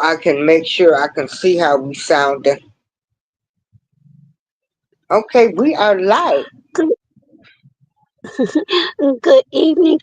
I can make sure I can see how we sounding. Okay, we are live. Good, good evening,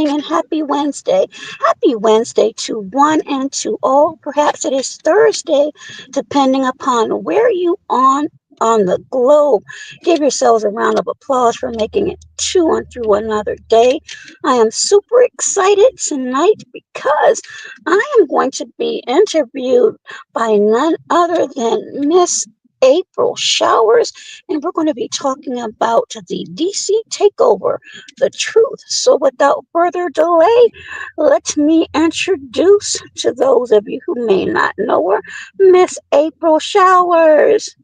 and happy Wednesday. Happy Wednesday to one and to all. Perhaps it is Thursday, depending upon where you on the globe. Give yourselves a round of applause for making it to and through another day. I am super excited tonight because I am going to be interviewed by none other than Miss April Showers, and we're going to be talking about the DC Takeover, the truth. So, without further delay, let me introduce to those of you who may not know her, Miss April Showers.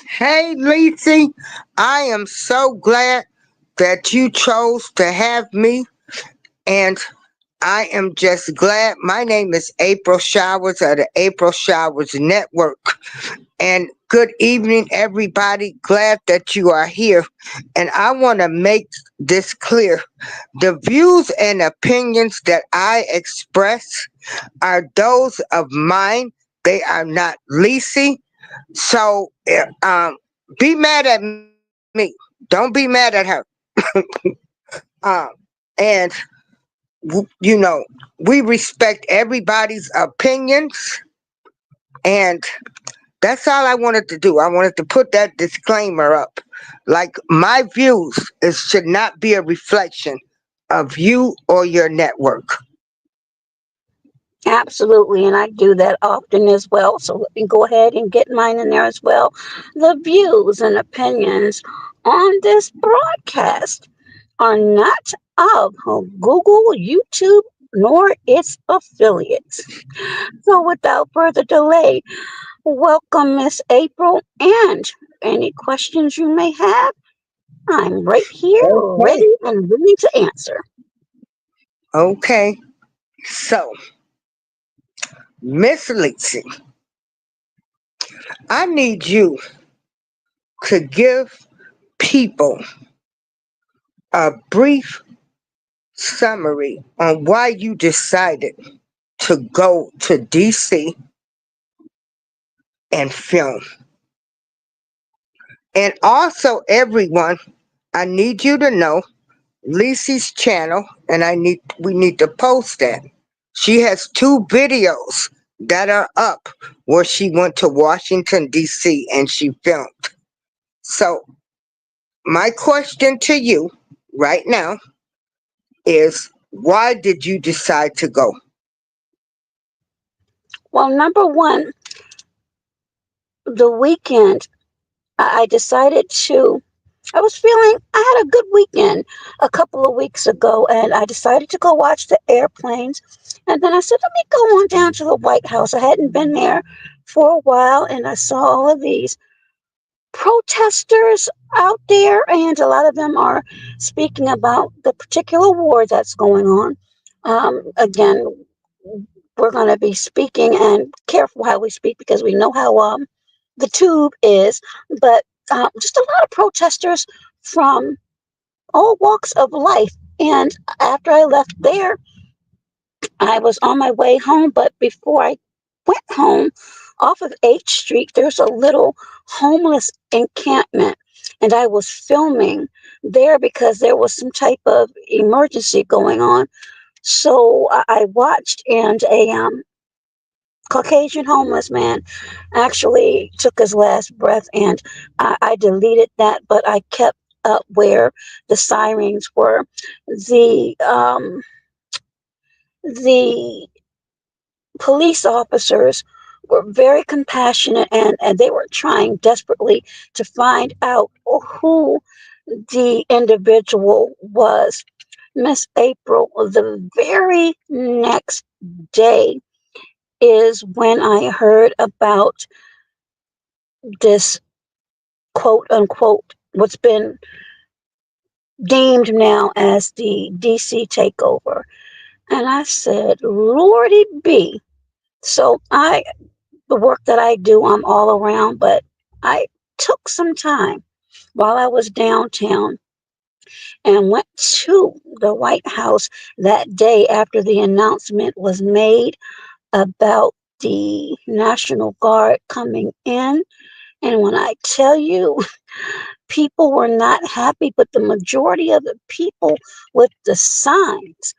Hey, Leese, I am so glad that you chose to have me, and I am just glad. My name is April Showers of the April Showers Network. And good evening, everybody. Glad that you are here. And I want to make this clear. The views and opinions that I express are those of mine. They are not Lisi. So be mad at me. Don't be mad at her. um, and we respect everybody's opinions, and that's all I wanted to do. I wanted to put that disclaimer up. Like, my views should not be a reflection of you or your network. Absolutely, and I do that often as well. So let me go ahead and get mine in there as well. The views and opinions on this broadcast are not of Google, YouTube, nor its affiliates. So without further delay, welcome Miss April, and any questions you may have, I'm right here, Okay. ready and willing to answer. Okay. So, Miss Lacey, I need you to give people a brief summary on why you decided to go to DC and film. And also, everyone, I need you to know Lisi's channel, and we need to post that. She has 2 videos that are up where she went to Washington D.C. and she filmed. So my question to you right now is, why did you decide to go? Well, number one, the weekend, I decided to. I was feeling I had a good weekend a couple of weeks ago, and I decided to go watch the airplanes. And then I said, let me go on down to the White House. I hadn't been there for a while, and I saw all of these protesters out there, and a lot of them are speaking about the particular war that's going on. Again, we're going to be speaking and careful how we speak because we know how the tube is, but just a lot of protesters from all walks of life. And after I left there, I was on my way home, but before I went home, off of H Street, there's a little homeless encampment. And I was filming there because there was some type of emergency going on. So I watched, and a Caucasian homeless man actually took his last breath, and I deleted that, but I kept up where the sirens were. The the police officers were very compassionate, and they were trying desperately to find out who the individual was. Miss April, the very next day is when I heard about this quote unquote, what's been deemed now as the DC takeover. And I said, Lordy be. So the work that I do, I'm all around, but I took some time while I was downtown and went to the White House that day after the announcement was made about the National Guard coming in. And when I tell you, people were not happy, but the majority of the people with the signs,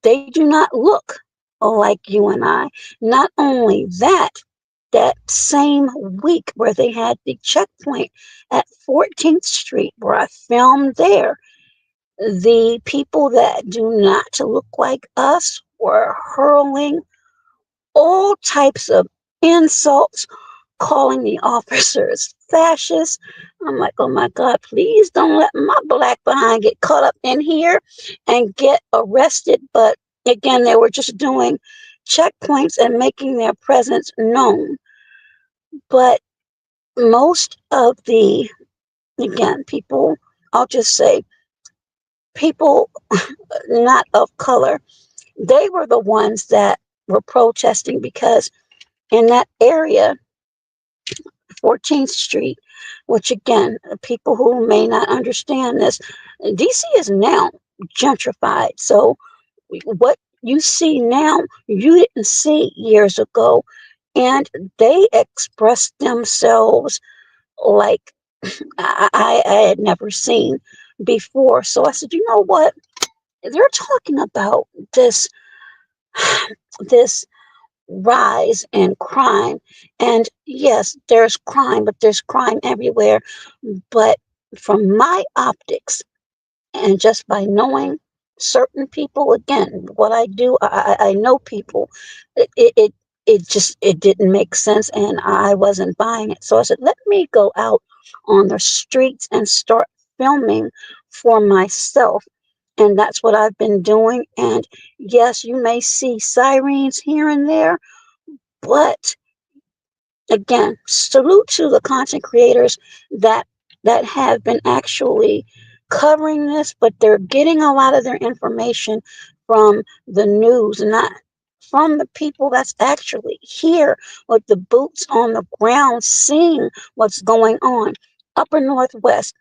they do not look like you and I. Not only that, that same week where they had the checkpoint at 14th Street, where I filmed there, the people that do not look like us were hurling all types of insults, calling the officers fascists. I'm like, oh my God, please don't let my black behind get caught up in here and get arrested. But again, they were just doing checkpoints and making their presence known. But most of the, again, people, I'll just say, people not of color, they were the ones that were protesting because in that area, 14th Street, which again, people who may not understand this, DC is now gentrified. So what you see now, you didn't see years ago. And they expressed themselves like I had never seen before. So I said, you know what? They're talking about this rise in crime. And yes, there's crime, but there's crime everywhere. But from my optics, and just by knowing certain people, again, what I do, I know people. It just it didn't make sense, and I wasn't buying it. So I said, let me go out on the streets and start filming for myself. And that's what I've been doing. And yes, you may see sirens here and there, but again, salute to the content creators that have been actually covering this, but they're getting a lot of their information from the news, not from the people that's actually here with the boots on the ground, seeing what's going on. Upper Northwest,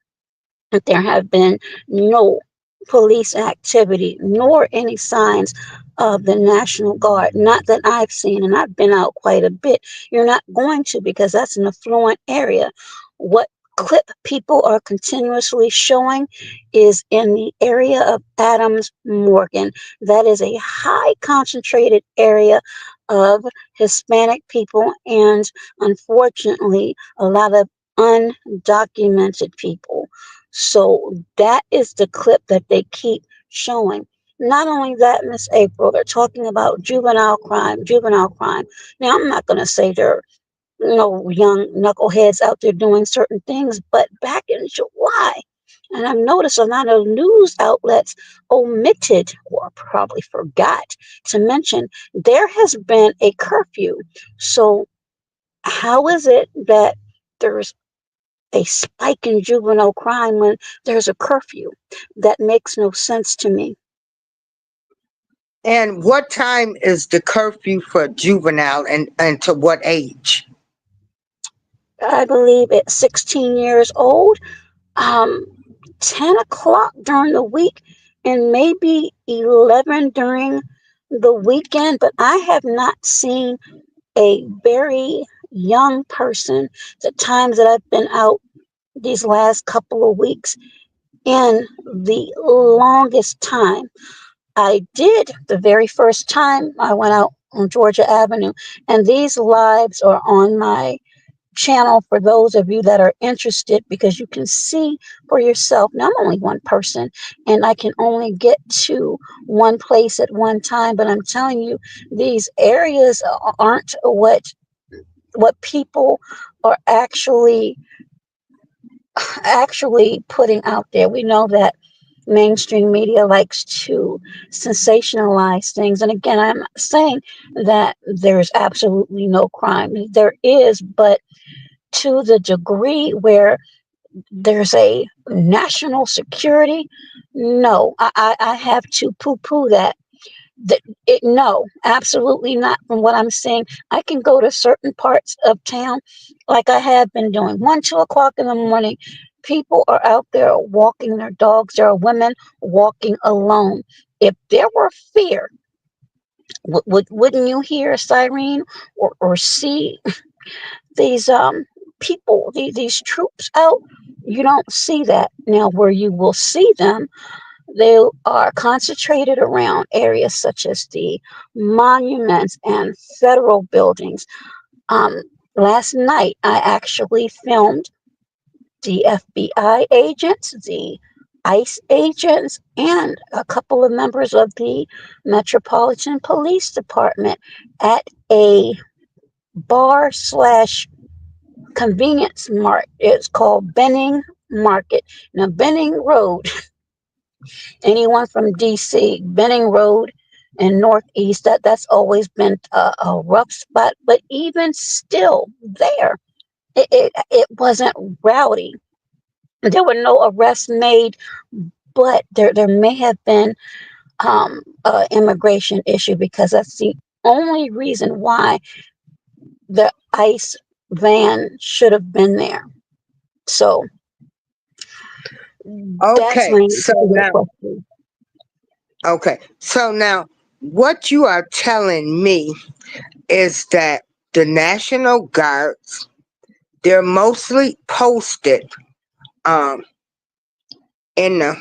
there have been no police activity nor any signs of the National Guard. Not that I've seen, and I've been out quite a bit. You're not going to because that's an affluent area. What clip people are continuously showing is in the area of Adams Morgan. That is a high concentrated area of Hispanic people and unfortunately a lot of undocumented people. So that is the clip that they keep showing. Not only that, Miss April, they're talking about juvenile crime, juvenile crime. Now, I'm not going to say there are young knuckleheads out there doing certain things, but back in July, and I've noticed a lot of news outlets omitted or probably forgot to mention there has been a curfew. So, how is it that there's a spike in juvenile crime when there's a curfew? That makes no sense to me. And what time is the curfew for juvenile and to what age? I believe at 16 years old, um, 10 o'clock during the week, and maybe 11 during the weekend. But I have not seen a very young person the times that I've been out these last couple of weeks in the longest time. I did the very first time I went out on Georgia Avenue, and these lives are on my channel for those of you that are interested because you can see for yourself. Now, I'm only one person and I can only get to one place at one time, but I'm telling you, these areas aren't what people are actually putting out there. We know that mainstream media likes to sensationalize things. And again, I'm not saying that there's absolutely no crime. There is, but to the degree where there's a national security, no, I have to poo poo that. No, absolutely not. From what I'm saying, I can go to certain parts of town like I have been doing 1, 2 o'clock in the morning. People are out there walking their dogs. There are women walking alone. If there were fear, wouldn't you hear a siren or see these people, these troops out? You don't see that. Now, where you will see them, they are concentrated around areas such as the monuments and federal buildings. Um, Last night, I actually filmed the FBI agents, the ICE agents, and a couple of members of the Metropolitan Police Department at a bar slash convenience mart. It's called Benning Market. Now, Benning Road, anyone from DC, Benning Road and Northeast, that's always been a rough spot. But even still, there, it wasn't rowdy. There were no arrests made, but there may have been immigration issue because that's the only reason why the ICE van should have been there. So that's Okay, my answer so to your now, question. what you are telling me is that the National Guards, they're mostly posted um in the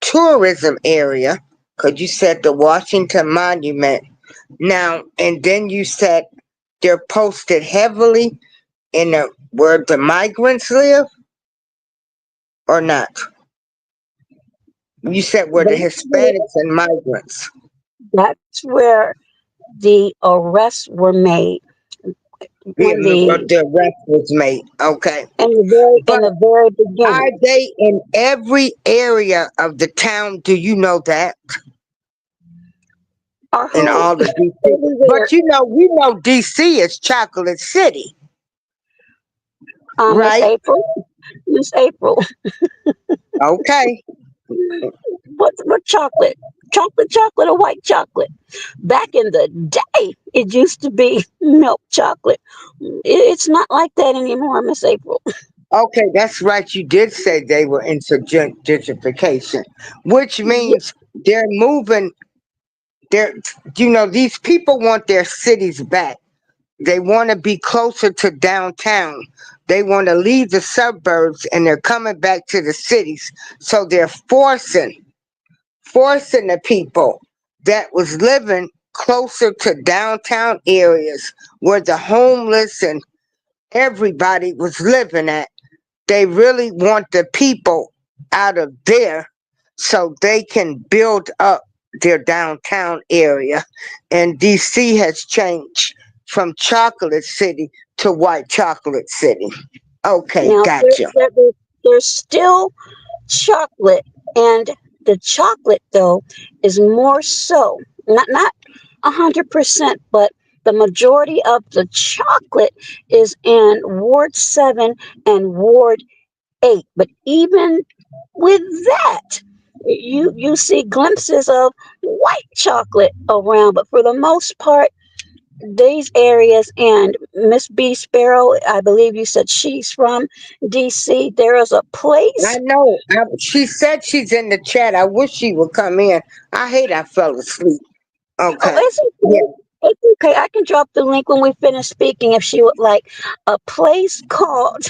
tourism area, because you said the Washington Monument. Now, and then you said they're posted heavily in the where the migrants live, or not? You said where the That's where, Hispanics and migrants that's where the arrests were made when the the arrest was made. Okay, in but the very are beginning. they in every area of the town? Do you know that? Or In who all the DC, everywhere. but we know DC is Chocolate City, Miss right? April, Miss April, Okay. what chocolate? Chocolate, or white chocolate? Back in the day, it used to be milk chocolate. It's not like that anymore, Miss April. Okay, that's right. You did say they were into gentrification, which Yeah, means they're moving. They're, these people want their cities back. They want to be closer to downtown. They want to leave the suburbs and they're coming back to the cities. So they're forcing the people that was living closer to downtown areas where the homeless and everybody was living at. They really want the people out of there so they can build up their downtown area. And DC has changed from Chocolate City to White Chocolate City. Okay, now gotcha. there's still chocolate, and the chocolate though is more so not 100%, but the majority of the chocolate is in Ward 7 and Ward 8. But even with that, you see glimpses of white chocolate around, but for the most part, these areas. And Miss B Sparrow, I believe you said she's from DC. There is a I place. know. She said she's in the chat. I wish she would come in. I hate I fell asleep. Oh, Okay. it's Yeah. okay. It's okay. I can drop the link when we finish speaking if she would like. A place called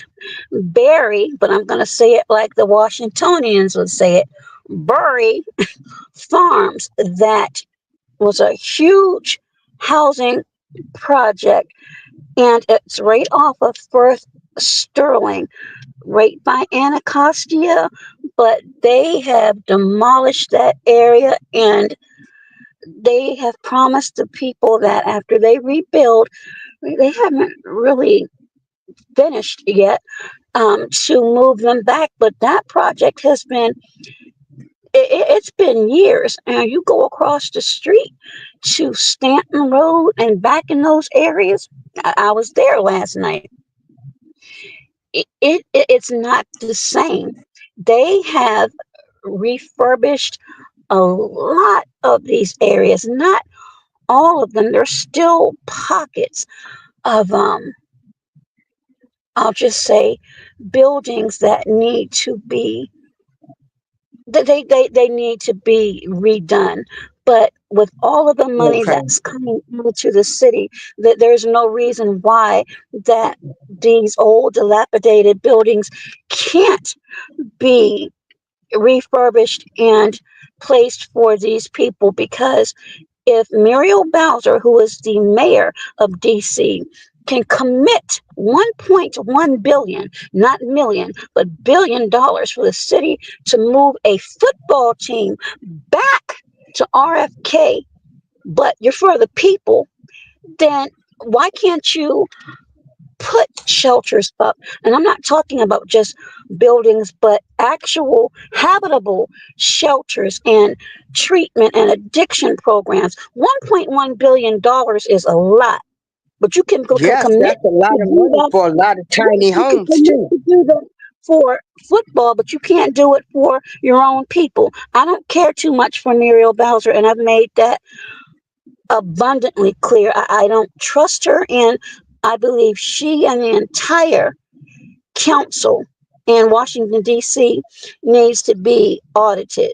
Barry, but I'm going to say it like the Washingtonians would say it, Bury Farms. That was a huge housing project, and it's right off of First Sterling, right by Anacostia. But they have demolished that area, and they have promised the people that after they rebuild, they haven't really finished yet, to move them back. But that project has been, it's been years. And you go across the street to Stanton Road and back in those areas. I was there last night. It's not the same. They have refurbished a lot of these areas, not all of them. There's still pockets of I'll just say, buildings that need to be they need to be redone. But with all of the money Okay. that's coming into the city, that there's no reason why that these old dilapidated buildings can't be refurbished and placed for these people, because if Muriel Bowser, who is the mayor of DC, can commit 1.1 billion, not million, but $1 billion for the city to move a football team back to RFK, but you're for the people, then why can't you put shelters up? And I'm not talking about just buildings, but actual habitable shelters and treatment and addiction programs. $1.1 billion is a lot, but you can Yes, commit that's a lot to of do money that. for a lot of tiny Yes, you can homes commit too. to do that for football, but you can't do it for your own people. I don't care too much for Muriel Bowser, and I've made that abundantly clear. I don't trust her, and I believe she and the entire council in Washington, D.C. needs to be audited.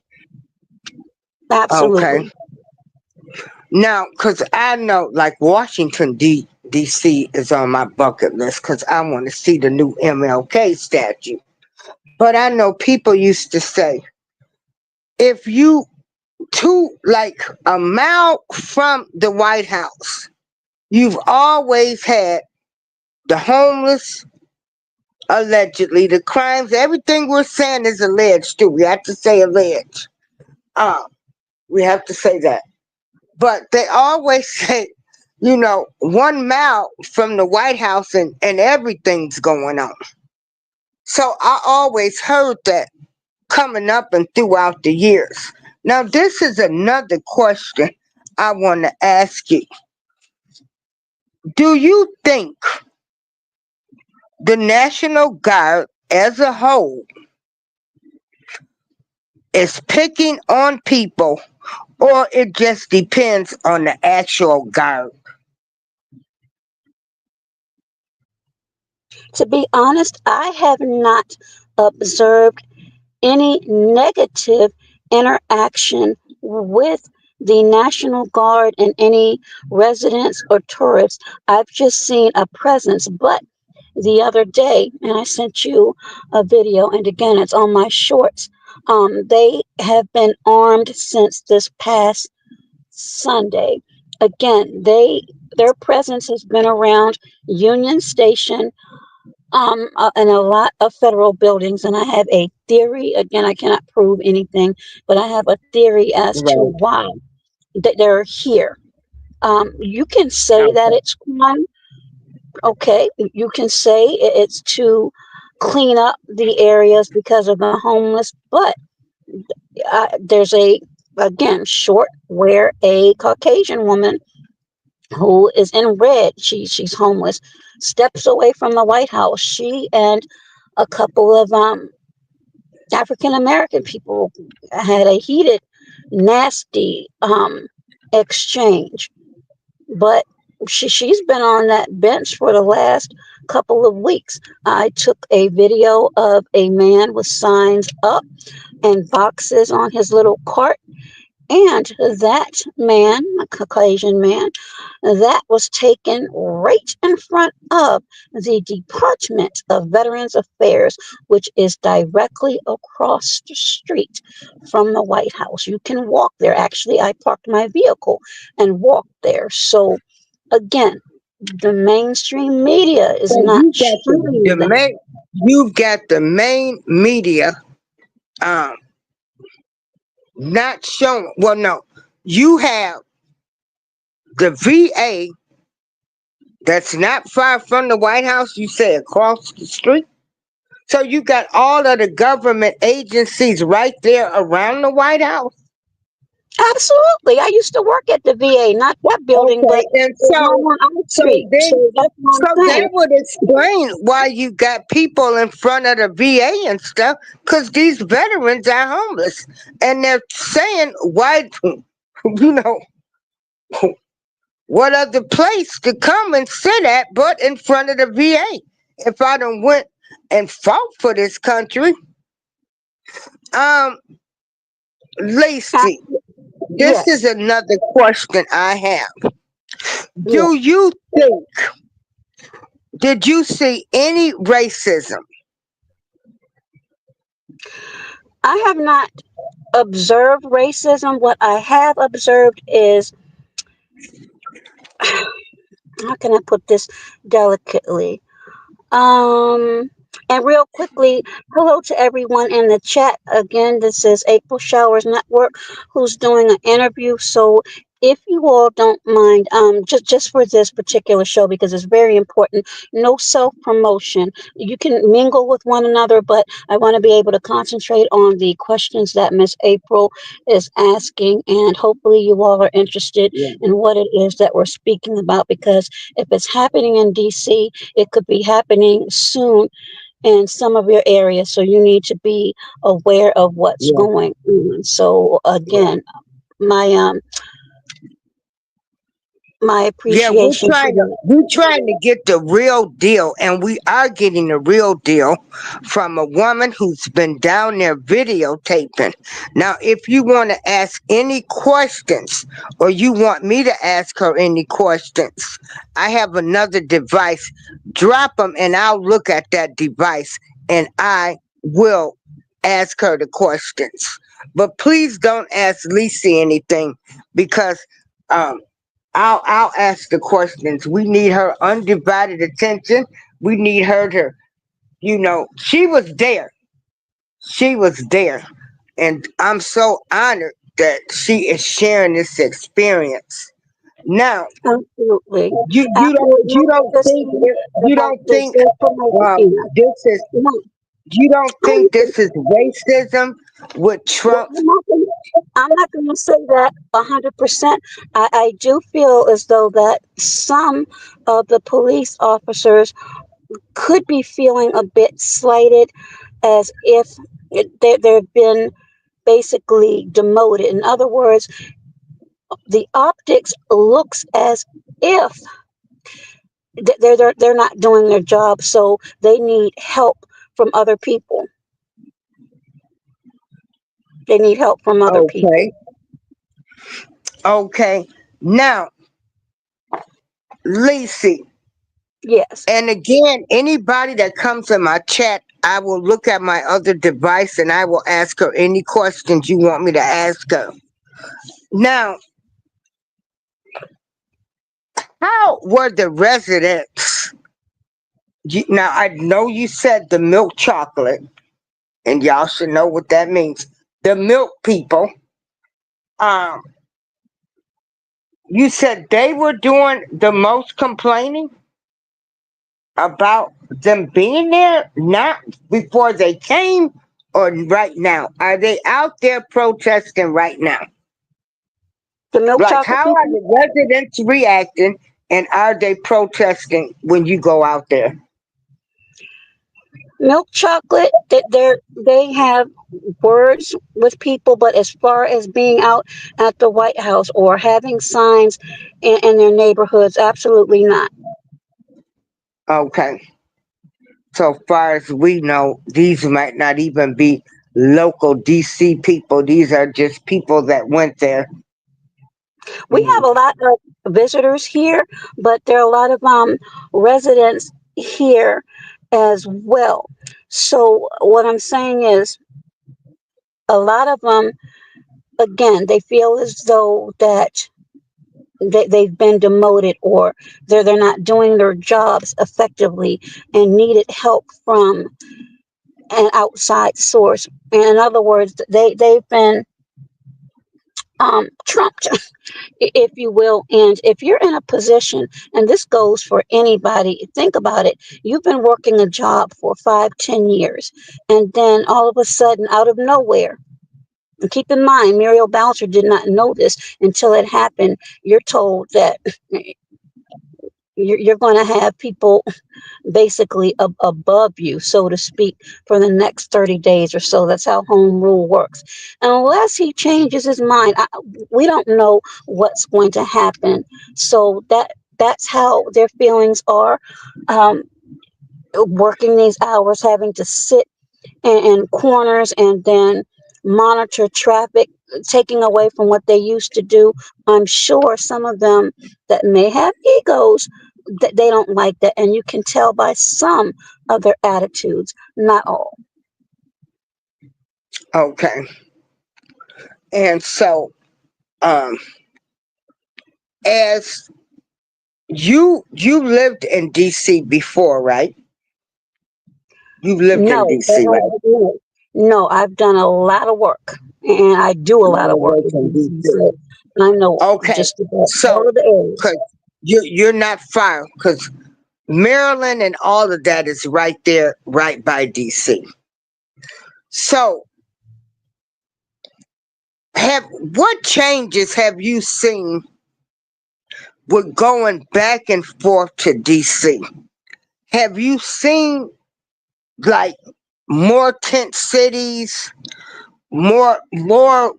Okay. Absolutely. Now, because I know, like Washington D.C. is on my bucket list because I want to see the new MLK statue. But I know people used to say, if you like a mile from the White House, you've always had the homeless, allegedly, the crimes, everything we're saying is alleged too. We have to say alleged. Um, we have to say that. But they always say, 1 mile from the White House and everything's going on. So I always heard that coming up and throughout the years. Now, this is another question I want to ask you. Do you think the National Guard as a whole is picking on people, or it just depends on the actual guard? To be honest, I have not observed any negative interaction with the National Guard and any residents or tourists. I've just seen a presence. But the other day, and I sent you a video, and again, it's on my shorts. They have been armed since this past Sunday. Again, their presence has been around Union Station, and a lot of federal buildings. And I have a theory. Again, I cannot prove anything, but I have a theory as to Right. why they're here. You can say that Okay. it's crime. Okay, you can say it's to clean up the areas because of the homeless, but there's a again short where a Caucasian woman who is in red, she's homeless, steps away from the White House. She and a couple of African American people had a heated, nasty exchange. But she's been on that bench for the last couple of weeks. I took a video of a man with signs up and boxes on his little cart, and that man, a Caucasian man, that was taken right in front of the Department of Veterans Affairs, which is directly across the street from the White House. You can walk there. Actually, I parked my vehicle and walked there. So, again, the mainstream media is So not showing that. you've got the main media um not showing. Well, no, you have the VA that's not far from the White House. You say across the street. So you got all of the government agencies right there around the White House. Absolutely. I used to work at the VA, not that building, but Okay, and the one on our so street. then So that's what so I'm that saying. would explain why you got people in front of the VA and stuff, because these veterans are homeless, and they're saying why, you know, what other place to come and sit at but in front of the VA? if I done went and fought for this country. Um, Uh, Lacey, this is yes, another question I have. yeah. Do you think, did you see any racism? I have not observed racism. What I have observed is, how can I put this delicately? Um, and real quickly, hello to everyone in the chat. Again, this is April Showers Network who's doing an interview. So if you all don't mind, just for this particular show, because it's very important, no self promotion. You can mingle with one another, but I want to be able to concentrate on the questions that Miss April is asking, and hopefully you all are interested Yeah. in what it is that we're speaking about. Because if it's happening in DC, it could be happening soon in some of your areas. So you need to be aware of what's Yeah. going on. So Yeah. again, my my Yeah, appreciation for that. we're trying to get the real deal, and we are getting the real deal from a woman who's been down there videotaping. Now, if you want to ask any questions, or you want me to ask her any questions, I have another device. Drop them, and I'll look at that device, and I will ask her the questions. But please don't ask Lisa anything because um I'll ask the questions. We need her undivided attention. We need her to, she was there. She was there. And I'm so honored that she is sharing this experience. Now, Absolutely, absolutely. you Like I don't just think said you about don't the think self promotion. Yeah. this is No, you don't I'm, think this is racism with well, Trump? I'm not going to say that 100%. I do feel as though that some of the police officers could be feeling a bit slighted, as if they've been basically demoted. In other words, the optics looks as if they're not doing their job, so they need help from other people. They need help from other people. Okay. Okay. Now, Lacey, Yes. and again, anybody that comes in my chat, I will look at my other device and I will ask her any questions you want me to ask her. Now, how were the residents? Now, I know you said the milk chocolate, and y'all should know what that means. The milk people, um, you said they were doing the most complaining about them being there, not before they came or right now? Are they out there protesting right now? The milk Like, chocolate how are people. the residents reacting and are they protesting when you go out there? Milk chocolate, they have words with people, but as far as being out at the White House or having signs in their neighborhoods, absolutely not. Okay. So far as we know, these might not even be local DC people. These are just people that went there. We have Mhm. a lot of visitors here, but there are a lot of residents here as well. So what I'm saying is, a lot of them, again, they feel as though that they've been demoted, or they're not doing their jobs effectively and needed help from an outside source. In other words, they've been trumped, if you will. And if you're in a position, and this goes for anybody, think about it. You've been working a job for 5, 10 years, and then all of a sudden, out of nowhere, and keep in mind, Muriel Bowser did not know this until it happened. You're told that you're going to have people basically above you, so to speak, for the next 30 days or so. That's how home rule works. Unless he changes his mind, we don't know what's going to happen. So that's how their feelings are. Um, working these hours, having to sit in corners and then monitor traffic, taking away from what they used to do. I'm sure some of them that may have egos that they don't like that, and you can tell by some of their attitudes, not all. Okay. And so, um, as you lived in DC before, right? You lived in No, DC, right? no, no, I've done a lot of work, and I do a A lot lot of of work work with in DC, DC. so I know Okay. just about all So, of the areas. cause you're not far, cause Maryland and all of that is right there, right by DC. So, have what changes have you seen with going back and forth to DC? Have you seen like more tent cities, more more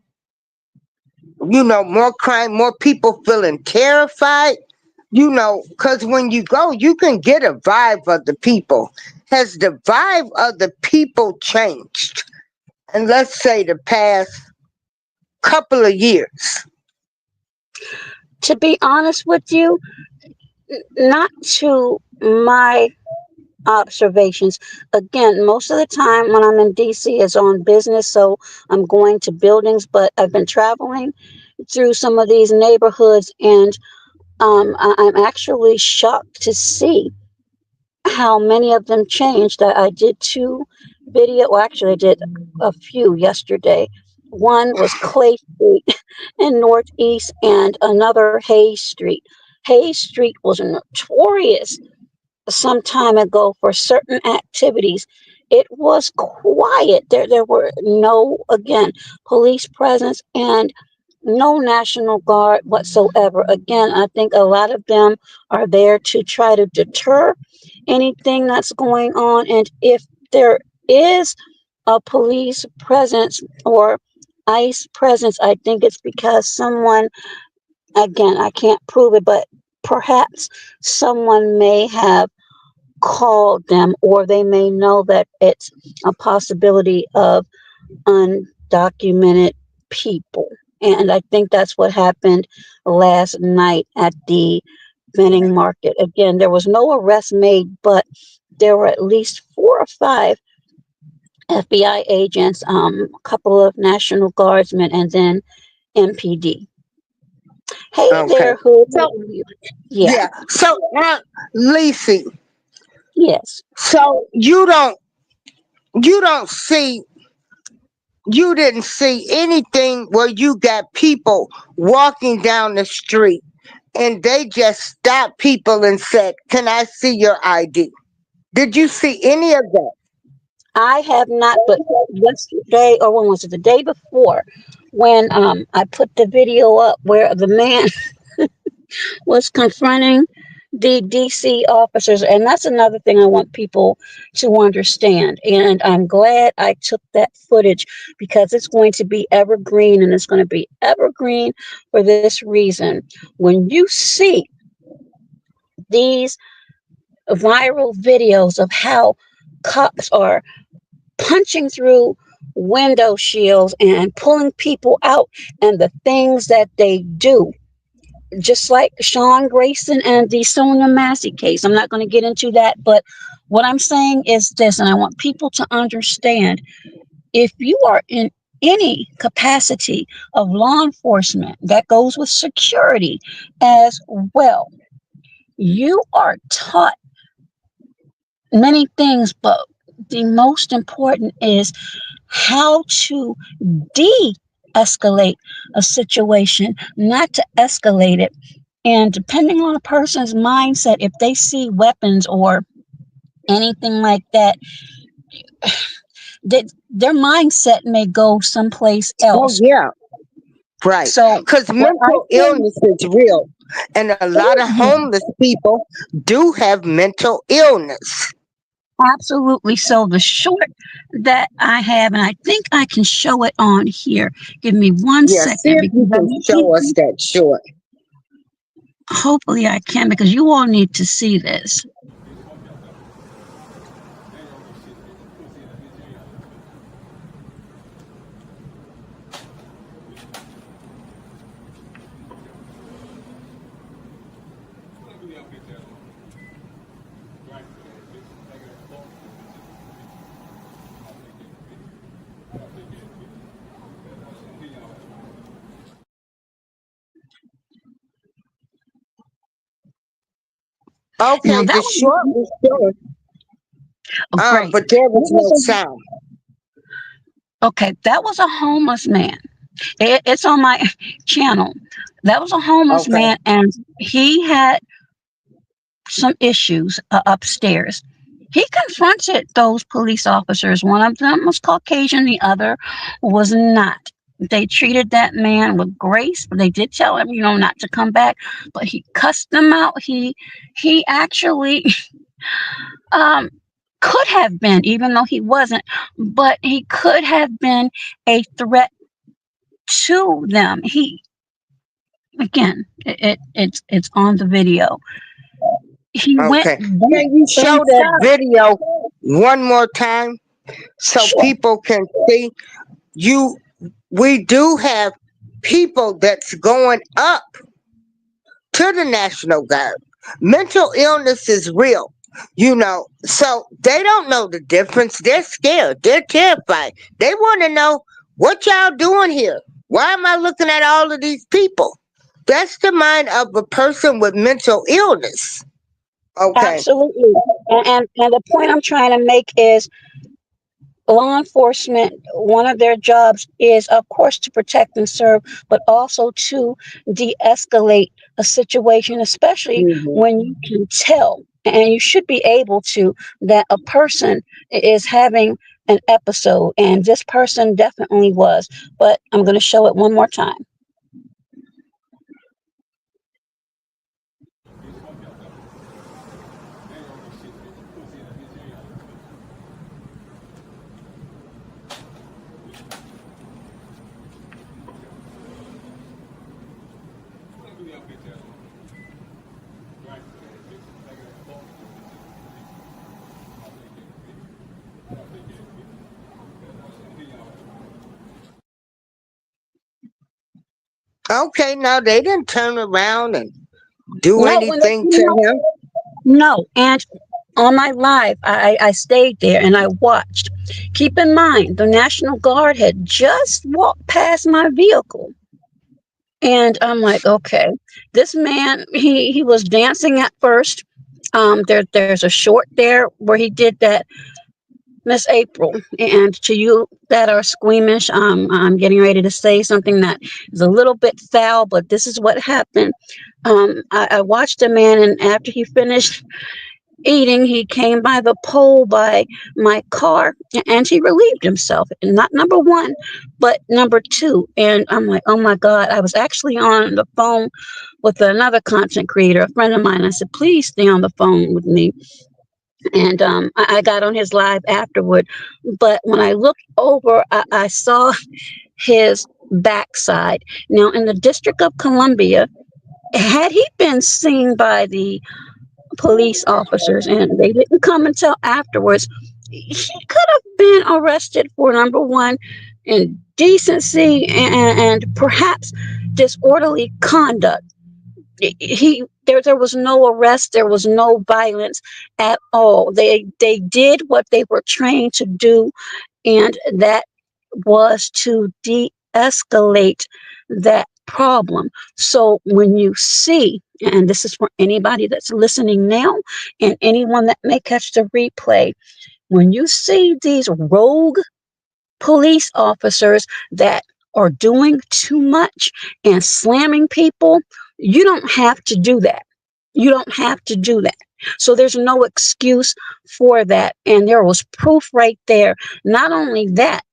crime, more people feeling terrified? Because when you go, you can get a vibe of the people. Has the vibe of the people changed? And let's say the past couple of years. To be honest with you, not to my observations. Again, most of the time when I'm in DC is on business, so I'm going to buildings, but I've been traveling through some of these neighborhoods, and I'm actually shocked to see how many of them changed. I did two well, actually, I did a few yesterday. One was Clay Street in Northeast, and another Hayes Street. Hayes Street was notorious some time ago for certain activities. It was quiet. There were no, again, police presence and no National Guard whatsoever. Again, I think a lot of them are there to try to deter anything that's going on. And if there is a police presence or ICE presence, I think it's because someone, again, I can't prove it, but perhaps someone may have called them, or they may know that it's a possibility of undocumented people. And I think that's what happened last night at the vending market. Again, there was no arrest made, but there were at least four or five FBI agents, a couple of National Guardsmen, and then MPD. Hey Okay. there, who So are you? Yeah, yeah. So Lacey, yes. so you don't see you didn't see anything where you got people walking down the street and they just stopped people and said, "Can I see your ID?" Did you see any of that? I have not, but yesterday, or when was it? The day before, when I put the video up where the man was confronting the DC officers, and that's another thing I want people to understand. And I'm glad I took that footage because it's going to be evergreen, and it's going to be evergreen for this reason. When you see these viral videos of how cops are punching through window shields and pulling people out and the things that they do, just like Sean Grayson and the Sonia Massey case. I'm not going to get into that, but what I'm saying is this, and I want people to understand: if you are in any capacity of law enforcement, that goes with security as well, you are taught many things, but the most important is how to de escalate a situation, not to escalate it. And depending on a person's mindset, if they see weapons or anything like that, their mindset may go someplace Oh else. yeah, right. So, Because what I mental think illness is real, and a lot of is real. homeless people do have mental illness. Absolutely. So, the short that I have, and I think I can show it on here. Give me one Yeah, see second if because you I can want show us people, that short. hopefully, I can because you all need to see this. Now Okay, that the was short was short, great. but there was That no was sound. okay, that was a homeless man. It's on my channel. That was a homeless Okay. man, and he had some issues upstairs. He confronted those police officers. One of them was Caucasian, the other was not. They treated that man with grace. They did tell him, not to come back, but he cussed them out. He actually um, could have been, even though he wasn't, but he could have been a threat to them. He again, it's on the video. He went Okay. back Can you show that inside. video one more time so Sure. people can see you? We do have people that's going up to the National Guard. Mental illness is real, so they don't know the difference. They're scared. They're terrified. They want to know what y'all doing here. Why am I looking at all of these people? That's the mind of a person with mental illness. Okay. Absolutely. And the point I'm trying to make is law enforcement, one of their jobs is, of course, to protect and serve, but also to de escalate a situation, especially Mhm. when you can tell, and you should be able to, that a person is having an episode. And this person definitely was. But I'm going to show it one more time. Okay, now they didn't turn around and do No, when anything to him. no, and on my live, I stayed there and I watched. Keep in mind, the National Guard had just walked past my vehicle. And I'm like, okay, this man, he was dancing at first. There's a short there where he did that, Miss April. And to you that are squeamish, I'm getting ready to say something that is a little bit foul, but this is what happened. I watched a man, and after he finished eating, he came by the pole by my car and he relieved himself. Not number one, but number two. And I'm like, oh my God. I was actually on the phone with another content creator, a friend of mine. I said, please stay on the phone with me. And I got on his live afterward. But when I looked over, I saw his backside. Now, in the District of Columbia, had he been seen by the police officers and they didn't come until afterwards, he could have been arrested for number one, indecency and perhaps disorderly conduct. There was no arrest, there was no violence at all. They did what they were trained to do, and that was to de-escalate that problem. So when you see, and this is for anybody that's listening now and anyone that may catch the replay, when you see these rogue police officers that are doing too much and slamming people, you don't have to do that. You don't have to do that. So there's no excuse for that. And there was proof right there. Not only that,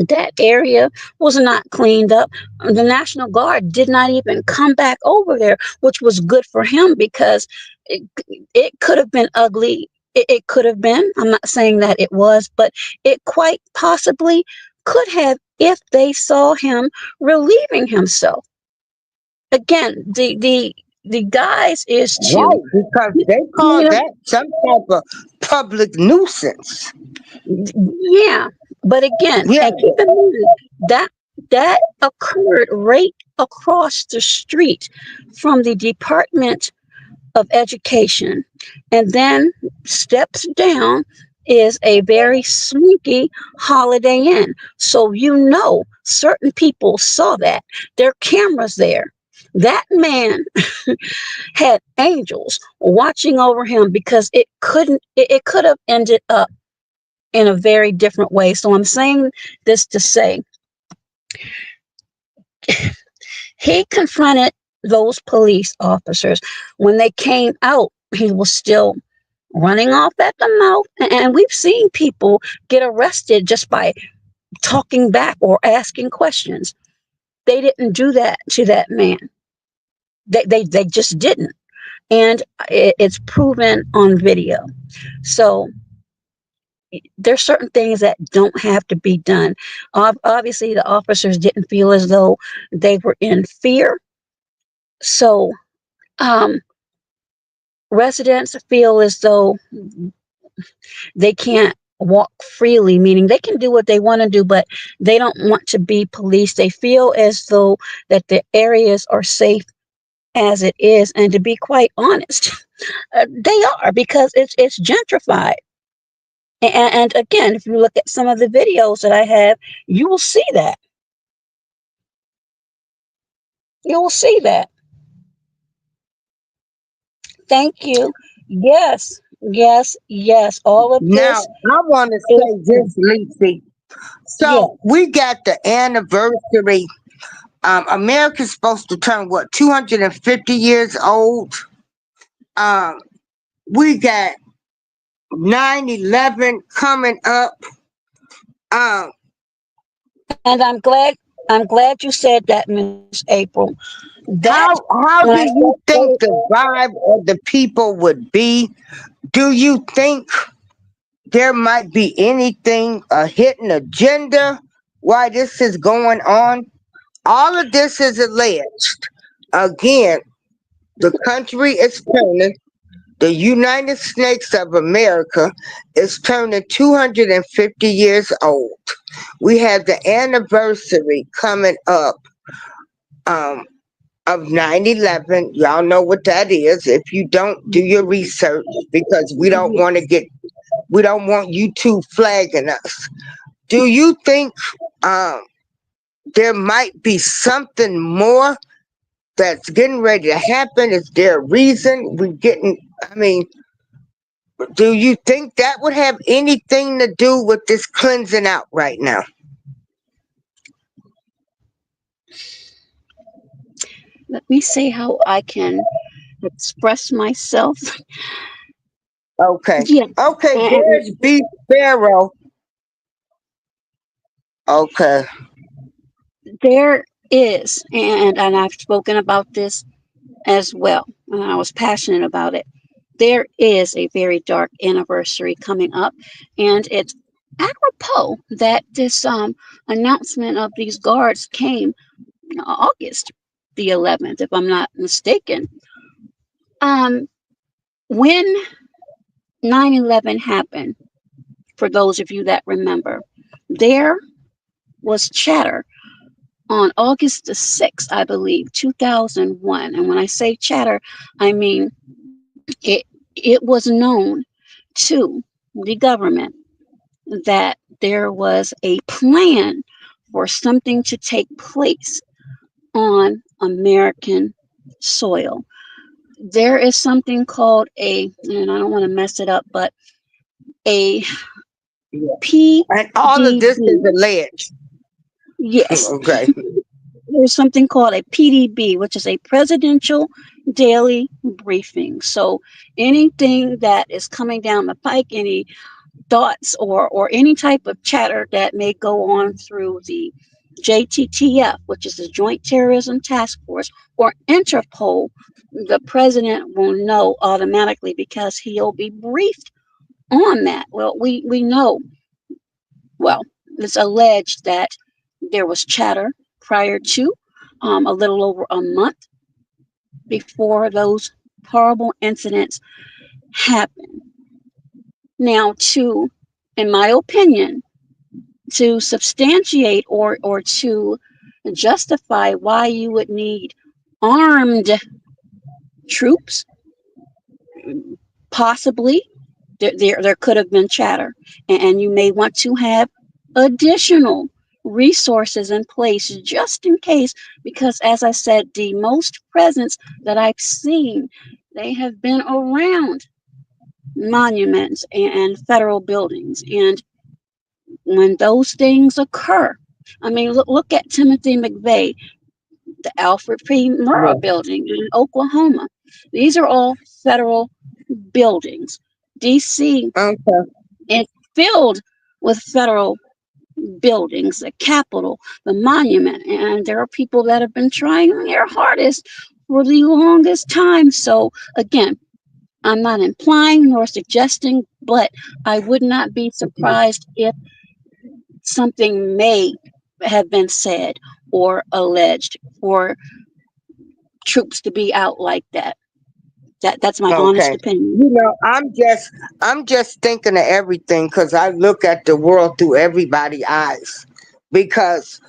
that area was not cleaned up. The National Guard did not even come back over there, which was good for him because it, it could have been ugly. It could have been. I'm not saying that it was, but it quite possibly could have if they saw him relieving himself. Again, the guise is to, Right, because they call you know, that some type of public nuisance. yeah. But again, Yeah. and keep in mind that that occurred right across the street from the Department of Education. And then steps down is a very swanky Holiday Inn. So certain people saw that. There are cameras there. That man had angels watching over him because it could have ended up in a very different way. So I'm saying this to say he confronted those police officers. When they came out, he was still running off at the mouth. And we've seen people get arrested just by talking back or asking questions. They didn't do that to that man. They just didn't. And it's proven on video. So there's certain things that don't have to be done. Obviously, the officers didn't feel as though they were in fear. So um, residents feel as though they can't walk freely, meaning they can do what they want to do, but they don't want to be policed. They feel as though that the areas are safe as it is. And to be quite honest, they are, because it's gentrified. And again, if you look at some of the videos that I have, you will see that. You will see that. Thank you. Yes, yes, yes. All of Now, this I want to is say this, Lisa. yeah. So we got the anniversary. America's supposed to turn what, 250 years old. Um, we got 9/11 coming up. Um, And I'm glad you said that, Miss April. That when how I do said you think the vibe of the people would be? Do you think there might be anything, a hidden agenda why this is going on? All of this is alleged. Again, the country is turning. The United States of America is turning 250 years old. We have the anniversary coming up um, of 9/11. Y'all know what that is. If you don't, do your research, because we don't want you two flagging us. Do you think um, there might be something more that's getting ready to happen? Is there a reason we getting? I mean, do you think that would have anything to do with this cleansing out right now? let me see how I can express myself. Okay. Yeah, Okay, and there's Beef Pharaoh. Okay. there is, and I've spoken about this as well, and I was passionate about it. There is a very dark anniversary coming up, and it's apropos that this announcement of these guards came August the 11th, if I'm not mistaken. Um, when 9/11 happened, for those of you that remember, there was chatter on August the 6th, I believe, 2001. And when I say chatter, I mean it, it was known to the government that there was a plan for something to take place on American soil. There is something called and I don't want to mess it up, but a Yeah. And all of this is PDB. alleged. Yes, Okay. there's something called a PDB, which is a presidential daily briefing. So anything that is coming down the pike, any thoughts or any type of chatter that may go on through the JTTF, which is the Joint Terrorism Task Force, or Interpol, the president will know automatically because he'll be briefed on that. Well, we know, well, it's alleged that there was chatter prior to a little over a month before those horrible incidents happened. Now, in my opinion, to substantiate or to justify why you would need armed troops, possibly there could have been chatter, and you may want to have additional resources in place just in case, because as I said, the most presents that I've seen, they have been around monuments and federal buildings. And when those things occur, I mean, look at Timothy McVeigh, the Alfred P. Murrah Yeah. building in Oklahoma. These are all federal buildings. DC Okay. is filled with federal buildings, the Capitol, the Monument, and there are people that have been trying their hardest for the longest time. So, again, I'm not implying nor suggesting, but I would not be surprised if something may have been said or alleged for troops to be out like that. That's my honest Okay. opinion. I'm just thinking of everything because I look at the world through everybody's eyes. Because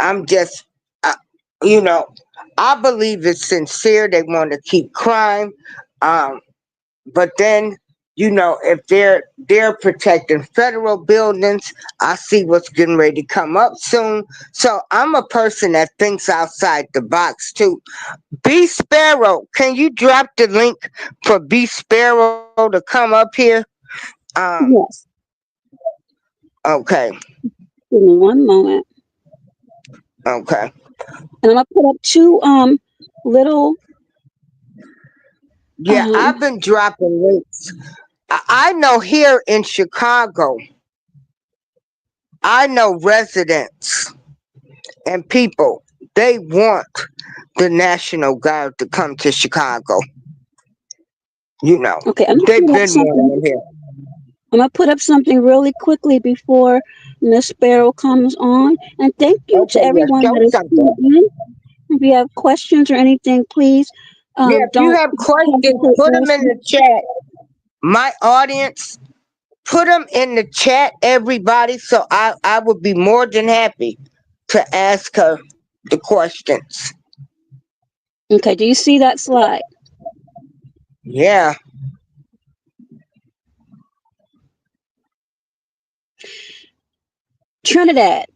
I'm just, uh, you know, I believe it's sincere. They want to keep crime, um, but then if they're protecting federal buildings, I see what's getting ready to come up soon. So I'm a person that thinks outside the box too. B Sparrow, can you drop the link for B Sparrow to come up here? Um, Yes. okay, Give me one moment. okay. And I'm gonna put up two little Yeah, um I've been dropping links. I know here in Chicago, I know residents and people, they want the National Guard to come to Chicago. You know, okay, I'm gonna they've put up been something. wanting them here. I'm gonna put up something really quickly before Miss Sparrow comes on. And thank you to Okay, yeah, everyone show that is something. tuned in. If you have questions or anything, please Yeah, if you don't have questions, hesitate put to them ask in me. the chat. My audience, put them in the chat, everybody, so I would be more than happy to ask her the questions. Okay, do you see that slide? Yeah. Trinidad.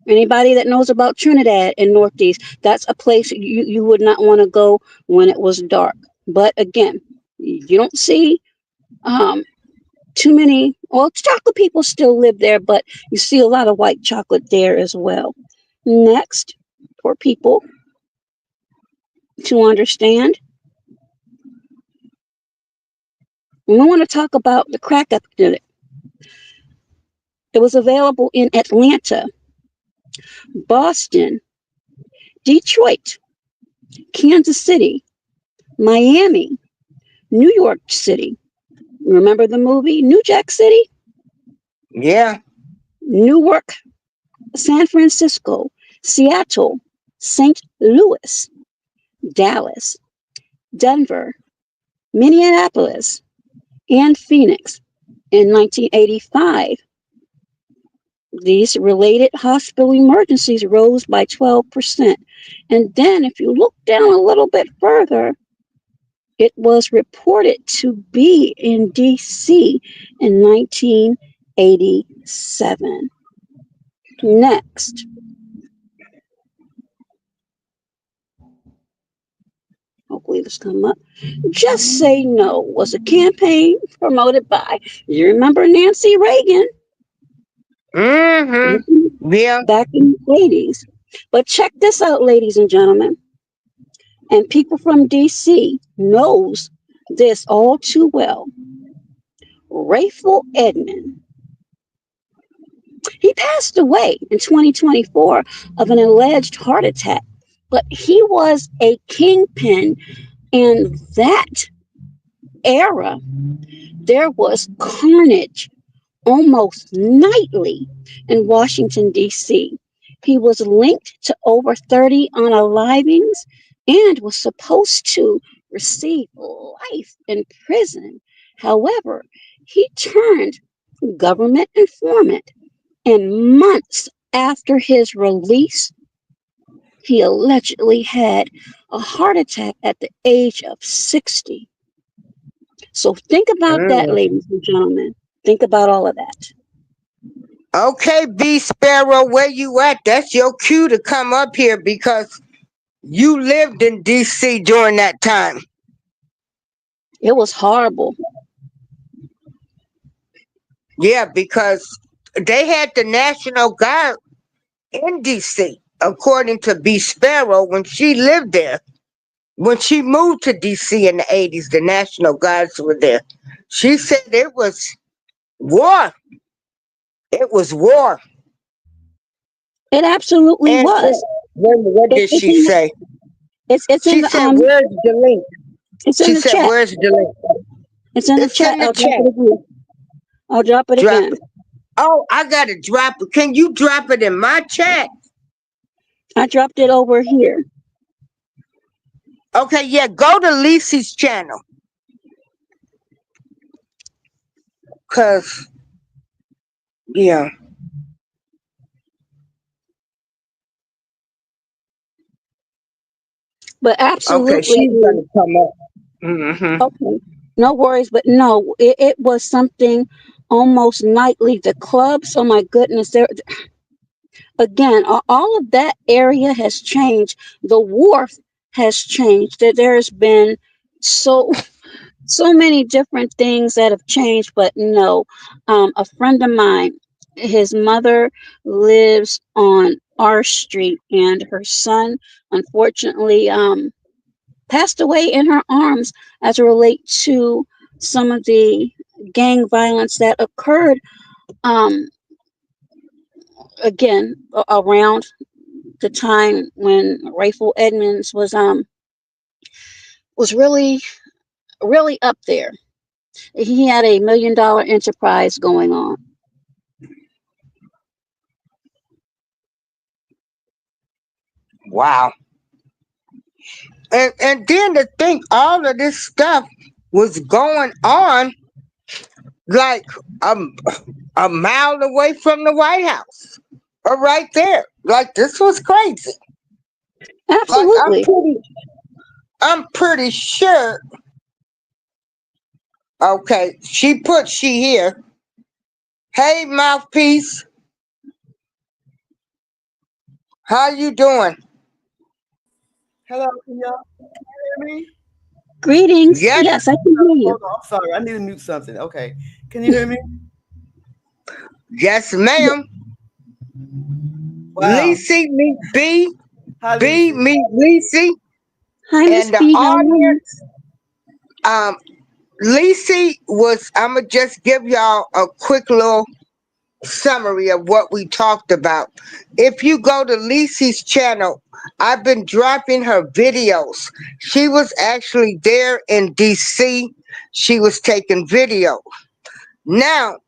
Anybody that knows about Trinidad in Northeast, that's a place you would not want to go when it was dark. But again, you don't see um, too many. Well, chocolate people still live there, but you see a lot of white chocolate there as well. Next, for people to understand, we want to talk about the crack epidemic. It was available in Atlanta, Boston, Detroit, Kansas City, Miami, New York City. Remember the movie New Jack City? Yeah. Newark, San Francisco, Seattle, St. Louis, Dallas, Denver, Minneapolis, and Phoenix. In 1985, these related hospital emergencies rose by 12%. And then, if you look down a little bit further, it was reported to be in DC in 1987. Next, hopefully this come up. Just Say No was a campaign promoted by, you remember Nancy Reagan Mm-hmm. Yeah. back in the 80s. But check this out, ladies and gentlemen, and people from DC knows this all too well. Rayful Edmond, he passed away in 2024 of an alleged heart attack, but he was a kingpin in that era. There was carnage almost nightly in Washington, D.C. He was linked to over 30 unalivings and was supposed to receive life in prison. However, he turned government informant, and months after his release, he allegedly had a heart attack at the age of 60. So think about that, Mm. ladies and gentlemen. Think about all of that. Okay, B Sparrow, where you at? That's your cue to come up here because you lived in DC during that time. It was horrible. Yeah, because they had the National Guard in DC, according to B Sparrow, when she lived there. When she moved to DC in the 80s, the National Guards were there. She said it was war. It was war. It absolutely And was. what It, did it's she in the, say? it's in She the said, "Where's the link?" it's in She the said, chat. "Where's the link?" It's in the It's chat. in the I'll drop chat. it again. I'll drop it Drop again. it. Oh, I gotta drop it. Can you drop it in my chat? I dropped it over here. Okay, yeah. Go to Leese's channel, cause yeah. But Okay, absolutely, she's gonna come up. Hmm. okay. No worries, but no, it was something almost nightly. The clubs, oh my goodness, there again, all of that area has changed. The wharf has changed. There's been so so many different things that have changed, but no, a friend of mine, his mother lives on our street, and her son, unfortunately, passed away in her arms as it relates to some of the gang violence that occurred um, again around the time when Rayful Edmonds was really up there. He had a $1 million enterprise going on. Wow. And then to think all of this stuff was going on like um a mile away from the White House, or right there. Like this was crazy. Like Absolutely. I'm pretty sure. Okay, she here. Hey, mouthpiece, how you doing? Hello, can y'all hear me? Greetings. Yes, Yes, I can hear you. Hold on, I'm sorry. I need to mute something. Okay. Can you hear me? yes, ma'am. Wow. Lisi meet B, Hi, B Lisa. meet Lisi, Hi, Miss and the B. How are you? audience. Um, Lisi was. I'ma just give y'all a quick little summary of what we talked about. If you go to Lisi's channel, I've been dropping her videos. She was actually there in DC. She was taking video. Now,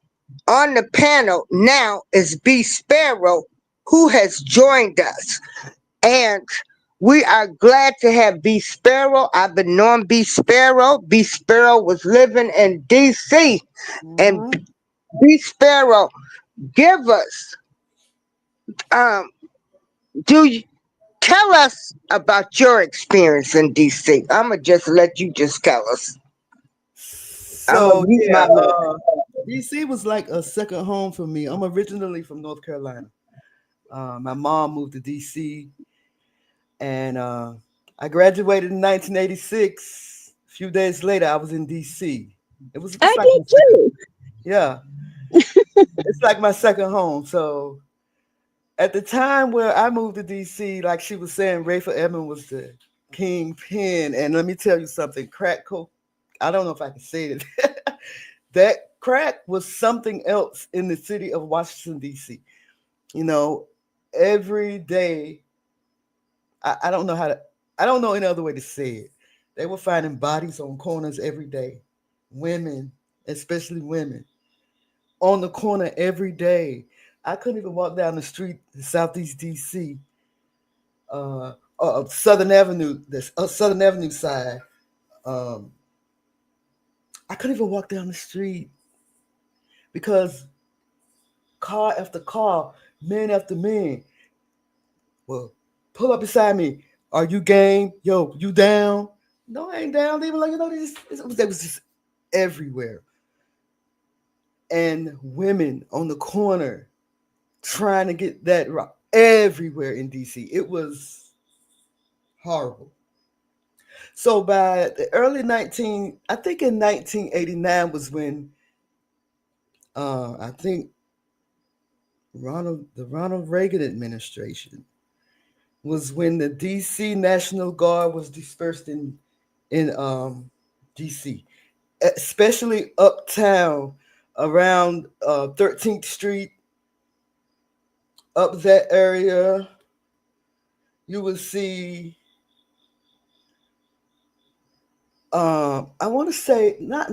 on the panel now is B Sparrow, who has joined us. And we are glad to have B Sparrow. I've been knowing B Sparrow. B Sparrow was living in DC. And Mm-hmm. B Sparrow, give us um do you tell us about your experience in DC. I'ma just let you just tell us. I'm gonna So mute my yeah, mic. DC was like a second home for me. I'm originally from North Carolina. My mom moved to DC, and I graduated in 1986. A few days later, I was in DC. It was I just like my did second. too. Yeah, it's like my second home. So at the time where I moved to DC, like she was saying, Rayford Edmond was the kingpin. And let me tell you something, crack coke. I don't know if I can say it. That crack was something else in the city of Washington, D.C. You know, every day, I don't know how to, I don't know any other way to say it. They were finding bodies on corners every day. Women, especially women, on the corner every day. I couldn't even walk down the street in Southeast DC, Southern Avenue, this Southern Avenue side. Um, I couldn't even walk down the street because car after car, man after man, will pull up beside me. Are you game? Yo, you down? No, I ain't down. They were like, they was just everywhere. And women on the corner. trying to get that right everywhere in DC. It was horrible. So by the early 19, I think in 1989 was when I think the Ronald Reagan administration was when the DC National Guard was dispersed in DC, especially uptown around 13th Street, up that area. You would see, I want to say not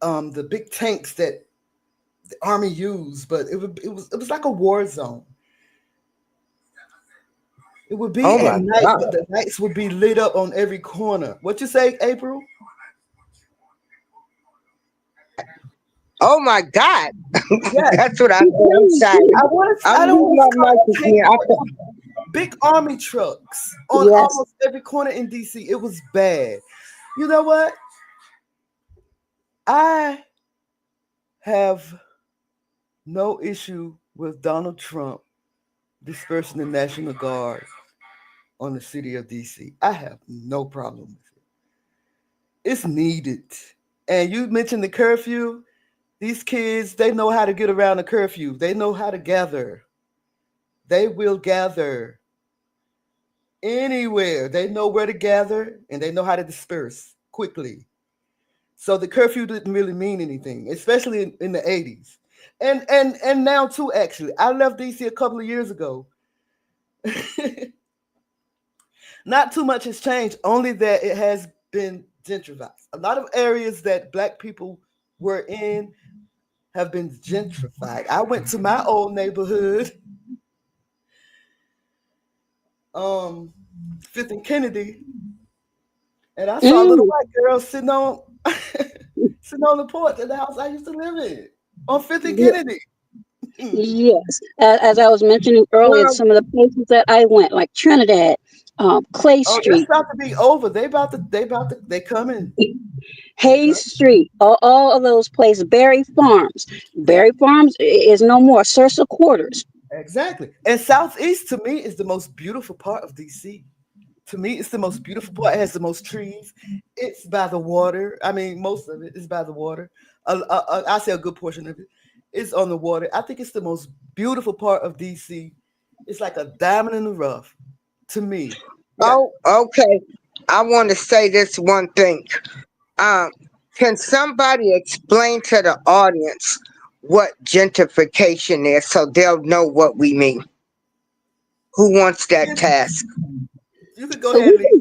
the big tanks that the army used, but it was like a war zone. It would be Oh at my night, God. but the lights would be lit up on every corner. What you say, April? Oh my God. Yes. That's what I Keep said. I'm playing, sorry. too. I'm I don't using want my to call mic it again. takeover. Big army trucks on Yes. almost every corner in DC. It was bad. You know what? I have no issue with Donald Trump dispersing the National Guard on the city of DC. I have no problem with it. It's needed. And you mentioned the curfew. These kids, they know how to get around the curfew. They know how to gather. They will gather anywhere. They know where to gather and they know how to disperse quickly. So the curfew didn't really mean anything, especially in the 80s. And now too, actually. I left DC a couple of years ago. Not too much has changed, only that it has been gentrified. A lot of areas that black people were in have been gentrified. I went to my old neighborhood, um, Fifth and Kennedy, and I saw a little Mm, white girl sitting on sitting on the porch at the house I used to live in on Fifth and ye- Kennedy. yes. As I was mentioning earlier, Well, some of the places that I went, like Trinidad, Clay Oh, that's Street, about to be over. They coming. They Hayes coming. Street, all of those places, Berry Farms. Berry Farms is no more. Sursa Quarters. Exactly. And Southeast to me is the most beautiful part of DC. To me, it's the most beautiful part. It has the most trees. It's by the water. I mean, most of it is by the water. I say a good portion of it is on the water. I think it's the most beautiful part of DC. It's like a diamond in the rough to me. Yeah. oh, okay. I want to say this one thing. Um, can somebody explain to the audience what gentrification is so they'll know what we mean? Who wants that task? You could go So ahead, Lisa.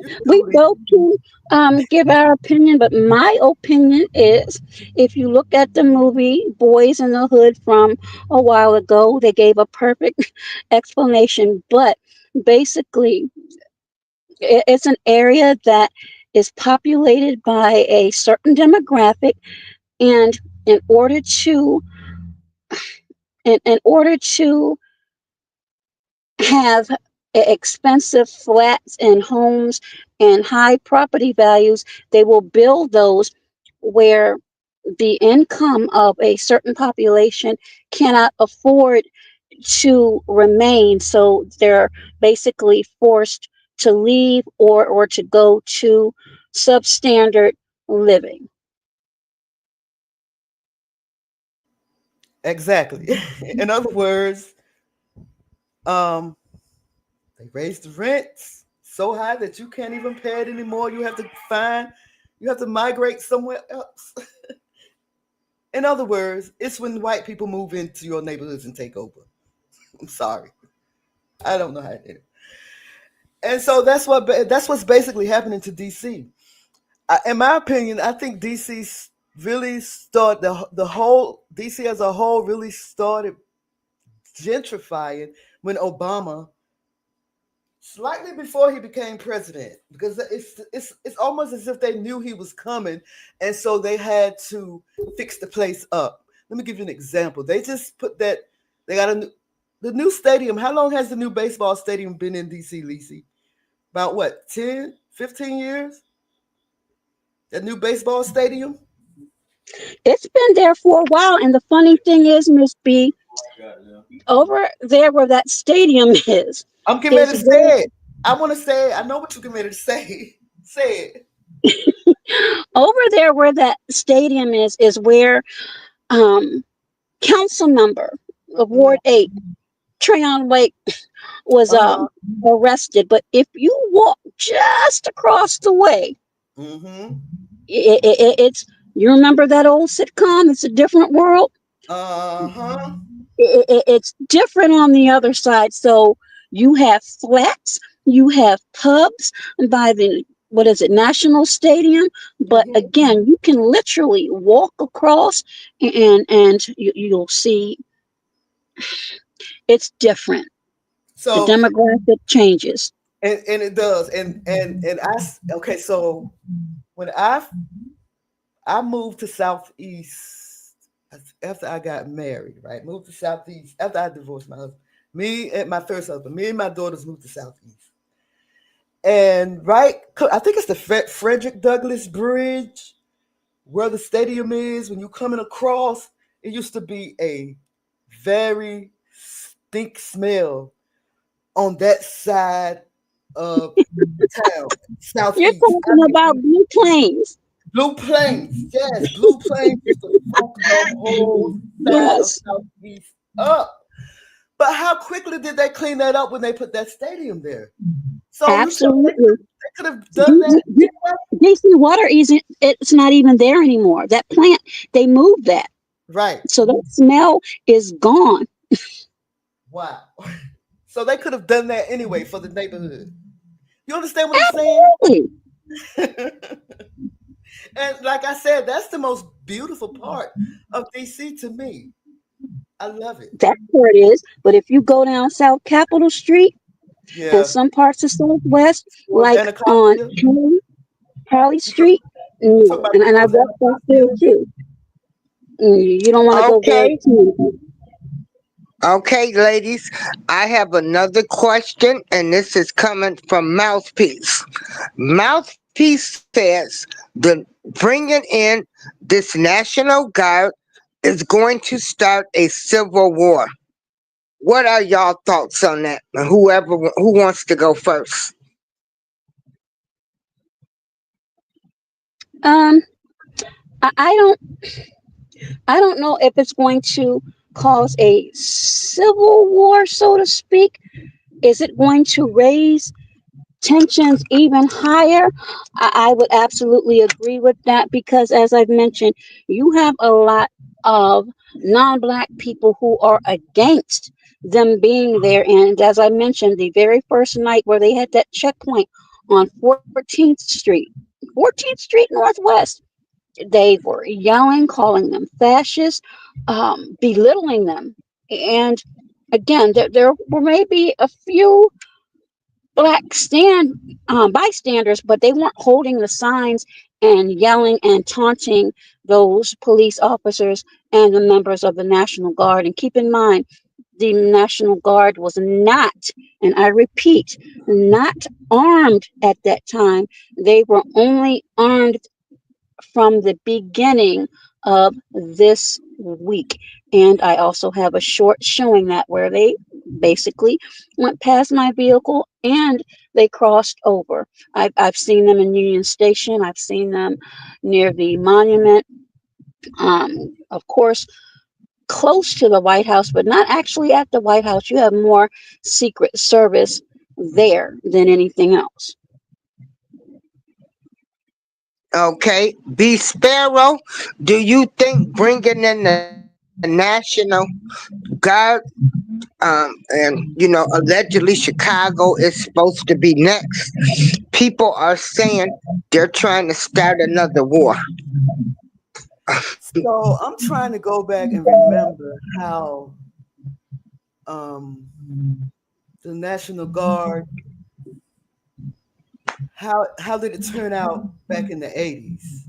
You can we go, Lisa. both can give our opinion, but my opinion is if you look at the movie Boys in the Hood from a while ago, they gave a perfect explanation. But basically, it's an area that is populated by a certain demographic, and in order to in order to have expensive flats and homes and high property values, they will build those where the income of a certain population cannot afford to remain. So they're basically forced to leave or to go to substandard living. Exactly. In other words, um, they raised the rents so high that you can't even pay it anymore. You have to migrate somewhere else. In other words, it's when white people move into your neighborhoods and take over. I'm sorry, I don't know how to do it. And so that's what's basically happening to DC. In my opinion, I think DC really started the whole DC as a whole really started gentrifying when Obama, slightly before he became president, because it's almost as if they knew he was coming, and so they had to fix the place up. Let me give you an example. They just put that they got the new stadium. How long has the new baseball stadium been in DC, Leese? About what, 10, 15 years? That new baseball stadium? It's been there for a while, and the funny thing is, Miss B, Over there where that stadium I'm getting is ready to where, say it. I want to say it. I know what you're getting ready to say. Say it. over there where that stadium is where um council member of Mm, Ward 8, Trayon Lake, was uh-huh. arrested. But if you walk just across the way, Mm-hmm. it's, you remember that old sitcom, It's a Different World? Uh-huh. It's different on the other side. So you have flats, you have pubs by the, what is it, National Stadium. But Mm-hmm. again, you can literally walk across, and you'll see it's different. The So demographic changes. and it does. And okay, so when I moved to Southeast after I got married, right? Moved to Southeast after I divorced my husband. Me and my first husband, me and my daughters moved to Southeast. And right, I think it's the Frederick Douglass Bridge where the stadium is. When you're coming across, it used to be a very stink smell on that side of the town, You're Southeast. I talking mean, about Blue Plains. Blue Plains, yes, Blue Plains used to funk the whole side of Yes, Southeast up. But how quickly did they clean that up when they put that stadium there? So you tell me absolutely. they could have done that anyway? DC Water isn't, it's not even there anymore. That plant, they moved that. Right. So that smell is gone. Wow. So they could have done that anyway for the neighborhood. You understand what I'm saying? Absolutely. And like I said, that's the most beautiful part of DC to me. I love it. That's where it is. But if you go down South Capitol Street and Yeah. some parts of Southwest, Towards like on Anacostia. Harley You talk, Street, you talk no. about And I towards walked back Anacostia? there too. You don't want to go there Okay, too. okay, ladies. I have another question, and this is coming from Mouthpiece. Mouthpiece says the bringing in this National Guard is going to start a civil war. What are y'all thoughts on that? Who wants to go first? Um, I don't, I don't know if it's going to cause a civil war, so to speak. Is it going to raise tensions even higher? I would absolutely agree with that because, as I've mentioned, you have a lot of non black people who are against them being there. And as I mentioned, the very first night where they had that checkpoint on 14th Street, 14th Street Northwest, they were yelling, calling them fascists, belittling them. And again, there were maybe a few black bystanders, but they weren't holding the signs and yelling and taunting those police officers and the members of the National Guard. And keep in mind, the National Guard was not, and I repeat, not armed at that time. They were only armed from the beginning of this week. And I also have a short showing that where they basically went past my vehicle and they crossed over. I've seen them in Union Station, I've seen them near the monument, of course, close to the White House, but not actually at the White House. You have more Secret Service there than anything else. Okay, B Sparrow, do you think bringing in the National Guard, and allegedly Chicago is supposed to be next? People are saying they're trying to start another war. So I'm trying to go back and remember how um, the National Guard, how did it turn out back in the 80s?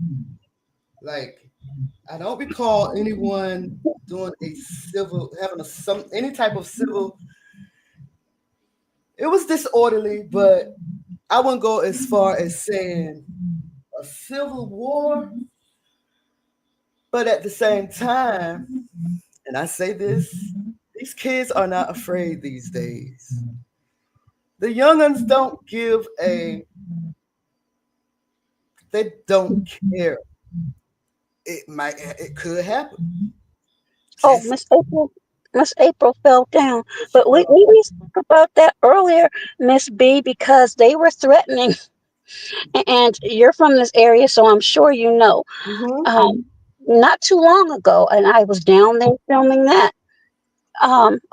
Like I don't recall anyone doing a civil having a some any type of civil. It was disorderly, but I wouldn't go as far as saying a civil war. But at the same time, and I say this, These kids are not afraid these days. The younguns don't give a, they don't care. It could happen. Oh, Just, Miss April fell down. she But fell. we spoke about that earlier, Miss B, because they were threatening. And you're from this area, so I'm sure you know. Mm-hmm. Um, not too long ago, and I was down there filming that.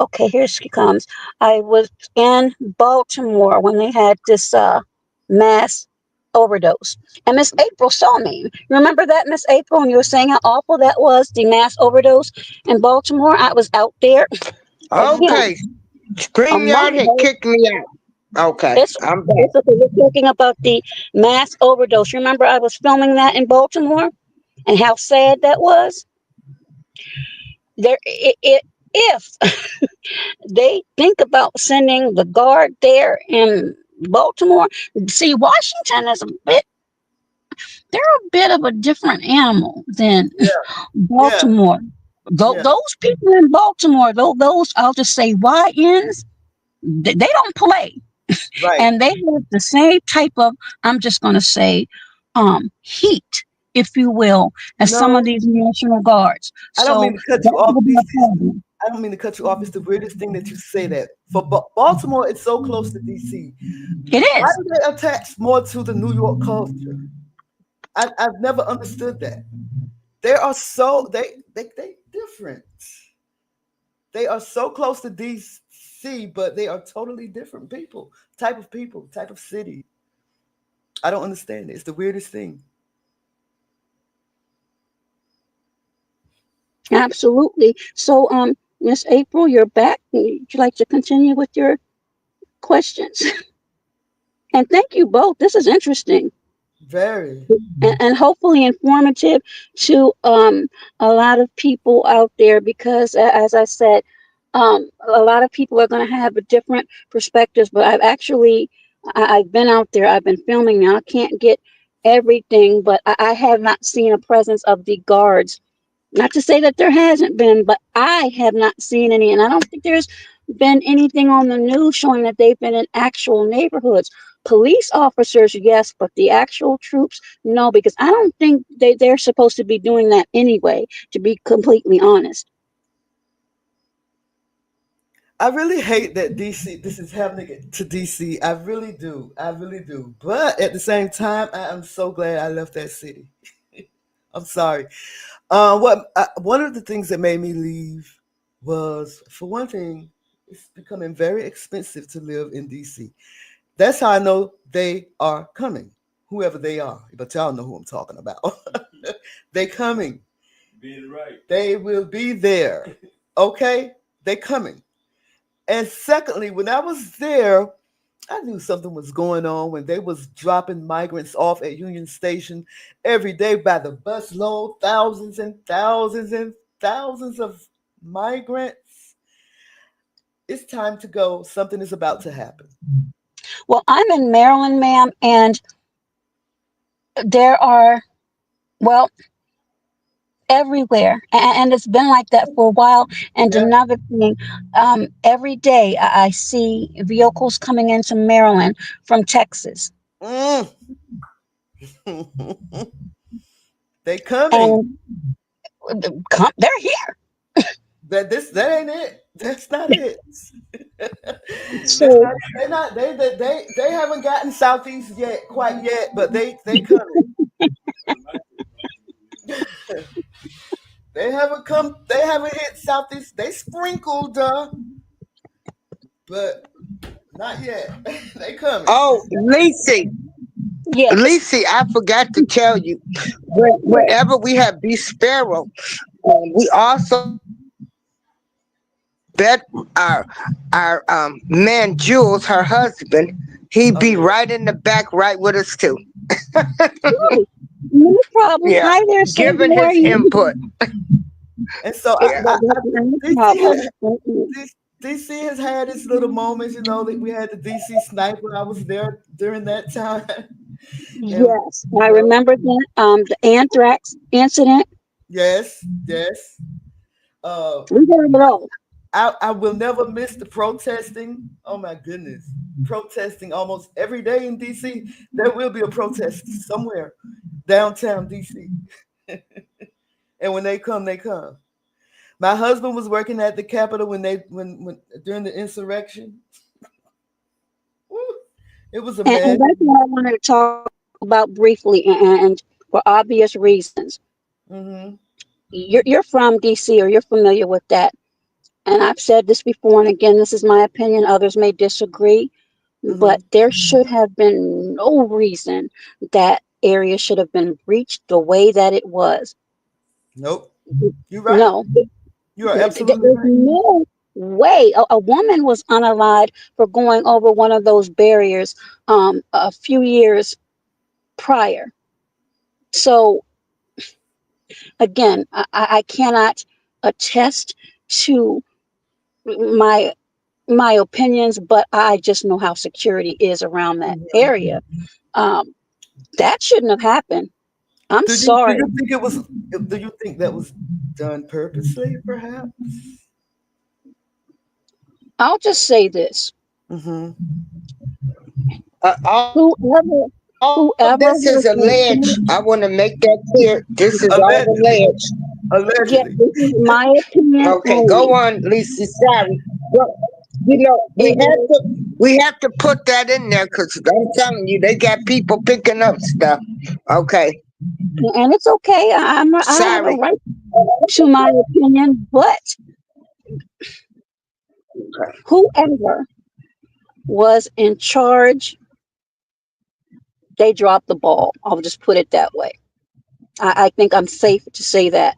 Okay, here she comes. I was in Baltimore when they had this mass overdose. And Miss April saw me. Remember that, Miss April, and you were saying how awful that was, the mass overdose in Baltimore? I was out there Oh, Okay, again a StreamYard had Monday. kicked me out. Okay, It's I'm back. it's okay. We're talking about the mass overdose. Remember, I was filming that in Baltimore and how sad that was. If they think about sending the guard there in Baltimore. See, Washington is a bit, they're a bit of a different animal than yeah, yeah, Baltimore. yeah. Those people in Baltimore, those, I'll just say YNs, they don't play. Right. And they have the same type of, I'm just going to say, heat, if you will, as some of No, these National Guards. I don't So mean to cut you that off. will be a problem. I don't mean to cut you off. It's the weirdest thing that you say that. For Baltimore, it's so close to DC. It Why is. do they attach more to the New York culture? I've never understood that. They are so they different. They are so close to DC, but they are totally different people, type of city. I don't understand it. It's the weirdest thing. Absolutely. So, Miss April, you're back. Would you like to continue with your questions? And thank you both. This is interesting Very. and hopefully informative to a lot of people out there because, as I said, a lot of people are going to have a different perspectives. But I've been out there. I've been filming now. I can't get everything, but I have not seen a presence of the guards. Not to say that there hasn't been, but I have not seen any. And I don't think there's been anything on the news showing that they've been in actual neighborhoods. Police officers, yes, but the actual troops, no, because I don't think they're supposed to be doing that anyway, to be completely honest. I really hate that DC. This is happening to DC. I really do. I really do. But at the same time, I am so glad I left that city. I'm sorry. One of the things that made me leave was, for one thing, it's becoming very expensive to live in DC. That's how I know they are coming, whoever they are. But y'all know who I'm talking about. They coming. Being right. They will be there. Okay, they coming. And secondly, when I was there, I knew something was going on when they was dropping migrants off at Union Station every day by the busload, thousands and thousands and thousands of migrants. It's time to go. Something is about to happen. Well, I'm in Maryland, ma'am, and there are, well, everywhere. And it's been like that for a while. And Yeah. another thing, every day I see vehicles coming into Maryland from Texas. Mm. They coming. And they're here. That ain't it. That's not it. That's So, not. They not. They haven't gotten southeast yet, quite yet, but they coming. They haven't come. They haven't hit southeast. They sprinkled, but not yet. They coming. Oh, Lacey, yes. Lacey, I forgot to tell you. Whenever we have beef sparrow, we also bet our man Jules, her husband, he Oh be yeah. right in the back, right with us too. Oh, no problem. Yeah, Hi there, sir. giving How are his you? input. And so It, that, that's no DC problem. has DC has had its little moments. You know that we had the DC sniper. I was there during that time, and Yes, I remember that. The anthrax incident. yes, yes. Uh, We got it all. I will never miss the protesting. Oh my goodness. Protesting almost every day in DC. There will be a protest somewhere downtown DC. And when they come, they come. My husband was working at the Capitol when during the insurrection. Woo, it was a And mess. that's what I wanted to talk about briefly, and for obvious reasons. Hmm. You're from DC, or you're familiar with that. And I've said this before, and again, this is my opinion. Others may disagree, but Hmm. there should have been no reason that area should have been breached the way that it was. Nope. You're right. No, You are absolutely there's right. no way a woman was unalived for going over one of those barriers a few years prior. So again, I cannot attest to my my opinions, but I just know how security is around that Mhm. area. Um, that shouldn't have happened. I'm Do sorry. you think it was? Do you think that was done purposely, perhaps? I'll just say this: Hmm. whoever All this is whoever was alleged. I in want to make that clear. This is all alleged. Allegedly. yeah, Allegedly. this is my opinion Okay, go only. on, Lisa. Sorry. Well, we It have was, to put that in there because I'm telling you, they got people picking up stuff. Okay, and it's okay. I have a sorry. right to my opinion, but whoever was in charge, they dropped the ball. I'll just put it that way. I think I'm safe to say that,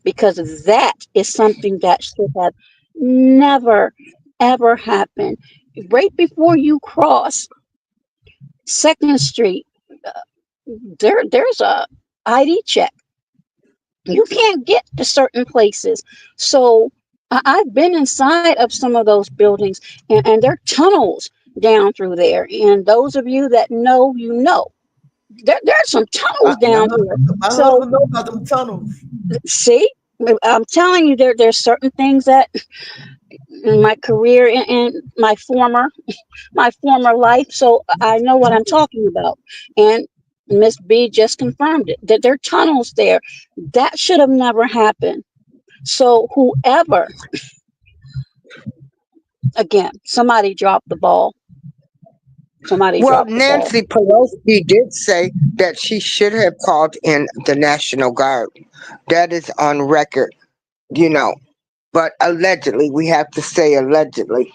because that is something that should have never ever happened. Right before you cross Second Street, there's a ID check. You can't get to certain places. So I've been inside of some of those buildings, and there are tunnels down through there. And those of you that know, you know, there's some tunnels down there. My So husband knows about them tunnels. see, I'm telling you, there's certain things that in my career, in my former life, so I know what I'm talking about. And Miss B just confirmed it, that there are tunnels there. That should have never happened. So whoever, again, somebody dropped the ball. Somebody Well, dropped the ball. Nancy Pelosi did say that she should have called in the National Guard. That is on record, you know. But allegedly, we have to say allegedly.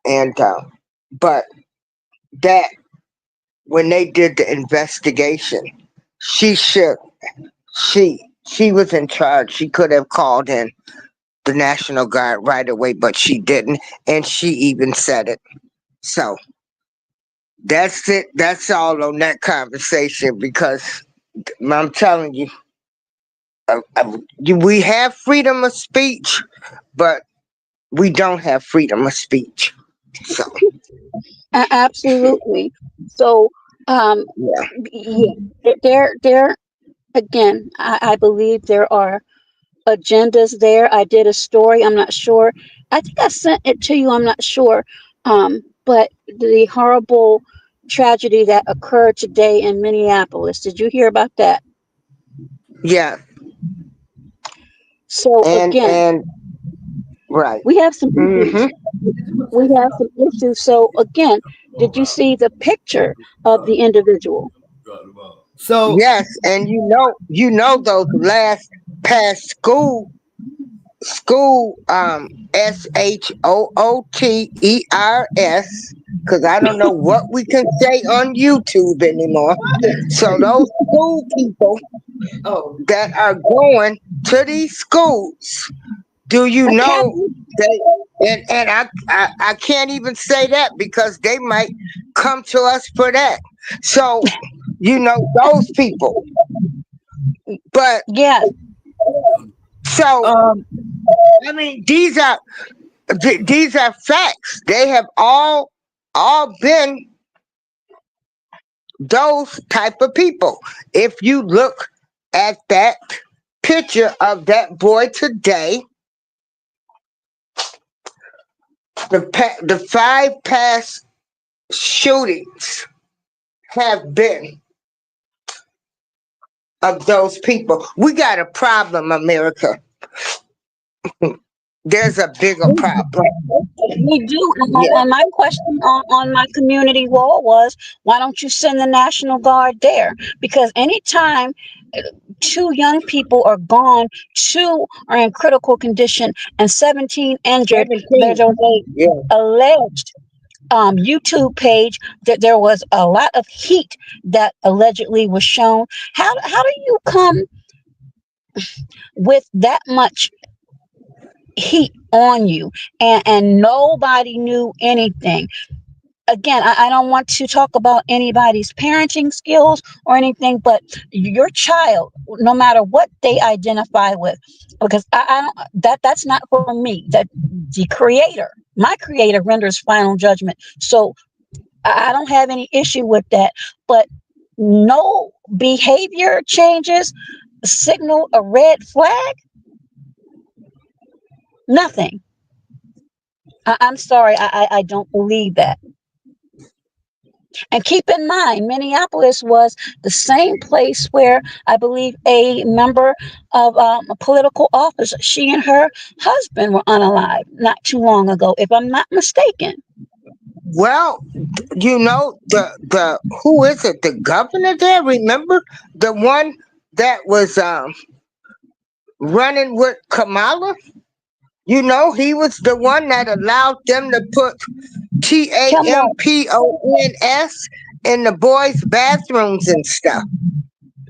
And but that when they did the investigation, she should she was in charge. She could have called in the National Guard right away, but she didn't, and she even said it. So that's it. That's all on that conversation because I'm telling you, we have freedom of speech, but we don't have freedom of speech. So Absolutely. So, yeah, yeah, there again, I believe there are agendas there. I did a story. I'm not sure. I think I sent it to you. I'm not sure. But the horrible tragedy that occurred today in Minneapolis. Did you hear about that? yeah, So again, and right. we have some Hmm. issues. We have some issues. So again, did you see the picture of the individual? So Yes, and those last past school SHOOTERS, because I don't know what we can say on YouTube anymore. So those school people oh, that are going to these schools, do you know Academy. they and I can't even say that because they might come to us for that. So those people. But Yes, so um, I mean these are facts. They have all been those type of people. If you look at that picture of that boy today, The five past shootings have been of those people. We got a problem, America. There's a bigger problem. We do. Yeah. And my question on my community wall was, why don't you send the National Guard there? Because anytime two young people are gone, two are in critical condition, and 17 injured, there's 17. Yeah. a alleged YouTube page that there was a lot of heat that allegedly was shown. How do you come with that much heat on you and nobody knew anything? Again, I don't want to talk about anybody's parenting skills or anything, but your child, no matter what they identify with, because I don't, that's not for me. That the creator, my creator, renders final judgment. So I don't have any issue with that. But no behavior changes signal a red flag. Nothing. I'm sorry. I don't believe that. And keep in mind, Minneapolis was the same place where I believe a member of a political office, she and her husband were unalive not too long ago, if I'm not mistaken. Well, the who is it? The governor there. Remember the one that was running with Kamala? He was the one that allowed them to put Tim Walz, TAMPONS in the boys' bathrooms and stuff.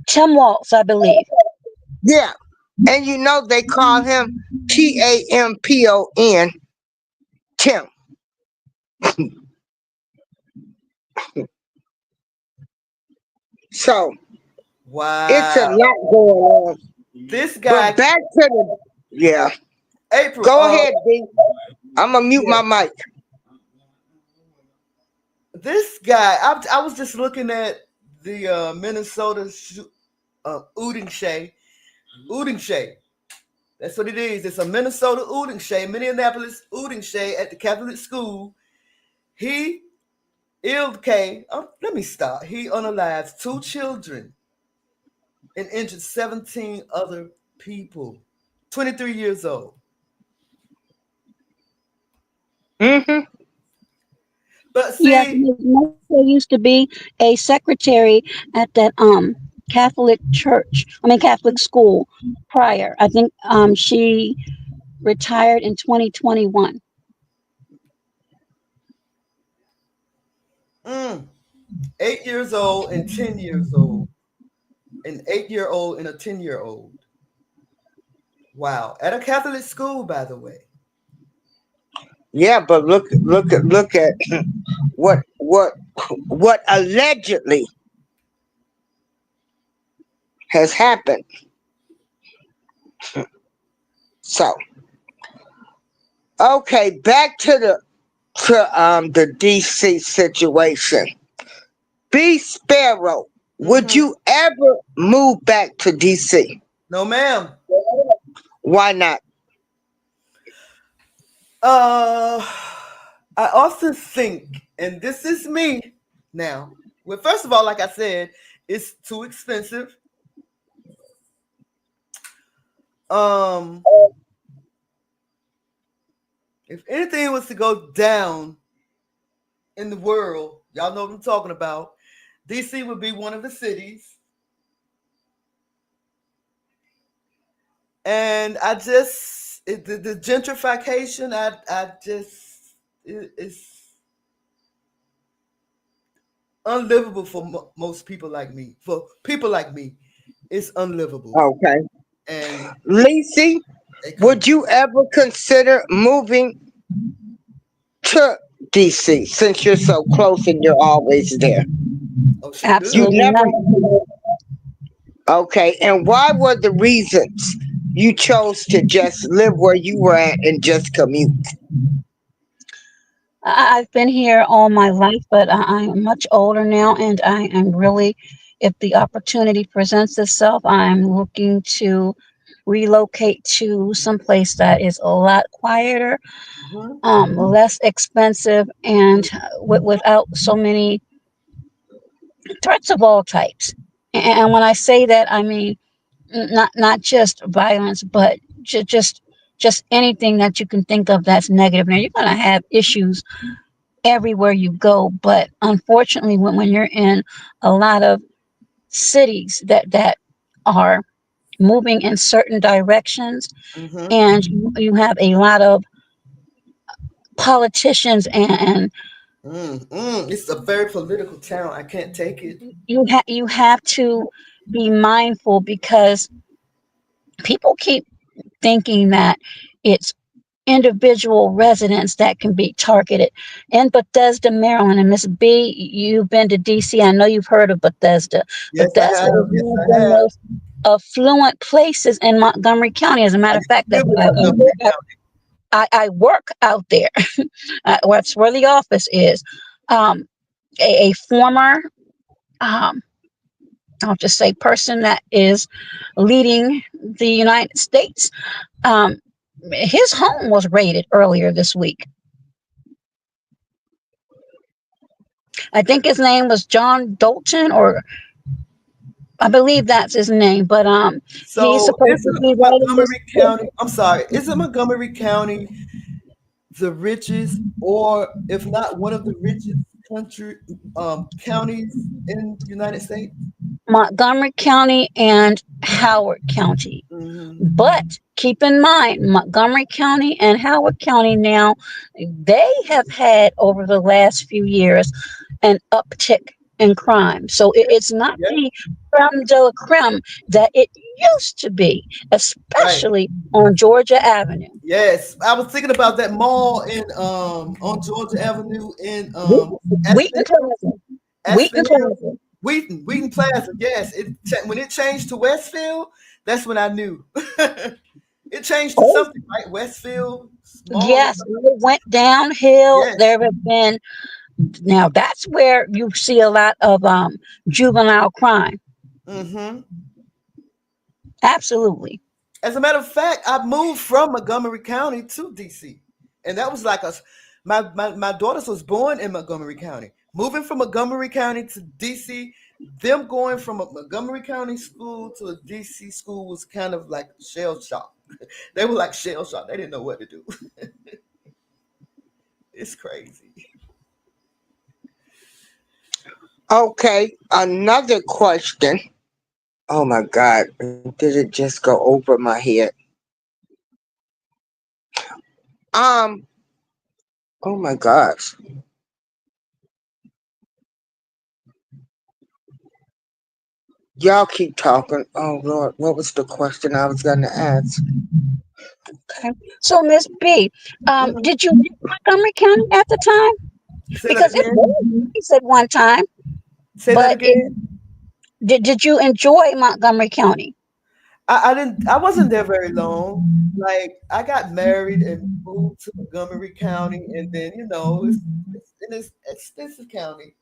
Tim Walz, I believe. Yeah. And they call him TAMPON Tim. So it's a Wow. lot going on. This But guy, back to the yeah. April. Go ahead, D. I'm gonna mute Yeah. my mic. This guy, I was just looking at the Minnesota Uding Shay. That's what it is. It's a Minnesota Uding Minneapolis Uding at the Catholic school. He let me stop. He unalived two children and injured 17 other people. 23 years old. Mm-hmm. But Yes, see, his mother used to be a secretary at that Catholic church. I mean Catholic school prior. I think she retired in 2021. mm, 8 years old and 10 years old. An 8-year old and a 10-year-old. Wow. At a Catholic school, by the way. Yeah, but look at what allegedly has happened. So okay, back to the DC situation. B Sparrow, would Mm-hmm. you ever move back to DC? No, ma'am. Why not? Uh, I often think, and this is me now. Well, first of all, like I said, it's too expensive. Um, if anything was to go down in the world, y'all know what I'm talking about. DC would be one of the cities, and the gentrification. I just it's unlivable for most people like me. For people like me, it's unlivable. Okay. And Lacey, they come. would you ever consider moving to DC since you're so close and you're always there? Oh, sure You do. Absolutely never. not. Okay. And why were the reasons you chose to just live where you were at and just commute? I've been here all my life, but I'm much older now, and I am really, if the opportunity presents itself, I'm looking to relocate to someplace that is a lot quieter, Mhm. less expensive, and without so many threats of all types. And when I say that, I mean not just violence, but just anything that you can think of that's negative. Now you're going to have issues everywhere you go, but unfortunately, when you're in a lot of cities that are moving in certain directions, Mhm. and you have a lot of politicians, and It's a very political town. I can't take it. you have to be mindful because people keep thinking that it's individual residents that can be targeted. In Bethesda, Maryland, and Miss B, you've been to DC. I know you've heard of Bethesda. Yes, I Bethesda have. is Yes, one of I the have. most affluent places in Montgomery County. As a I matter of used fact, to live in Montgomery County. I work out there. That's where the office is. Um, a former, um, I'll just say, person that is leading the United States. Um, his home was raided earlier this week. I think his name was John Dalton, or I believe that's his name. But he's So supposed to isn't be writing this Montgomery County? I'm sorry. Isn't Montgomery County the richest, or if not one of the richest country counties in the United States? Montgomery County and Howard County. Hmm. But keep in mind, Montgomery County and Howard County now, they have had over the last few years an uptick in crime. So Yeah, it's not yeah, the creme de la creme that it used to be, right. especially on Georgia Avenue. Yes, I was thinking about that mall in on Georgia Avenue in Wheaton Plaza. Wheaton Aspen Hill, Plaza. Wheaton Plaza. Yes, when it changed to Westfield, that's when I knew. It changed to Oh, something, right? Westfield Mall or yes, something. it went downhill. Yes. There have been, now that's where you see a lot of juvenile crime. Hmm. Absolutely. As a matter of fact, I moved from Montgomery County to DC, and that was like my daughters was born in Montgomery County. Moving from Montgomery County to DC, them going from a Montgomery County school to a DC school was kind of like shell shock. They were like shell shocked. They didn't know what to do. It's crazy. Okay, another question. Oh my God, did it just go over my head? Um, oh my gosh. Y'all keep talking. Oh Lord, what was the question I was gonna ask? Okay. So, Miss B, Mhm. did you leave Montgomery County at the time? Say that Because it again. was nice at one time, Say that but again. did you enjoy Montgomery County? I didn't. I wasn't there very long. Like I got married and moved to Montgomery County, and then it's extensive county.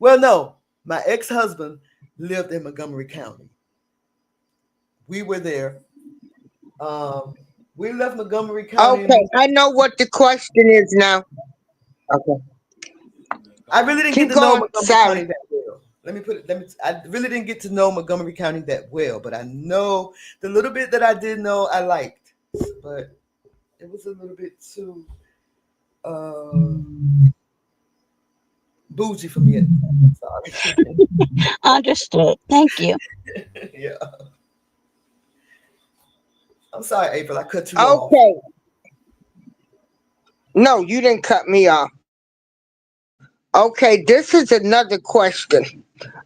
Well, no, my ex-husband lived in Montgomery County. We were there. Um, we left Montgomery County and Okay, moved. I know what the question is now. Okay, I really didn't get keep to know going. Montgomery County Sorry. that well. Let me put it. Let me. I really didn't get to know Montgomery County that well, but I know the little bit that I did know, I liked. But it was a little bit too uh, bougie for me at the time. Sorry. Understood. Thank you. Yeah. I'm sorry, April. I cut you off. Okay, no, you didn't cut me off. Okay, this is another question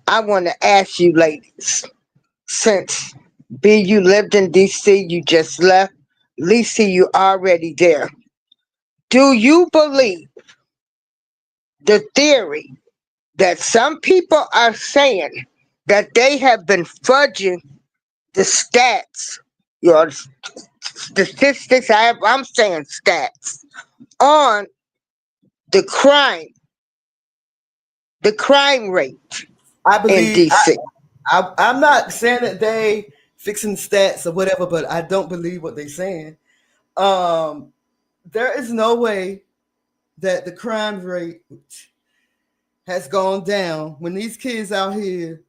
I want to ask you, ladies. Since B, you lived in DC, you just left. Lisa, you already there. Do you believe the theory that some people are saying that they have been fudging the stats, your statistics? I'm saying stats on the crime rate I in believe DC. I'm not saying that they fixing stats or whatever, but I don't believe what they're saying. Um, there is no way that the crime rate has gone down when these kids out here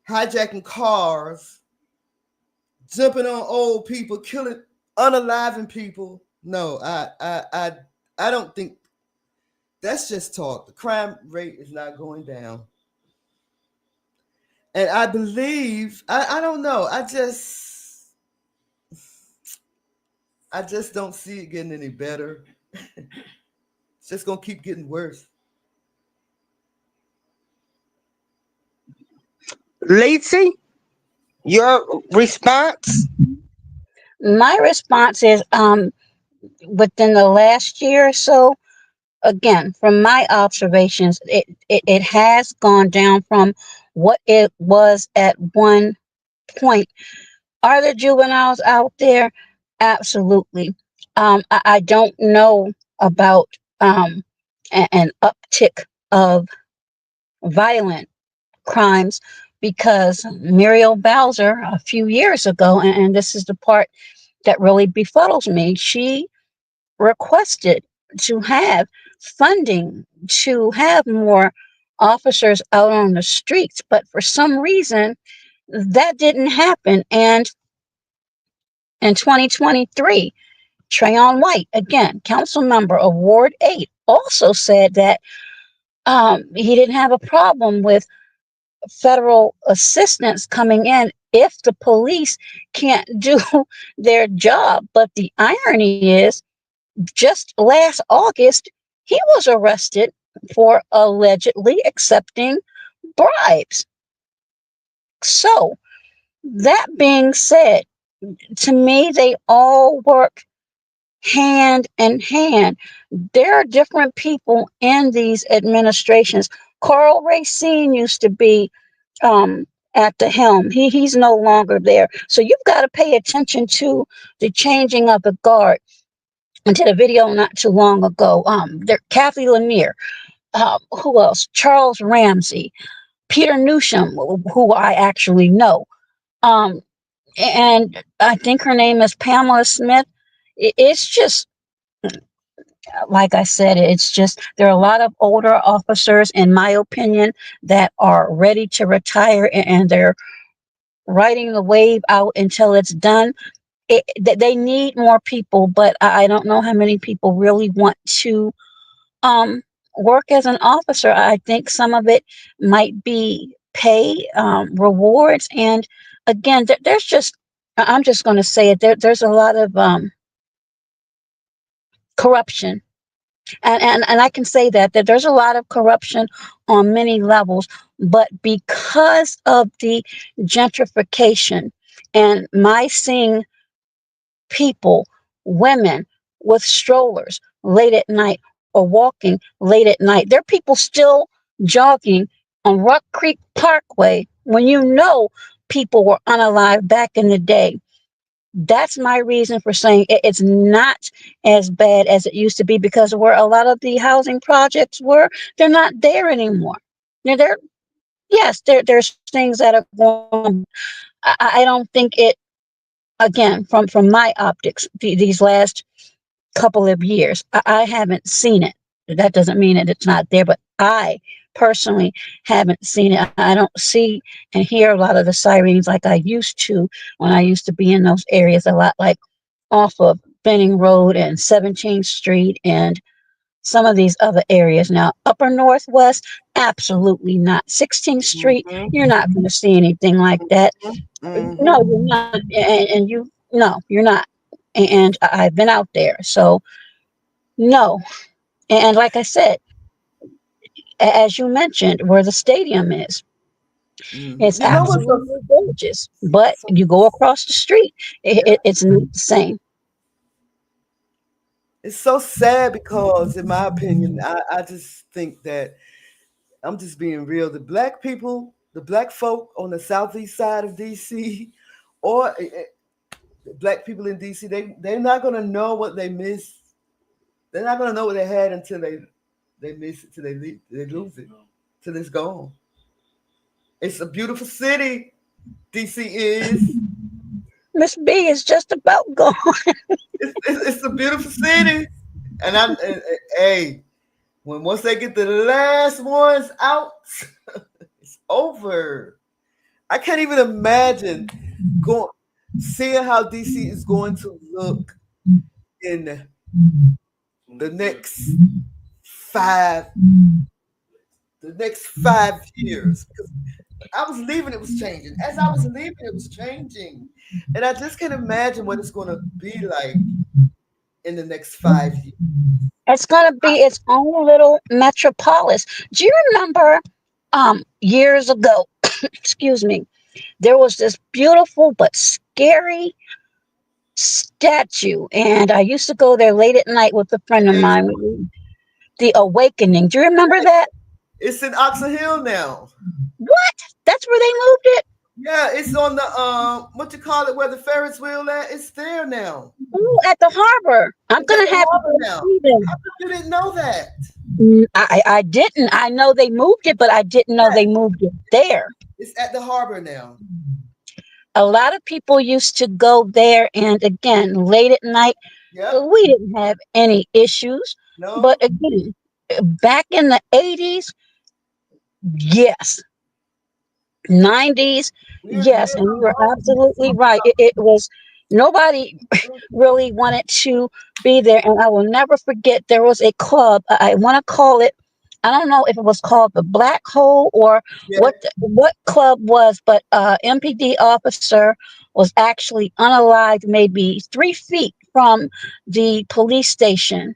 hijacking cars, jumping on old people, killing unaliving people. No, I don't think that's just talk. The crime rate is not going down. And I believe I don't know. I just don't see it getting any better. It's just gonna keep getting worse. Lacey, your response? My response is within the last year or so, again, from my observations, it has gone down from what it was at one point. Are there juveniles out there? Absolutely. I don't know about an uptick of violent crimes because Muriel Bowser a few years ago, and this is the part that really befuddles me, she requested to have funding to have more officers out on the streets, but for some reason that didn't happen. And in 2023, Trayon White, again, council member of Ward 8, also said that he didn't have a problem with federal assistance coming in if the police can't do their job. But the irony is, just last August, he was arrested for allegedly accepting bribes. So, that being said, to me, they all work hand in hand. There are different people in these administrations. Carl Racine used to be um, at the helm. He's no longer there. So you've got to pay attention to the changing of the guard. And did a video not too long ago. There, Kathy Lanier. Who else? Charles Ramsey, Peter Newsham, who I actually know. Um, and I think her name is Pamela Smith. It's just like I said, it's just there are a lot of older officers, in my opinion, that are ready to retire and they're riding the wave out until it's done. They need more people, but I don't know how many people really want to um, work as an officer. I think some of it might be pay, rewards, and again, there's just I'm just going to say it. There's a lot of corruption, and I can say that there's a lot of corruption on many levels, but because of the gentrification and my seeing people, women with strollers late at night or walking late at night. There are people still jogging on Rock Creek Parkway when you know people were unalive back in the day. That's my reason for saying it's not as bad as it used to be, because where a lot of the housing projects were, they're not there anymore. They're yes, there's things that are going on. I don't think it, again, from my optics, these last couple of years, I haven't seen it. That doesn't mean that it's not there, but I personally haven't seen it. I don't see and hear a lot of the sirens like I used to when I used to be in those areas a lot, like off of Benning Road and 17th Street and some of these other areas. Now, upper Northwest, absolutely not. 16th Street, Mm-hmm. you're not going to see anything like that. Mm-hmm. No, you're not. And you, no, you're not. And I've been out there. So, no. And like I said, as you mentioned, where the stadium is, Mm-hmm. it's You know what's so, absolutely gorgeous. But so you go across the street, yeah. it's not the same. It's so sad because, in my opinion, I just think that I'm just being real. The black people, the black folk on the southeast side of DC, or black people in DC, they're not gonna know what they missed. They're not gonna know what they had until they miss it, till they lose it, till it's gone. It's a beautiful city. DC is. Miss B is just about gone. It's a beautiful city, and hey, when once they get the last ones out, it's over. I can't even imagine going seeing how DC is going to look in the next five the next 5 years. Because I was leaving, it was changing. As I was leaving, it was changing. And I just can't imagine what it's gonna be like in the next 5 years. It's going to be its own little metropolis. Do you remember years ago, excuse me, there was this beautiful but scary statue, and I used to go there late at night with a friend of Yes, mine. The Awakening. Do you remember that? it's in Oxon Hill now. What? That's where they moved it? Yeah, it's on the what you call it, where the Ferris wheel at. It's there now. Oh, at the harbor. I'm It's at going to the have to harbor go now. see them. How come you didn't know that? I didn't. I know they moved it, but I didn't know they Yes, moved it there. it's at the harbor now. A lot of people used to go there, and again, late at night, Yep. we didn't have any issues. But No, again, back in the 80s, yes, 90s, we yes, are and you were not absolutely right. It was nobody really wanted to be there, and I will never forget there was a club. I want to call it. I don't know if it was called the Black Hole or yeah. what club was, but MPD officer was actually unalived, maybe 3 feet from the police station.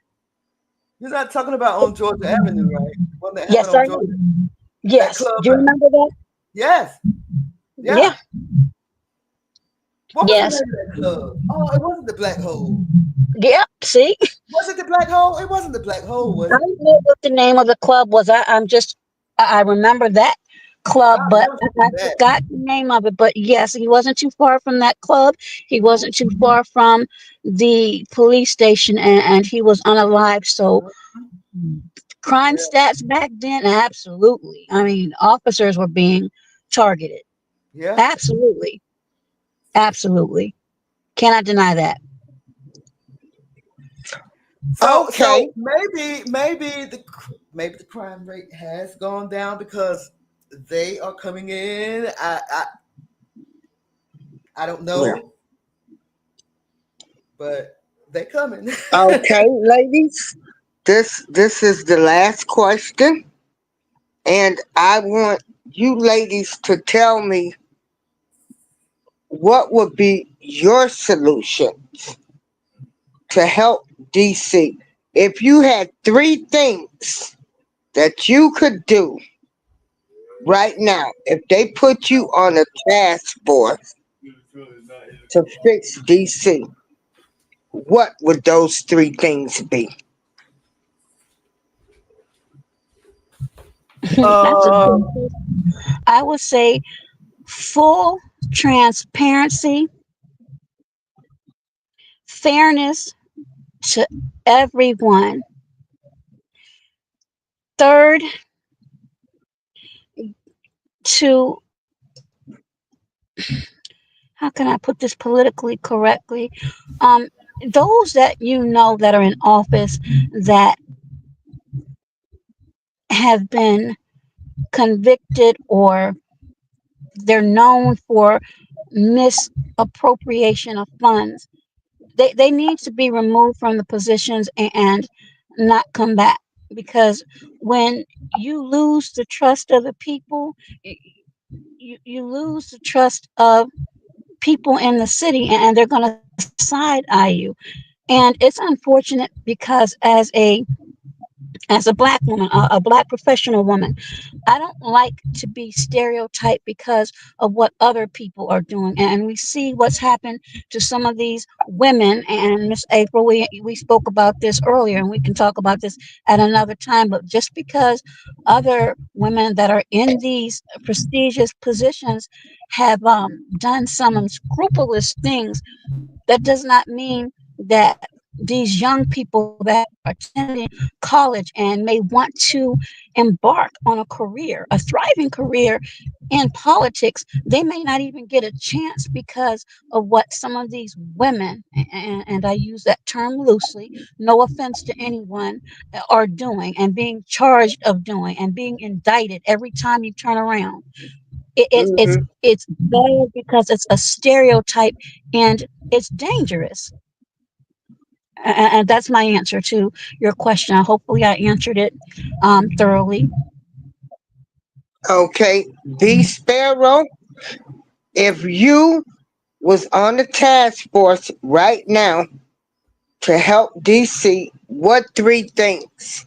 You're not talking about on Georgia Avenue, right? One that happened Yes, on I Georgia. am. That Yes, club. do you remember that? Yes. Yeah, Yeah. What was the yes, name of that club? Oh, it wasn't the Black Hole. yeah. See, Was it the Black Hole? It wasn't the Black Hole, I was it? don't know what the name of the club was. I'm just, I remember that I club, but never I forget that. forgot the name of it. But yes, he wasn't too far from that club. He wasn't too far from the police station, and he was unalive. So, crime Yeah. stats back then, absolutely. I mean, officers were being targeted. Yeah. Absolutely. Absolutely. Cannot deny that. So Okay. maybe the crime rate has gone down because they are coming in. I don't Yeah. know, but they coming. Okay, ladies. This is the last question, and I want you ladies to tell me what would be your solution to help DC. If you had three things that you could do right now, if they put you on a task force to fix DC, what would those three things be? That's a uh, good question. I would say full transparency, fairness to everyone. Third, to how can I put this politically correctly? Um, those that you know that are in office that have been convicted or they're known for misappropriation of funds, they need to be removed from the positions and not come back, because when you lose the trust of the people, you lose the trust of people in the city, and they're going to side eye you. And it's unfortunate because as a black woman, a black professional woman, I don't like to be stereotyped because of what other people are doing. And we see what's happened to some of these women. And Miss April, we spoke about this earlier, and we can talk about this at another time. But just because other women that are in these prestigious positions have done some unscrupulous things, that does not mean that these young people that are attending college and may want to embark on a career, a thriving career in politics, they may not even get a chance because of what some of these women, and I use that term loosely, no offense to anyone, are doing and being charged of doing and being indicted every time you turn around. It, it, it's Mm-hmm. it's bad because it's a stereotype and it's dangerous. And that's my answer to your question. Hopefully, I answered it thoroughly. Okay, B Sparrow, if you was on the task force right now to help DC, what three things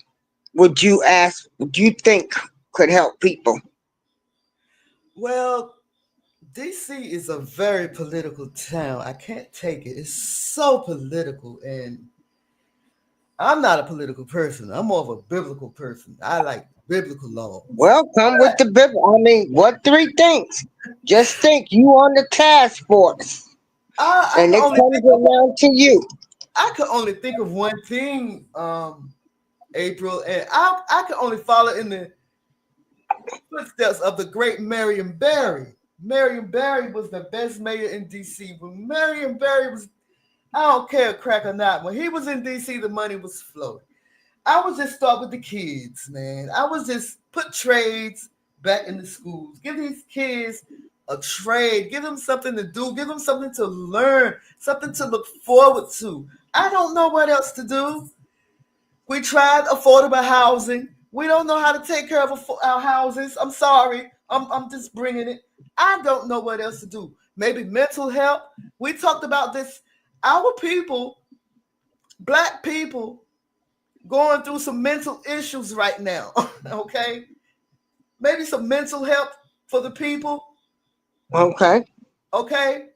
would you think could help people? Well, DC is a very political town. I can't take it. It's so political, and I'm not a political person. I'm more of a biblical person. I like biblical laws. Well, come with the Bible. I mean, what three things? Just think you on the task force I and can it only comes think of around to you. one thing, April, and I can only follow in the footsteps of the great Marion Barry. Marion Barry was the best mayor in DC. When Marion Barry was, I don't care crack or not, when he was in DC, the money was flowing. I would just start with the kids, man. I was just put trades back in the schools. Give these kids a trade. Give them something to do. Give them something to learn, something to look forward to. I don't know what else to do. We tried affordable housing. We don't know how to take care of our houses. I'm sorry. I'm just bringing it. I don't know what else to do. Maybe mental health. We talked about this. Our people, black people, going through some mental issues right now. Okay, maybe some mental health for the people. Okay. Okay,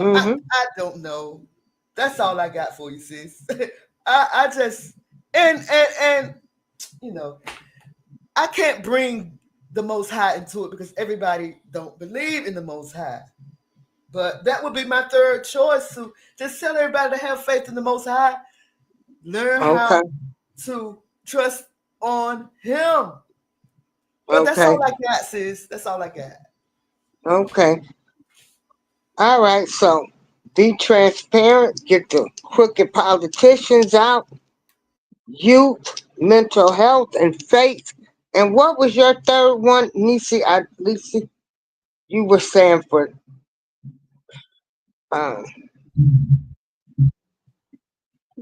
Mm-hmm. I don't know. That's all I got for you, sis. I just and you know I can't bring the Most High into it because everybody don't believe in the Most High. But that would be my third choice to just tell everybody to have faith in the Most High, learn how Okay. to trust on Him. But that's Okay. all I got, sis. That's all I got. Okay. All right. So be transparent. Get the crooked politicians out. Youth, mental health, and faith. And what was your third one, Nisi? Lisi, you were saying for um.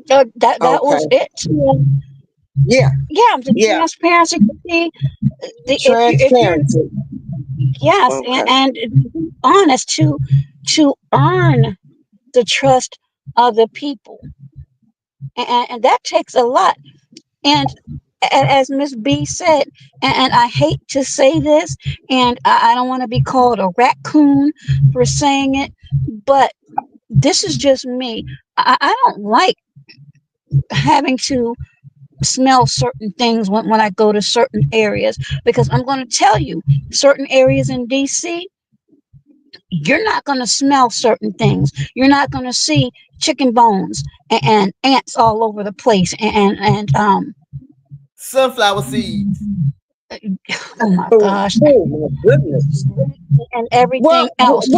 That was Okay. it. Yeah. Yeah, the Yeah. transparency. See, if you're Transparency. yes, Okay. and to be honest, to earn the trust of the people, and that takes a lot. And as Miss B said, and I hate to say this, and I don't want to be called a raccoon for saying it, but this is just me. I don't like having to smell certain things when I go to certain areas because I'm going to tell you, certain areas in DC, you're not going to smell certain things. You're not going to see chicken bones and ants all over the place and Sunflower seeds. oh my Oh, gosh, oh my goodness. and everything Well, else.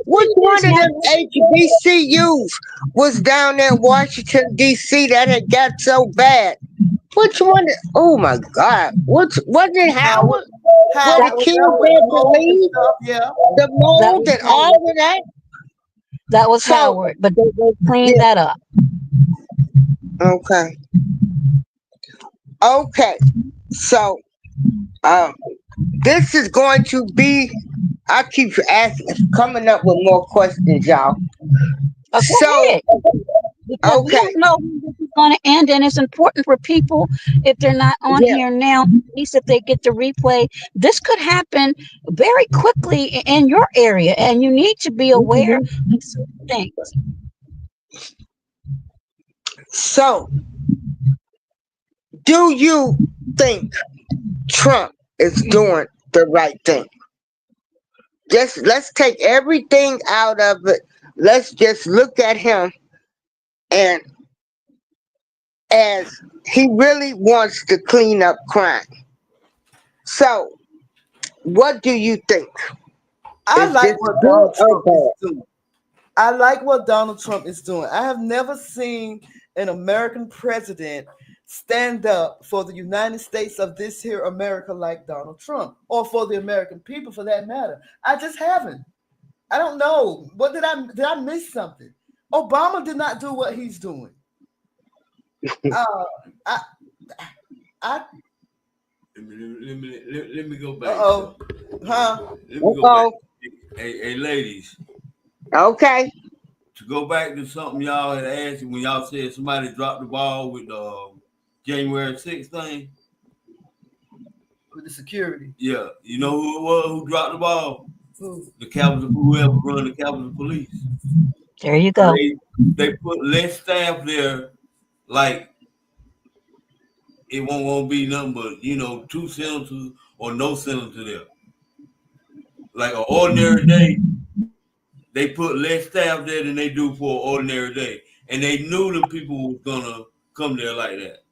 which one of them HBCUs was down there in Washington D.C. that had got so bad? Which one? Oh my God! Which wasn't it Howard, Howard where the That Howard, was kids yeah, with the had to mold and leave? stuff, yeah. The that mold was and Howard. all of that. That was So Howard, but they cleaned yeah, that up. okay, okay. So um, this is going to be. I keep asking, coming up with more questions, y'all. Go So ahead. Because we okay, don't know when this is going to end, and it's important for people if they're not on yeah. here now, at least if they get the replay. This could happen very quickly in your area, and you need to be aware Mhm. of certain things. So do you think Trump is doing the right thing? Just let's take everything out of it. Let's just look at him and as he really wants to clean up crime. So What do you think? I Is like this what good Donald or Trump is bad? doing. I like what Donald Trump is doing. I have never seen an American president stand up for the United States of this here America like Donald Trump, or for the American people for that matter. I just haven't. I don't know. What did I miss something? Obama did not do what he's doing. Uh, I, I, Let me go back. oh, huh? Let me go back. Uh-oh. Hey, ladies, Okay. to go back to something y'all had asked when y'all said somebody dropped the ball with the January 6th thing. With the security. Yeah, you know who it was who dropped the ball? Who? The Capitol, whoever run the Capitol Police. There you So go. they put less staff there, like it won't be nothing but two senators or no senator there. Like an ordinary day, they put less staff there than they do for an ordinary day, and they knew them people was gonna come there like that.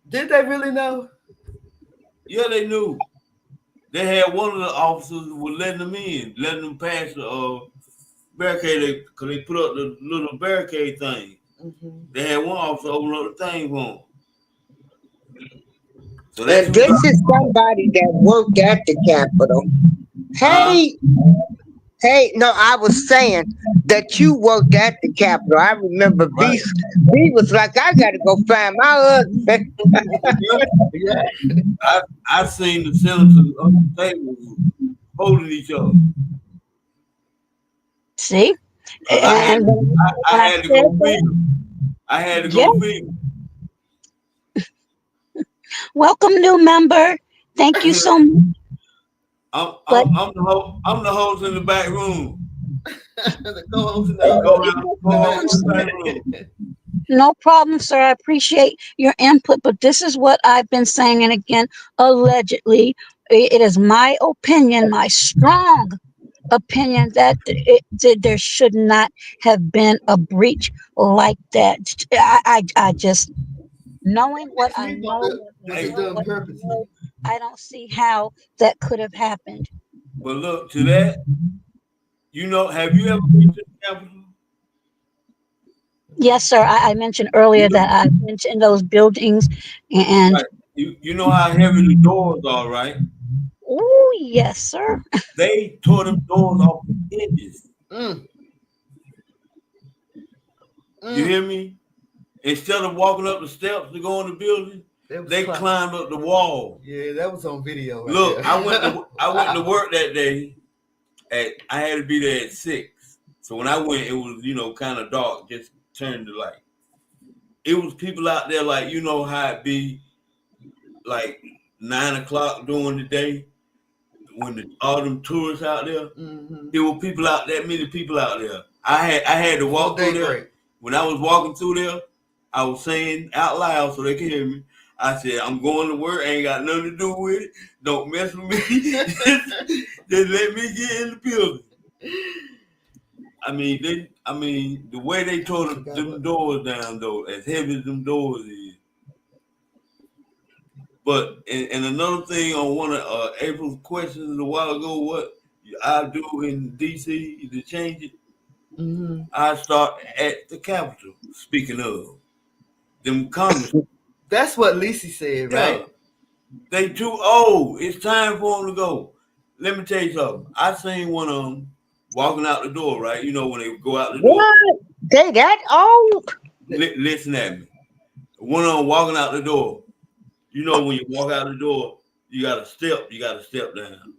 Did they really know? Yeah, they knew. They had one of the officers was letting them in, letting them pass the barricade because they put up the little barricade thing. Mm-hmm. They had one officer open up the thing for them. So that's And who this dropped the is ball. somebody that worked at the Capitol. Huh? Hey, hey, no, I was saying that you worked at the Capitol. I remember Right. V was like, I gotta go find my husband. Yeah. Yeah. I seen the senators on the table holding each other See, because and I when I had to said go that, film. I had to yeah, go film. welcome new member. Thank you so much. I'm, But I'm, I'm the host. I'm the host in the back room. The co-host in the Hey, other co-host, no in the problem, co-host in the sir. back room. back. No problem, sir. I appreciate your input, but this is what I've been saying, and again, allegedly, it is my opinion, my strong opinion that there should not have been a breach like that. I just knowing what Ask I me, know, was it Hey, knowing done what I purposely? know, I don't see how that could have happened. but look to that. Have you ever been to the Capitol? Yes, sir. I mentioned earlier that I've been in those buildings, and Right. You know how heavy the doors are, right? oh yes, sir. They tore them doors off the hinges. Mm, You mm. hear me? Instead of walking up the steps to go in the building, That was they clown. climbed up the wall. Yeah, that was on video right Look, there. I went to work that day. I had to be there at 6. So when I went, it was kind of dark. Just turned the light. It was people out there like how it be like 9 o'clock during the day when all them tourists out there. Mm-hmm. There were people out there, many people out there. I had to Before walk through there. daybreak. When I was walking through there, I was saying out loud so they could hear me. I said, I'm going to work, ain't got nothing to do with it. Don't mess with me. Just let me get in the building. The way they tore Forgot them what. doors down though, as heavy as them doors is. But and another thing on one of April's questions a while ago, what I do in DC to change it, Mm-hmm. I start at the Capitol. Speaking of them Congress, That's what Leese said, yeah, right? they too old. It's time for them to go. Let me tell you something. I seen one of them walking out the door. Right, when they go out the door. What? They that old? Listen at me. One of them walking out the door. When you walk out the door, you got to step. You got to step down.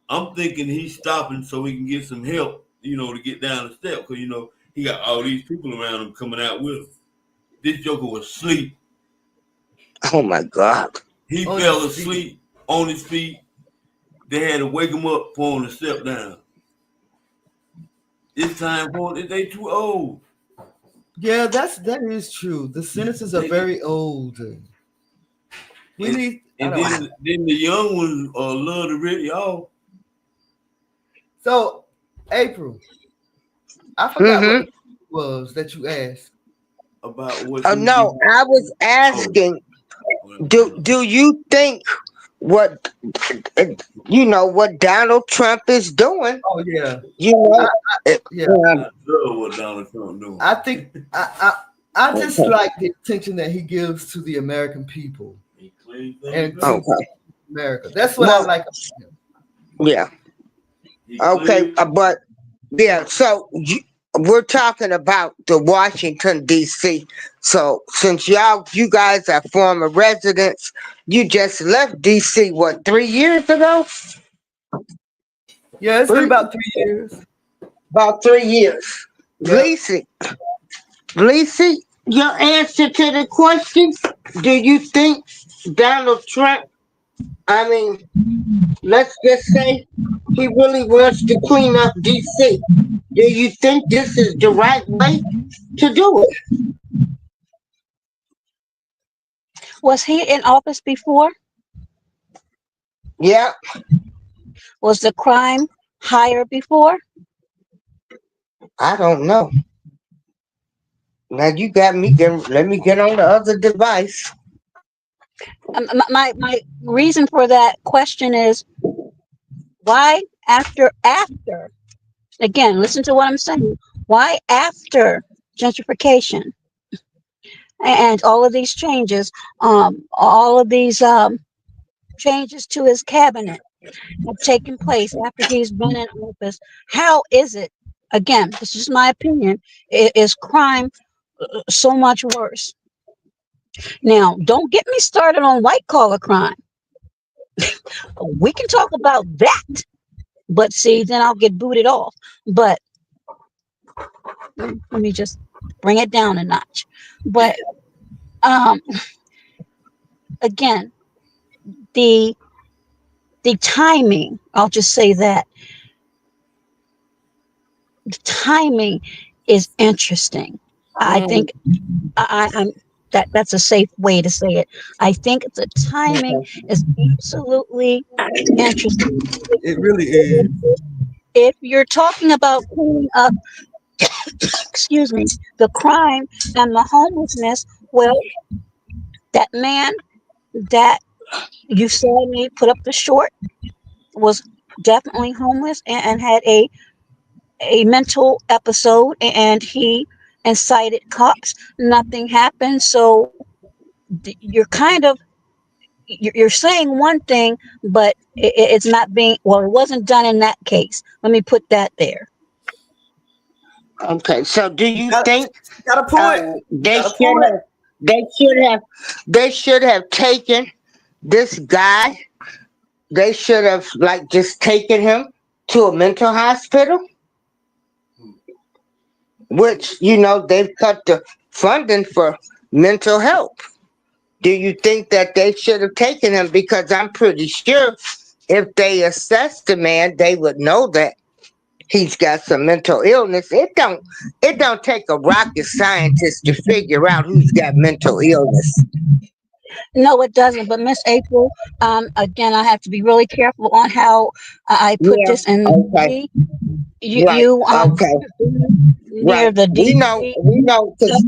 I'm thinking he's stopping so he can get some help. To get down the step because he got all these people around him coming out with him. This joker was asleep. Oh my God. He On fell his feet. asleep on his feet. They had to wake him up for him to step down. It's time for him. They too old. Yeah, that is true. The sentences are They very old. We and need. I and don't then know. then the young ones love to rip y'all So, April, I forgot what Mm-hmm. the was that you asked. about what Oh you no, do. I was Oh, asking, well, do you think what what Donald Trump is doing. Oh yeah, You I, know, it, yeah. um, I love what Donald Trump doing. I think I just okay, like the attention that he gives to the American people He clean things and up. to okay. America. That's what I Well, like about him. yeah, He okay, clean. but yeah. So we're talking about the Washington D.C. So since you guys are former residents, you just left D.C. What 3 years ago? Yeah, it's been Three, about 3 years. about 3 years. Yep. Lacey, Lacey, your answer to the question: do you think Donald Trump? I mean, let's just say he really wants to clean up DC. Do you think this is the right way to do it? Was he in office before? Yeah, Was the crime higher before? I don't know. Now you got me. Let me get on the other device. My reason for that question is why after again, listen to what I'm saying. Why after gentrification and all of these changes, all of these changes to his cabinet have taken place after he's been in office? How is it? Again, this is my opinion. Is crime so much worse? Now, don't get me started on white collar crime. We can talk about that, but see, then I'll get booted off. But let me just bring it down a notch. But um, again, the the timing. I'll just say that the timing is interesting. I Mm, think I'm that's a safe way to say it. I think the timing okay. is absolutely interesting. It really is. If you're talking about cleaning up, excuse me, the crime and the homelessness, well, that man that you saw me put up the short was definitely homeless and had a mental episode, and he incited cops. Nothing happened. So you're kind of you're saying one thing, but it's not being, well, it wasn't done in that case. Let me put that there. Okay. So, do You you got, think you got a uh, point. You they got a should point. have they should have they should have taken this guy? They should have like just taken him to a mental hospital, which they've cut the funding for mental health. Do you think that they should have taken him? Because I'm pretty sure if they assessed the man, they would know that he's got some mental illness. It don't take a rocket scientist to figure out who's got mental illness. No, it doesn't. But Miss April, again, I have to be really careful on how I put Yeah. this in Okay. D. You, Right. you Okay. near Right. the We know. DC. We know because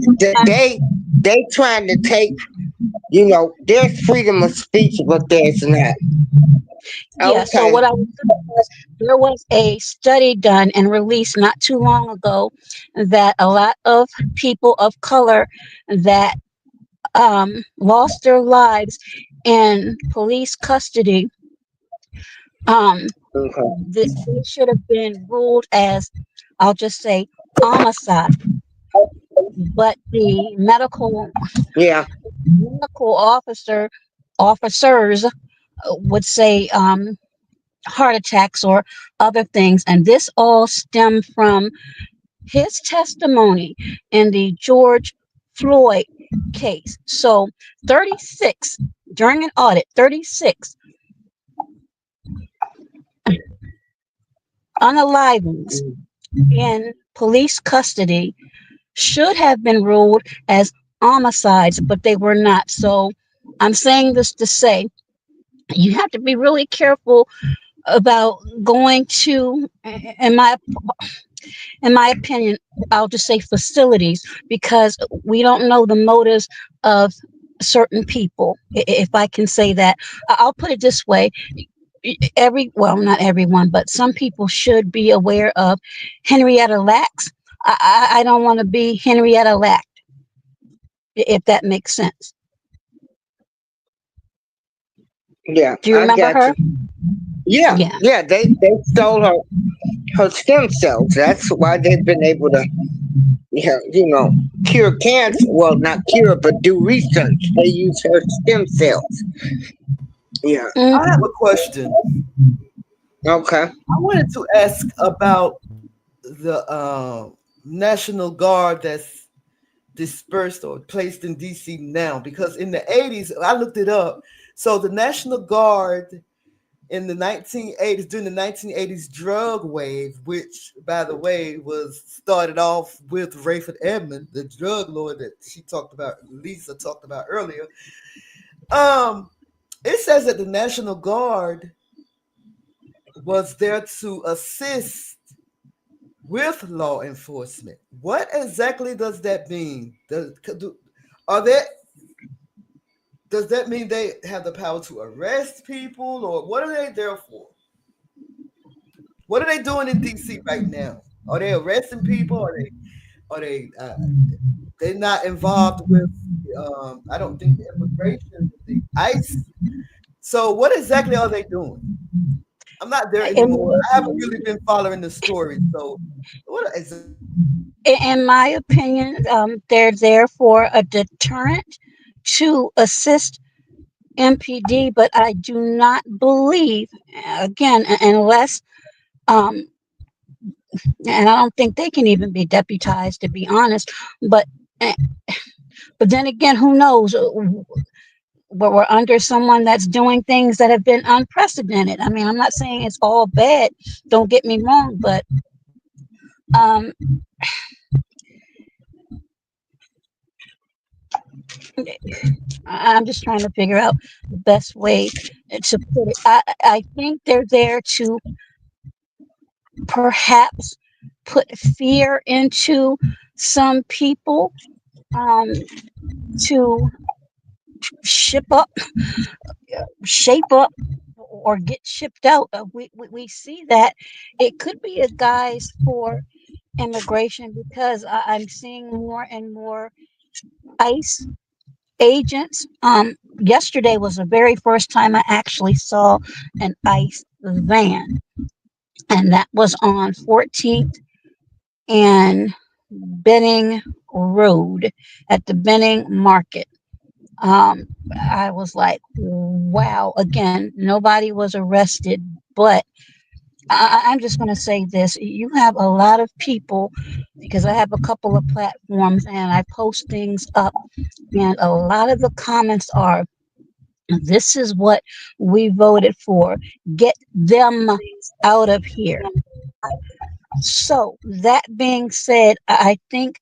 they trying to take. There's freedom of speech, but there's not. Yeah. So Okay. what I was saying was there was a study done and released not too long ago that a lot of people of color that lost their lives in police custody, um, Okay. they should have been ruled as, I'll just say, homicide. But the Yeah. medical officers would say heart attacks or other things, and this all stemmed from his testimony in the George Floyd case. So 36 during an audit, 36 unalivings in police custody should have been ruled as homicides, but they were not. So I'm saying this to say you have to be really careful about going to, in my opinion, I'll just say facilities, because we don't know the motives of certain people, if I can say that. I'll put it this way. Well, not everyone, but some people should be aware of Henrietta Lacks. I don't want to be Henrietta Lack, if that makes sense. Yeah, Do you I remember got her? you. Yeah, Yeah. yeah, they stole her stem cells. That's why they've been able to, yeah, cure cancer. Well, not cure, but do research. They use her stem cells. Yeah. I have a Hmm. question. Okay. I wanted to ask about the National Guard that's dispersed or placed in DC now, because in the 80s, I looked it up. So the National Guard in the 1980s, during the 1980s drug wave, which, by the way, was started off with Rayford Edmond, the drug lord that she talked about, Lisa talked about earlier. Um, it says that the National Guard was there to assist with law enforcement. What exactly does that mean? Are there does that mean they have the power to arrest people, or what are they there for? What are they doing in DC right now? Are they arresting people? Are they they're not involved with? I don't think the immigration, the ICE. So what exactly are they doing? I'm not there anymore. In, I haven't really been following the story. So what exactly are they doing? in my opinion, they're there for a deterrent to assist MPD, but I do not believe, again, unless, um, and I don't think they can even be deputized, to be honest. But eh, but then again, who knows? But we're under someone that's doing things that have been unprecedented. I mean, I'm not saying it's all bad. Don't get me wrong, but um, I'm just trying to figure out the best way to put it. I think they're there to perhaps put fear into some people, um, to ship up, shape up, or get shipped out. We see that it could be a guise for immigration, because I'm seeing more and more ICE agents. Yesterday was the very first time I actually saw an ICE van, and that was on 14th and Benning Road at the Benning Market. Um, I was like, wow. Again, nobody was arrested, but I'm just going to say this. You have a lot of people, because I have a couple of platforms and I post things up, and a lot of the comments are, this is what we voted for. Get them out of here. So that being said, I think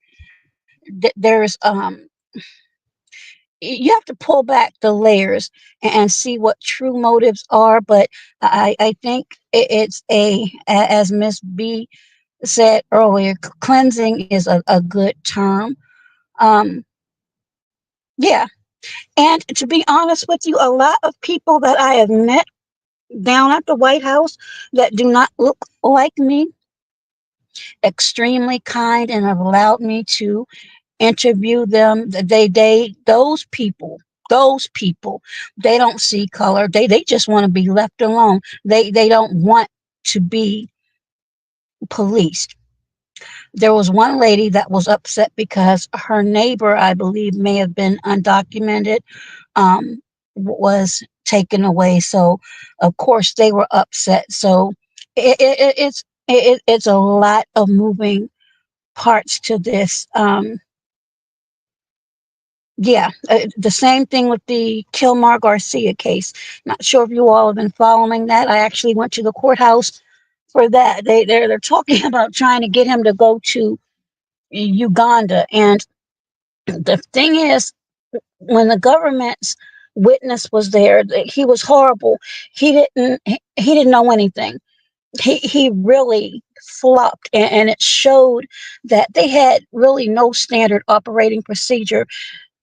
that you have to pull back the layers and see what true motives are. But I think it's as Miss B said earlier, cleansing is a good term. Um, yeah. And to be honest with you, a lot of people that I have met down at the White House that do not look like me, extremely kind, and have allowed me to interview them. Those people, they don't see color. They just want to be left alone. They don't want to be policed. There was one lady that was upset because her neighbor, I believe, may have been undocumented, was taken away. So, of course, they were upset. So, it's a lot of moving parts to this. Yeah, the same thing with the Kilmar Garcia case. Not sure if you all have been following that. I actually went to the courthouse for that. They're talking about trying to get him to go to Uganda, and the thing is, when the government's witness was there, he was horrible. He didn't know anything. He really flopped, and it showed that they had really no standard operating procedure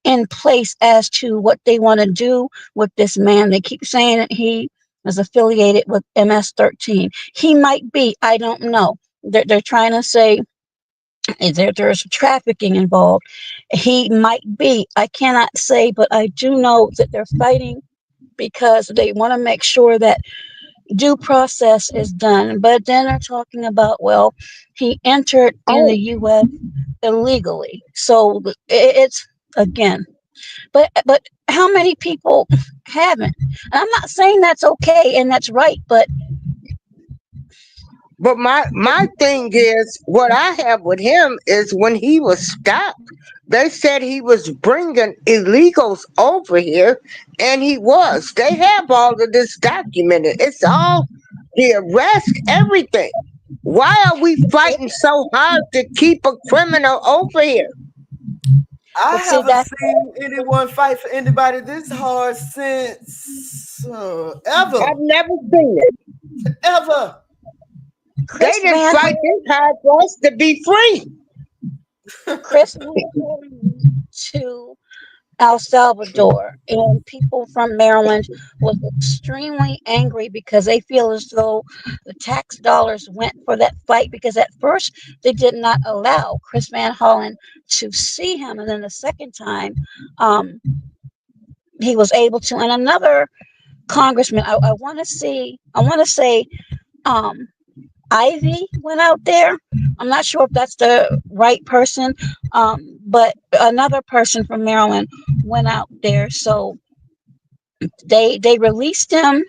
in place as to what they want to do with this man. They keep saying that he is affiliated with MS-13. He might be. I don't know. They're trying to say there's trafficking involved. He might be. I cannot say, but I do know that they're fighting because they want to make sure that due process is done. But then they're talking about, well, he entered in the Oh, U.S. illegally. So it's again, but how many people haven't? And I'm not saying that's okay and that's right, but but my thing is, what I have with him is when he was stopped, they said he was bringing illegals over here, and he was. They have all of this documented. It's all the arrest, everything. Why are we fighting so hard to keep a criminal over here? I but see haven't that's seen anyone fight for anybody this hard since I've ever, never seen it. ever. They Chris didn't Van fight this hard for us to be free. Chris Van Hollen to El Salvador, and people from Maryland was extremely angry because they feel as though the tax dollars went for that fight, because at first they did not allow Chris Van Hollen to see him, and then the second time um, he was able to. And another congressman, I want to see, I want to say um, Ivy went out there. I'm not sure if that's the right person, but another person from Maryland went out there. So they released him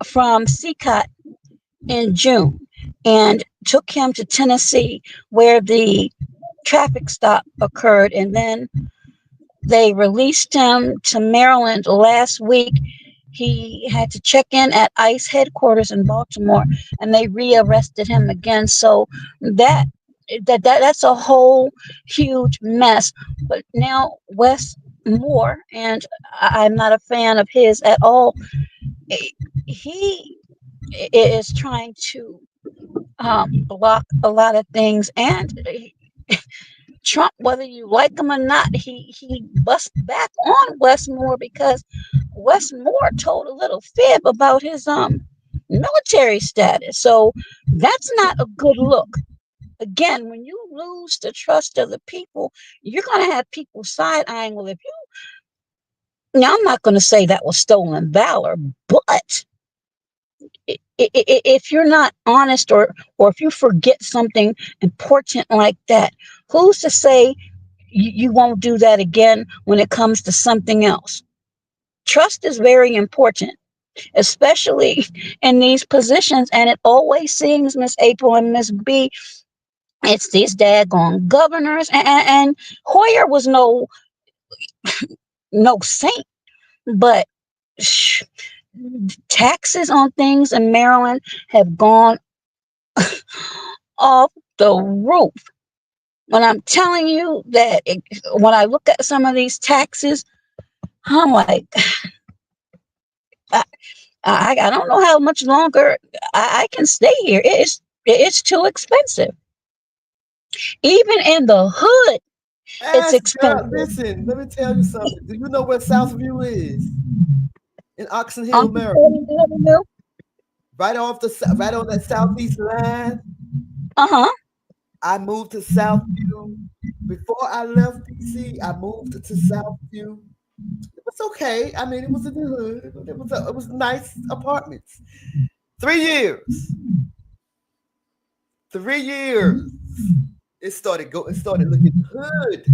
from CCOT in June and took him to Tennessee, where the traffic stop occurred, and then they released him to Maryland last week. He had to check in at ICE headquarters in Baltimore, and they rearrested him again. So that that's a whole huge mess. But now Wes Moore, and I'm not a fan of his at all. He is trying to block a lot of things, and Trump, whether you like him or not, he busts back on Westmore because Westmore told a little fib about his military status. So that's not a good look. Again, when you lose the trust of the people, you're gonna have people side eyeing. Well, if you now, I'm not going to say that was stolen valor, but if you're not honest, or if you forget something important like that, who's to say you won't do that again when it comes to something else? Trust is very important, especially in these positions. And it always seems, Miss April and Miss B, it's these daggone governors. And Hoyer was no saint, but sh- taxes on things in Maryland have gone off the roof. When I'm telling you that when I look at some of these taxes, I'm like, I, I don't know how much longer I can stay here. It's too expensive. Even in the hood, it's Ask girl, expensive. listen, let me tell you something. Do you know where Southview is? In Oxon Hill, Uncle Maryland. Teddy Avenue. Right on that southeast line. Uh-huh. I moved to Southview. Before I left DC, I moved to Southview. It was okay. I mean, it was in the hood. It was nice apartments. 3 years. 3 years. It started looking good.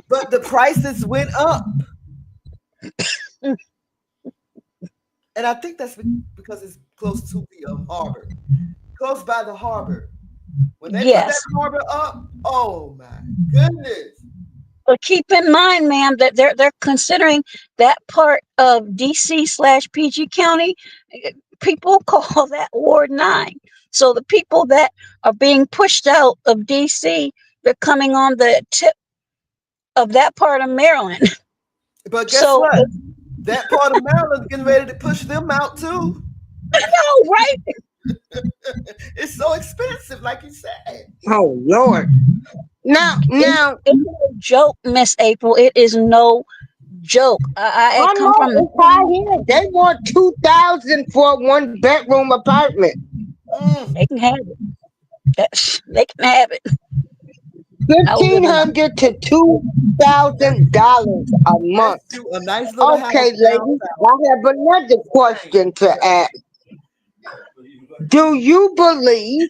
But the prices went up. And I think that's because it's close to the harbor. Close by the harbor. When they put that Yes. harbor up, oh my goodness. But keep in mind, ma'am, that they're considering that part of DC/PG County. People call that Ward 9. So the people that are being pushed out of DC, they're coming on the tip of that part of Maryland. But guess So what? That part of Maryland's getting ready to push them out too. no, right? It's so expensive, like you said. Oh Lord. now, It's no joke, Miss April. It is no joke. I I come from know the it's high here. They want 2,000 for a 1 bedroom apartment. Mm. they can have it. They can have it. I was fifteen living in hundred to $2,000 a That's month. you a nice little house Okay, down ladies, I have another question to ask. Do you believe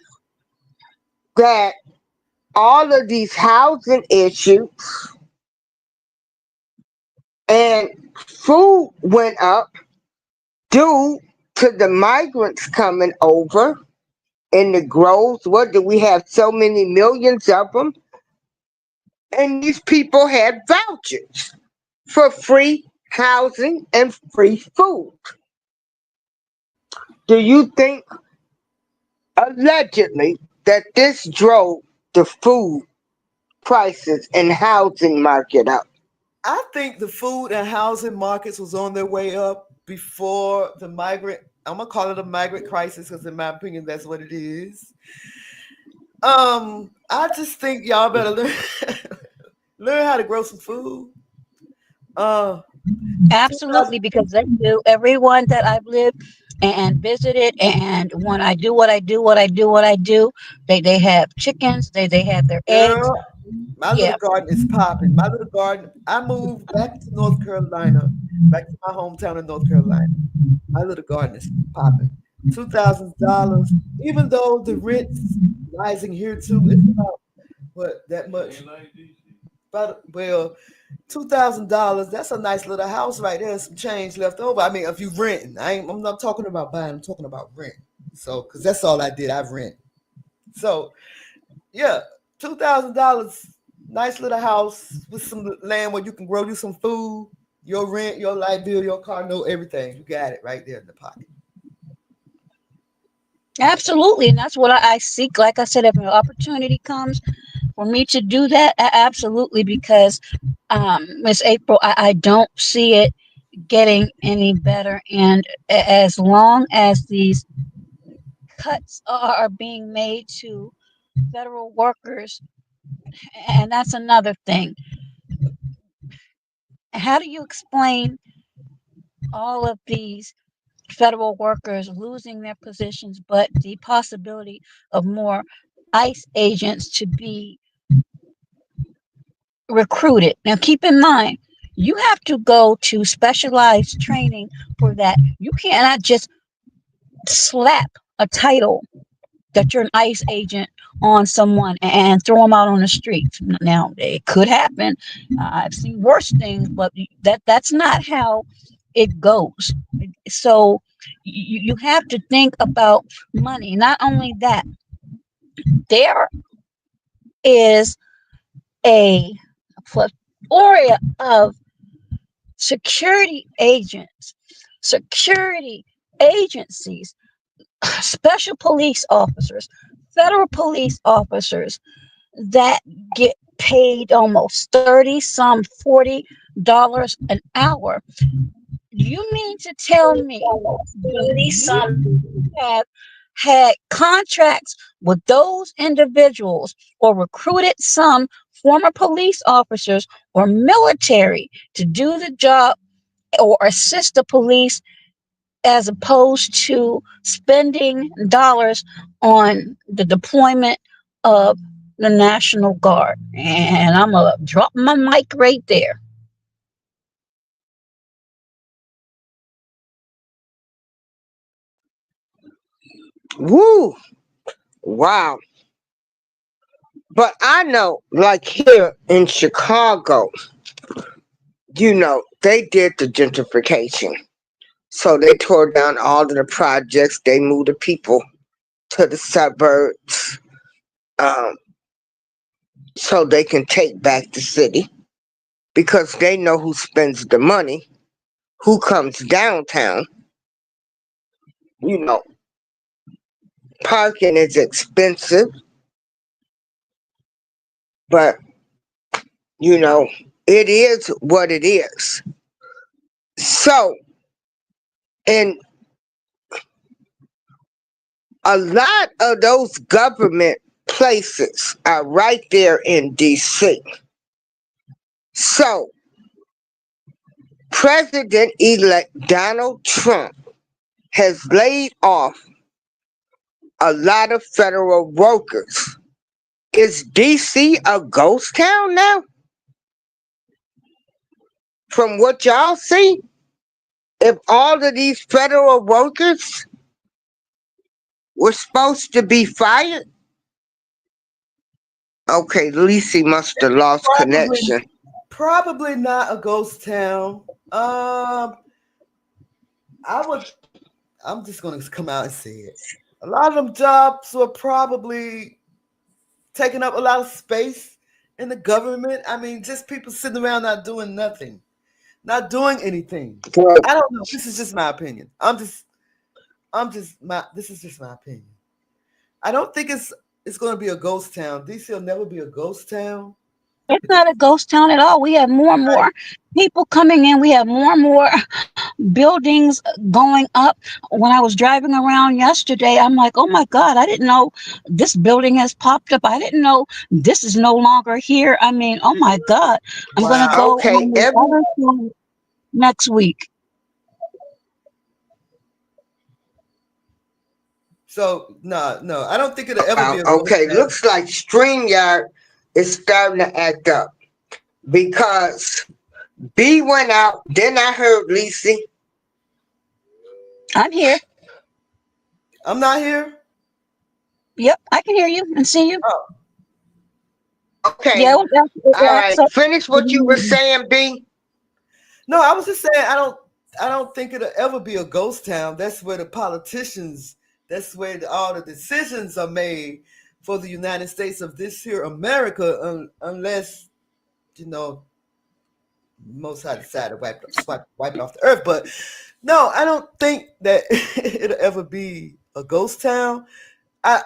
that all of these housing issues and food went up due to the migrants coming over in the groves? What do we have so many millions of them? And these people had vouchers for free housing and free food. Do you think allegedly that this drove the food prices and housing market up? I think the food and housing markets was on their way up before the migrant. I'm gonna call it a migrant crisis because, in my opinion, that's what it is. I just think y'all better learn learn how to grow some food. Uh, absolutely 2000, because they do. Everyone that I've lived and visited, and when I do what I do, they have chickens. They have their eggs. girl, my little Yeah, garden is popping. My little garden. I moved back to North Carolina, back to my hometown in North Carolina. My little garden is popping. $2,000, even though the rent's rising here too. It's about what that much? About well, $2,000. That's a nice little house right there. And some change left over. I mean, if you renting, I'm not talking about buying. I'm talking about rent. So, because that's all I did. I've rent. So, yeah, $2,000. Nice little house with some land where you can grow you some food. Your rent, your light bill, your car note, everything. You got it right there in the pocket. absolutely, and that's what I seek. Like I said, if an opportunity comes for me to do that, absolutely, because Miss April, I don't see it getting any better, and as long as these cuts are being made to federal workers, and that's another thing. How do you explain all of these federal workers losing their positions, but the possibility of more ICE agents to be recruited? Now, keep in mind, you have to go to specialized training for that. You cannot just slap a title that you're an ICE agent on someone and throw them out on the streets. Now, it could happen. I've seen worse things, but that's not how it goes. So you have to think about money. Not only that, there is a plethora of security agents, security agencies, special police officers, federal police officers that get paid almost 30 some $40 an hour. You mean to tell me that you have had contracts with those individuals or recruited some former police officers or military to do the job or assist the police as opposed to spending dollars on the deployment of the National Guard? And I'm going to drop my mic right there. Woo! Wow. But I know, like here in Chicago, they did the gentrification. So they tore down all of the projects. They moved the people to the suburbs, um, so they can take back the city because they know who spends the money, who comes downtown. You know, parking is expensive, but you know, it is what it is. So, and a lot of those government places are right there in DC. So, President elect Donald Trump has laid off a lot of federal workers. Is DC a ghost town now? From what y'all see, if all of these federal workers were supposed to be fired, okay, Leese must have lost Probably, connection. probably not a ghost town. I would. I'm just gonna come out and say it. A lot of them jobs were probably taking up a lot of space in the government. I mean, just people sitting around not doing nothing, not doing anything. Well, I don't know. This is just my opinion. This is just my opinion. I don't think it's going to be a ghost town. DC will never be a ghost town. It's not a ghost town at all. We have more and Right. more people coming in. We have more and more buildings going up. When I was driving around yesterday, I'm like, oh my God, I didn't know this building has popped up. I didn't know this is no longer here. I mean, oh my God. I'm going to Wow. go okay, on the every other side next week. So no, no, I don't think it'll ever be a ghost okay, town. looks like StreamYard is starting to act up because B went out. Then I heard Leese. I'm here. I'm not here. Yep, I can hear you and see you. Oh, Yeah, Okay, it all acts right. up. Finish what you were saying, B. no, I was just saying I don't think it'll ever be a ghost town. That's where the politicians, that's where all the decisions are made for the United States of this here America, unless you know Most High decided to wipe it off the earth. But no, I don't think that it'll ever be a ghost town. I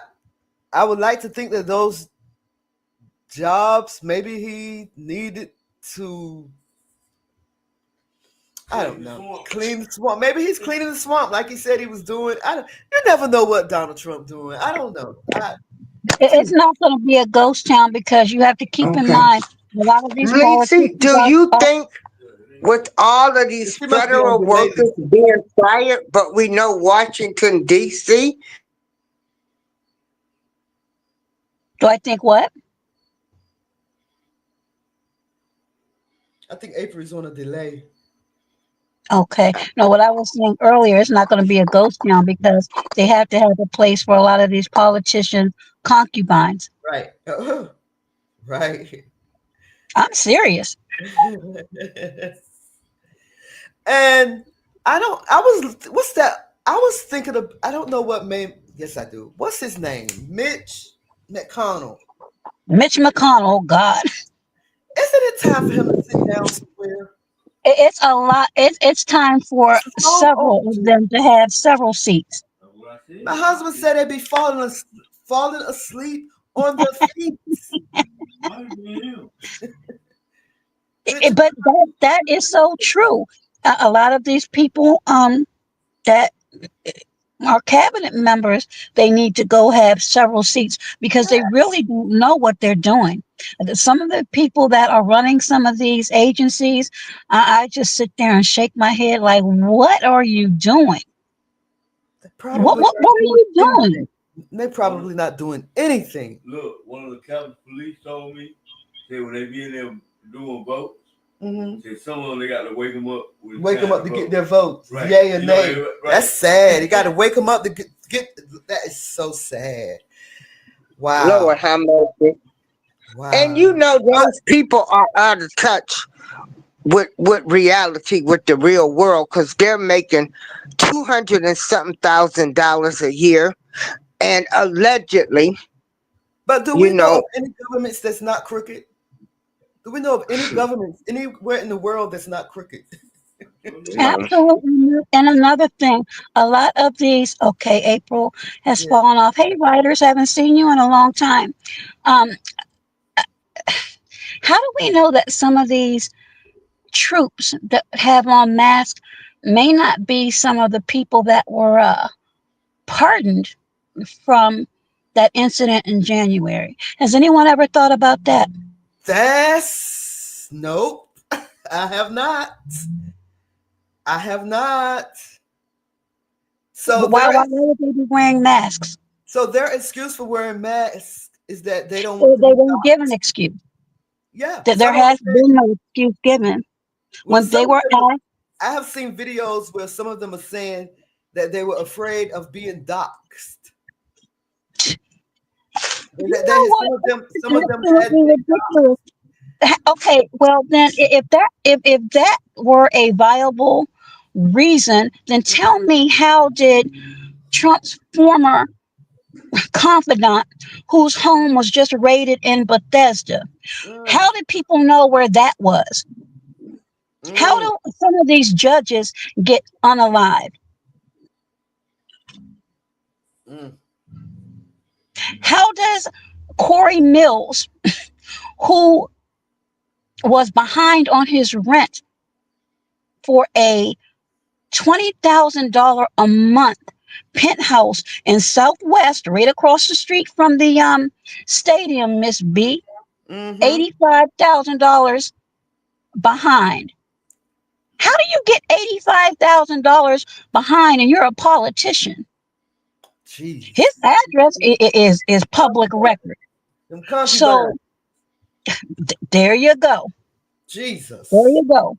I would like to think that those jobs maybe he needed to, I don't know, clean the swamp. Maybe he's cleaning the swamp like he said he was doing. I don't. You never know what Donald Trump doing. I don't know. It's not going to be a ghost town because you have to keep in Okay. mind a lot of these Leese, politicians do you are think with all of these She must be on federal delay. workers being fired, but we know Washington, D.C., do I think what? I think April's on a delay. Okay. No, what I was saying earlier, it's not going to be a ghost town because they have to have a place for a lot of these politician concubines. Right. Right. I'm serious. And I don't. I was. What's that? I was thinking of. I don't know what name. Yes, I do. What's his name? Mitch McConnell. Mitch McConnell, oh God. Isn't it time for him to sit down somewhere? It's a lot. It's time for It's long several of overdue. them to have several seats. My husband said they'd be falling asleep on their feet. Mitch, But that is so true. A lot of these people that our cabinet members, they need to go have several seats because they really don't know what they're doing. Some of the people that are running some of these agencies, I just sit there and shake my head like, what are you doing? they're probably What not are doing you anything. doing? They're probably not doing anything. Look, one of the Capitol Police told me, said when they be in there doing votes, Mm-hmm. said some of them they got to wake them up. With Wake them time up to get vote. their votes, Right. yay or You know, nay. right. That's sad. You got to wake them up to get. That is so sad. Wow, Lord have mercy. And you wow. know those people are out of touch with reality, with the real world, because they're making 200 and something $1,000 a year, and allegedly, But do you we know know, of any governments that's not crooked? Do we know of any governments anywhere in the world that's not crooked? no. Absolutely. And another thing, a lot of these, okay, April has Yeah. fallen off. Hey, writers, haven't seen you in a long time. Um, how do we know that some of these troops that have on masks may not be some of the people that were pardoned from that incident in January. Has anyone ever thought about that? That's nope. I have not. I have not. So Why would they be wearing masks? their excuse for wearing masks is that they don't want to They be won't give an doxxed. excuse. Yeah, That there some of them has say, been no excuse given well, when some they of were them. asked. I have seen videos where some of them are saying that they were afraid of being doxxed. You know what? Some That's of them had absolutely been ridiculous. Okay, well then, if that were a viable reason, then doxxed. tell me, how did Trump's former confidant, whose home was just raided in Bethesda, Mm, how did people know where that was? How mm, do some of these judges get unalived? mm. How does Corey Mills, who was behind on his rent for a $20,000 a month penthouse in Southwest, right across the street from the stadium, Miss B, Mm-hmm. $85,000 behind? How do you get $85,000 behind and you're a politician? His Jeez. address is public record. Them concubines. So there you go. There Jesus. you go.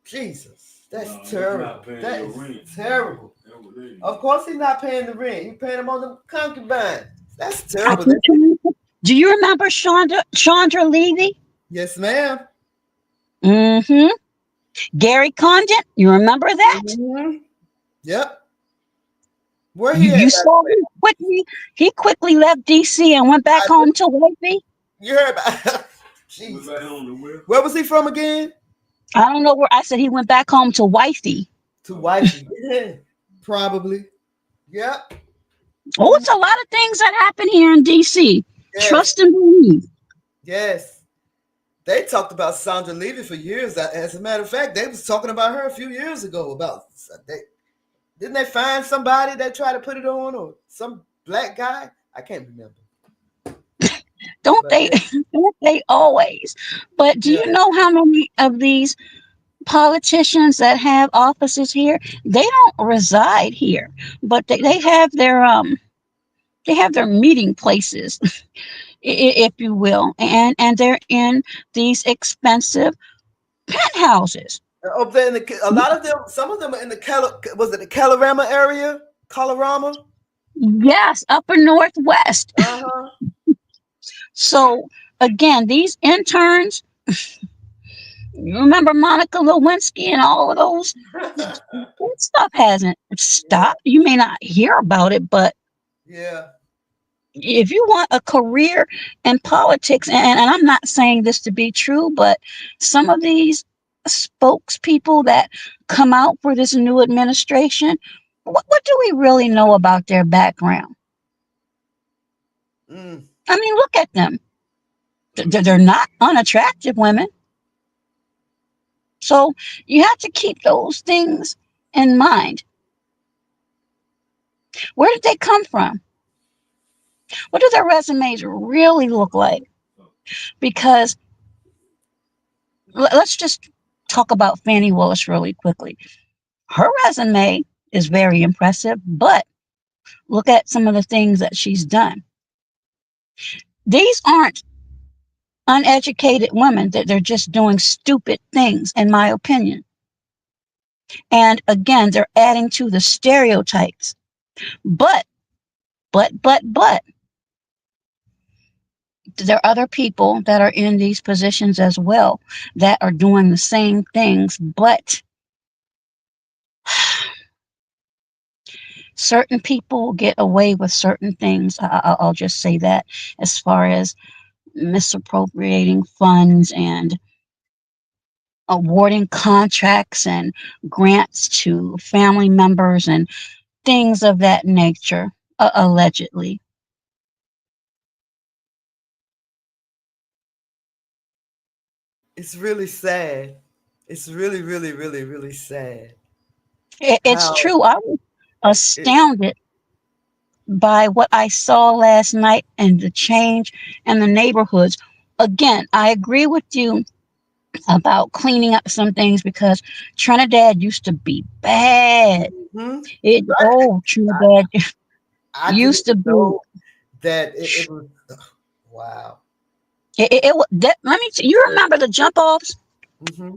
Jesus. That's No, he's terrible. not paying That your is rent. terrible. That's what they Of do. course he's not paying the rent. He's paying them on the concubine. That's I terrible. keep trying to. Do you remember Chandra Levy? Yes, ma'am. Mm-hmm. Gary Condon. You remember that? Mm-hmm. Yep. Where he You at, by the saw way? him quickly. He quickly left DC and went back I home did. to Wavy. You heard about He was Jesus. back home to where? Where was he from again? I don't know where. I said he went back home to Wifey. To Oh, wifey. Yeah. Probably. Yep. Oh, Mhm. it's a lot of things that happen here in DC. Yes. Trust and believe. Yes. They talked about Sandra Levy for years. As a matter of fact, they was talking about her a few years ago. Didn't they find somebody that tried to put it on, or some black guy? I can't remember. Don't But they? Don't they always? But do yeah. you know how many of these politicians that have offices here? They don't reside here, but they have their meeting places, if you will, and they're in these expensive penthouses. Up there in a lot of them, some of them are in was it the Calorama area? Colorama? Yes, upper northwest. Uh-huh. So again, these interns, you remember Monica Lewinsky and all of those? That stuff hasn't Yeah. stopped. You may not hear about it, but Yeah. if you want a career in politics, and I'm not saying this to be true, but some of these spokespeople that come out for this new administration, what do we really know about their background? Mm. I mean, look at them. They're not unattractive women. So you have to keep those things in mind. Where did they come from? What do their resumes really look like? Because let's just talk about Fannie Willis really quickly. Her resume is very impressive, but look at some of the things that she's done. These aren't uneducated women, that they're just doing stupid things, in my opinion. And again, they're adding to the stereotypes. But, but, there are other people that are in these positions as well that are doing the same things, but certain people get away with certain things. I'll just say that, as far as misappropriating funds and awarding contracts and grants to family members and things of that nature, allegedly. It's really sad. It's really, really, really, really sad It's how true. I was it astounded by what I saw last night and the change in the neighborhoods. Again, I agree with you about cleaning up some things because Trinidad used to be bad. Hmm. Trinidad I didn't used to be. know that it was. Wow. Let me. You remember the jump offs? Hmm.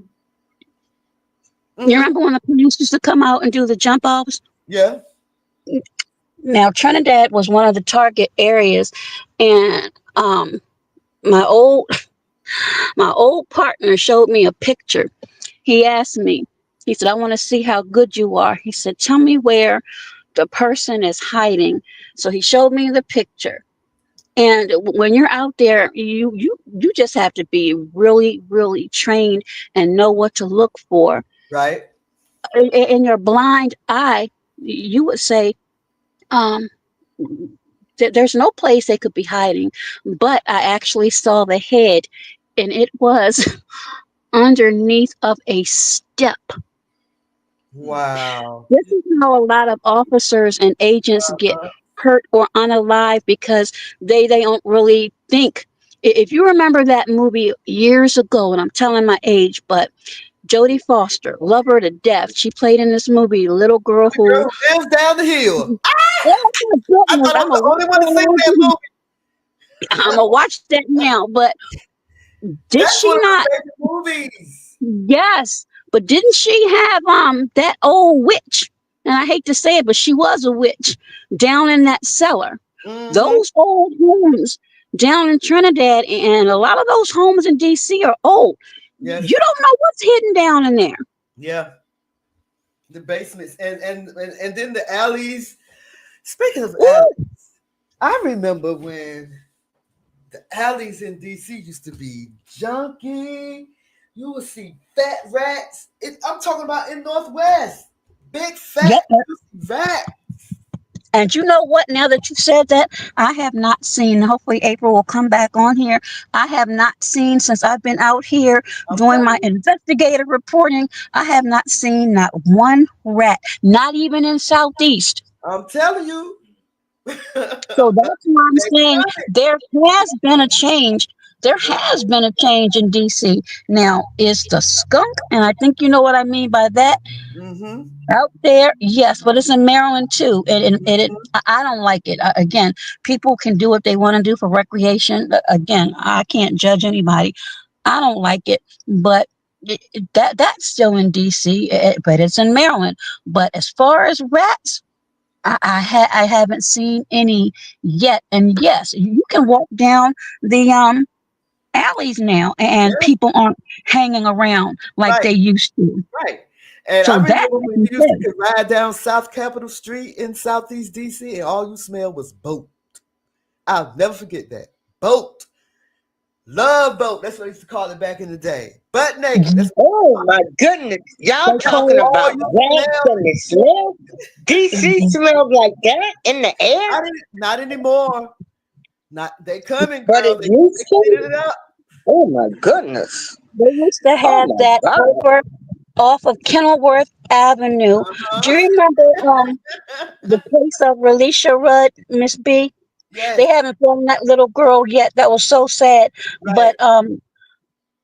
You Hmm. remember when the police used to come out and do the jump offs? Yeah. Now Trinidad was one of the target areas, and my old my old partner showed me a picture. He asked me. He said, "I want to see how good you are." He said, "Tell me where the person is hiding." So he showed me the picture. And when you're out there, you just have to be really, really trained and know what to look for. Right. In your blind eye, you would say, um, there's no place they could be hiding. But I actually saw the head, and it was underneath of a step. Wow. This is how a lot of officers and agents get Uh-huh. hurt or unalive because they don't really think. If you remember that movie years ago, and I'm telling my age, but Jodie Foster, love her to death. She played in this movie, little girl The who. girl who lives down the hill. Oh my I goodness, thought I I'm was gonna the watch only one to see that that. movie. I'm gonna watch that now. But did That's she one of not? my favorite movies. Yes, but didn't she have that old witch? And I hate to say it, but she was a witch down in that cellar. Hmm. Those old homes down in Trinidad and a lot of those homes in DC are old. You Yes. don't know what's hidden down in there. Yeah. The basements and then the alleys. Speaking of alleys, Ooh, I remember when the alleys in DC used to be junky. You would see fat rats. I'm talking about in Northwest. Big yep. fat juicy rat. And you know what? Now that you said that, I have not seen. Hopefully, April will come back on here. I have not seen since I've been out here I'm doing telling my you. investigative reporting. I have not seen not one rat, not even in Southeast. I'm telling you. So that's why I'm They saying there has been a change. There has been a change in DC. Now, is the skunk, and I think you know what I mean by that, Mm-hmm. out there, yes, but it's in Maryland too. I don't like it. Again, people can do what they want to do for recreation. Again, I can't judge anybody. I don't like it, but that's still in DC, but it's in Maryland. But as far as rats, I haven't seen any yet. And yes, you can walk down the alleys now, and Yeah, people aren't hanging around like right, they used to. right. And I So that remember I when can you used to say. could ride down South Capitol Street in Southeast DC and all you smelled was boat. I'll never forget that. Boat. Love boat. That's what I used to call it back in the day. Butt naked. That's what Oh my goodness. Y'all They talking call all about you rats smell. and the smell? DC it. smells like that in the air, Not anymore. Not they coming, but girl. it They used to. cleaning it up. Oh my goodness. They used to Oh have my that God. over off of Kenilworth Avenue. Do Uh-huh. you remember the case of Relisha Rudd, Miss B? They Yes, haven't found that little girl yet. That was so sad. right. But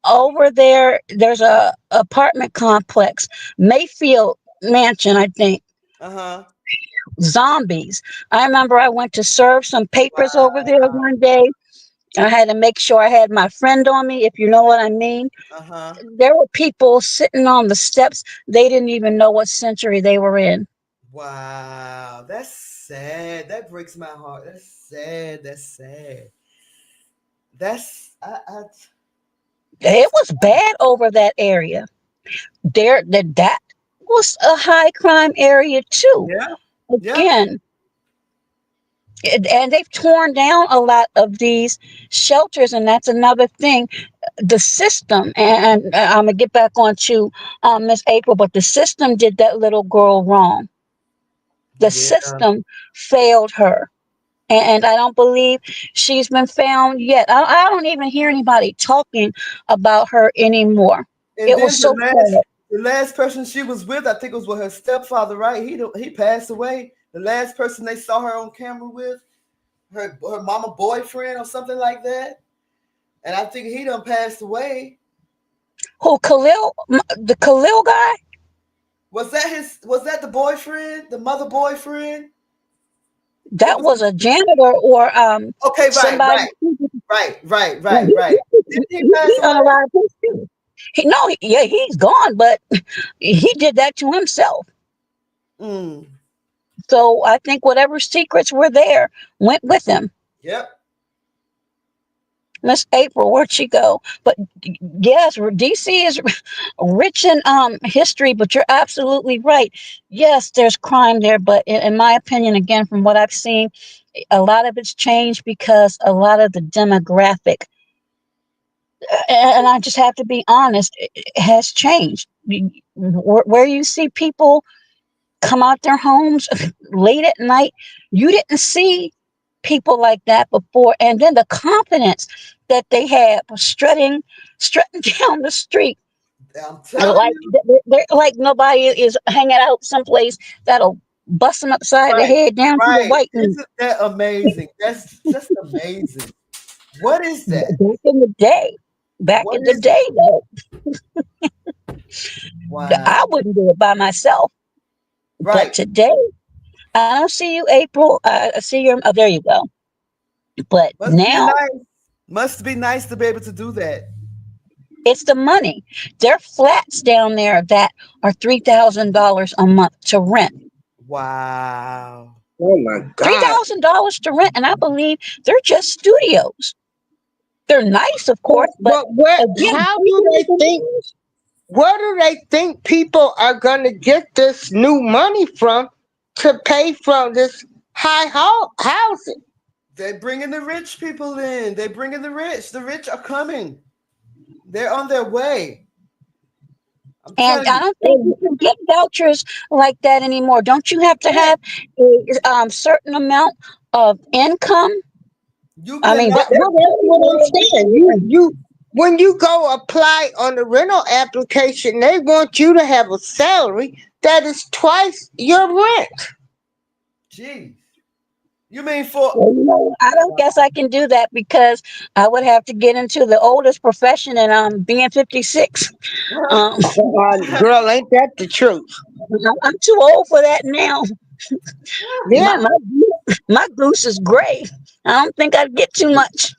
over there, there's a apartment complex, Mayfield Mansion, I think. Uh-huh. Zombies. I remember I went to serve some papers over there Wow. one day. I had to make sure I had my friend on me, if you know what I mean. Uh-huh. There were people sitting on the steps. They didn't even know what century they were in. Wow. That's sad. That breaks my heart. That's sad. That's sad. That's I It was bad over that area. That was a high crime area too. yeah. Yeah. Again, and they've torn down a lot of these shelters, and that's another thing. The system, and I'm gonna get back on to Miss April, but the system did that little girl wrong. The Yeah. system failed her. And I don't believe she's been found yet. I don't even hear anybody talking about her anymore. And It was then so sad. the last person she was with, I think it was with her stepfather, right? He passed away. The last person they saw her on camera with, her mama boyfriend or something like that. And I think he done passed away. Who, Khalil? The Khalil guy? Was that the boyfriend? The mother boyfriend? It That was was a janitor or okay, somebody. right. Didn't he He pass away? unalived his too. No, yeah, he's gone, but he did that to himself. Mm. So I think whatever secrets were there went with him. Yep. Miss April, where'd she go? But yes, DC is rich in history. But you're absolutely right. Yes, there's crime there, but in my opinion, again, from what I've seen, a lot of it's changed because a lot of the demographic, and I just have to be honest, it has changed. Where you see people come out their homes late at night, you didn't see people like that before. And then the confidence that they have strutting down the street, I'm telling like you. they're like nobody is hanging out someplace that'll bust them upside the Right. head down to the Right. white meat. Isn't that amazing? That's just amazing. What is that? Back in the day, back What in the is it? day, though, Wow. I wouldn't do it by myself. But Right. today, I don't see you, April. I see your. Oh, there you go. But Must be now nice. Must be nice to be able to do that. it's the money. There are flats down there that are $3,000 a month to rent. Wow. Oh my God. $3,000 to rent, and I believe they're just studios. They're nice, of But, course, but but where? again, How three do they thousand think? dollars. Where do they think people are gonna get this new money from to pay for this housing? They bringing the rich people in. They bringing the rich. The rich are coming. They're on their way. I'm And telling I you. don't think you can get vouchers like that anymore. Don't you have to Yeah, have a certain amount of income? you I mean, cannot. Well, that's what I'm saying. You when you go apply on the rental application, they want you to have a salary that is twice your rent. Jeez. You mean for well, I don't guess I can do that because I would have to get into the oldest profession, and being 56. Um, Girl, ain't that the truth? I'm too old for that now. My Yeah. my my goose is gray. I don't think I'd get too much.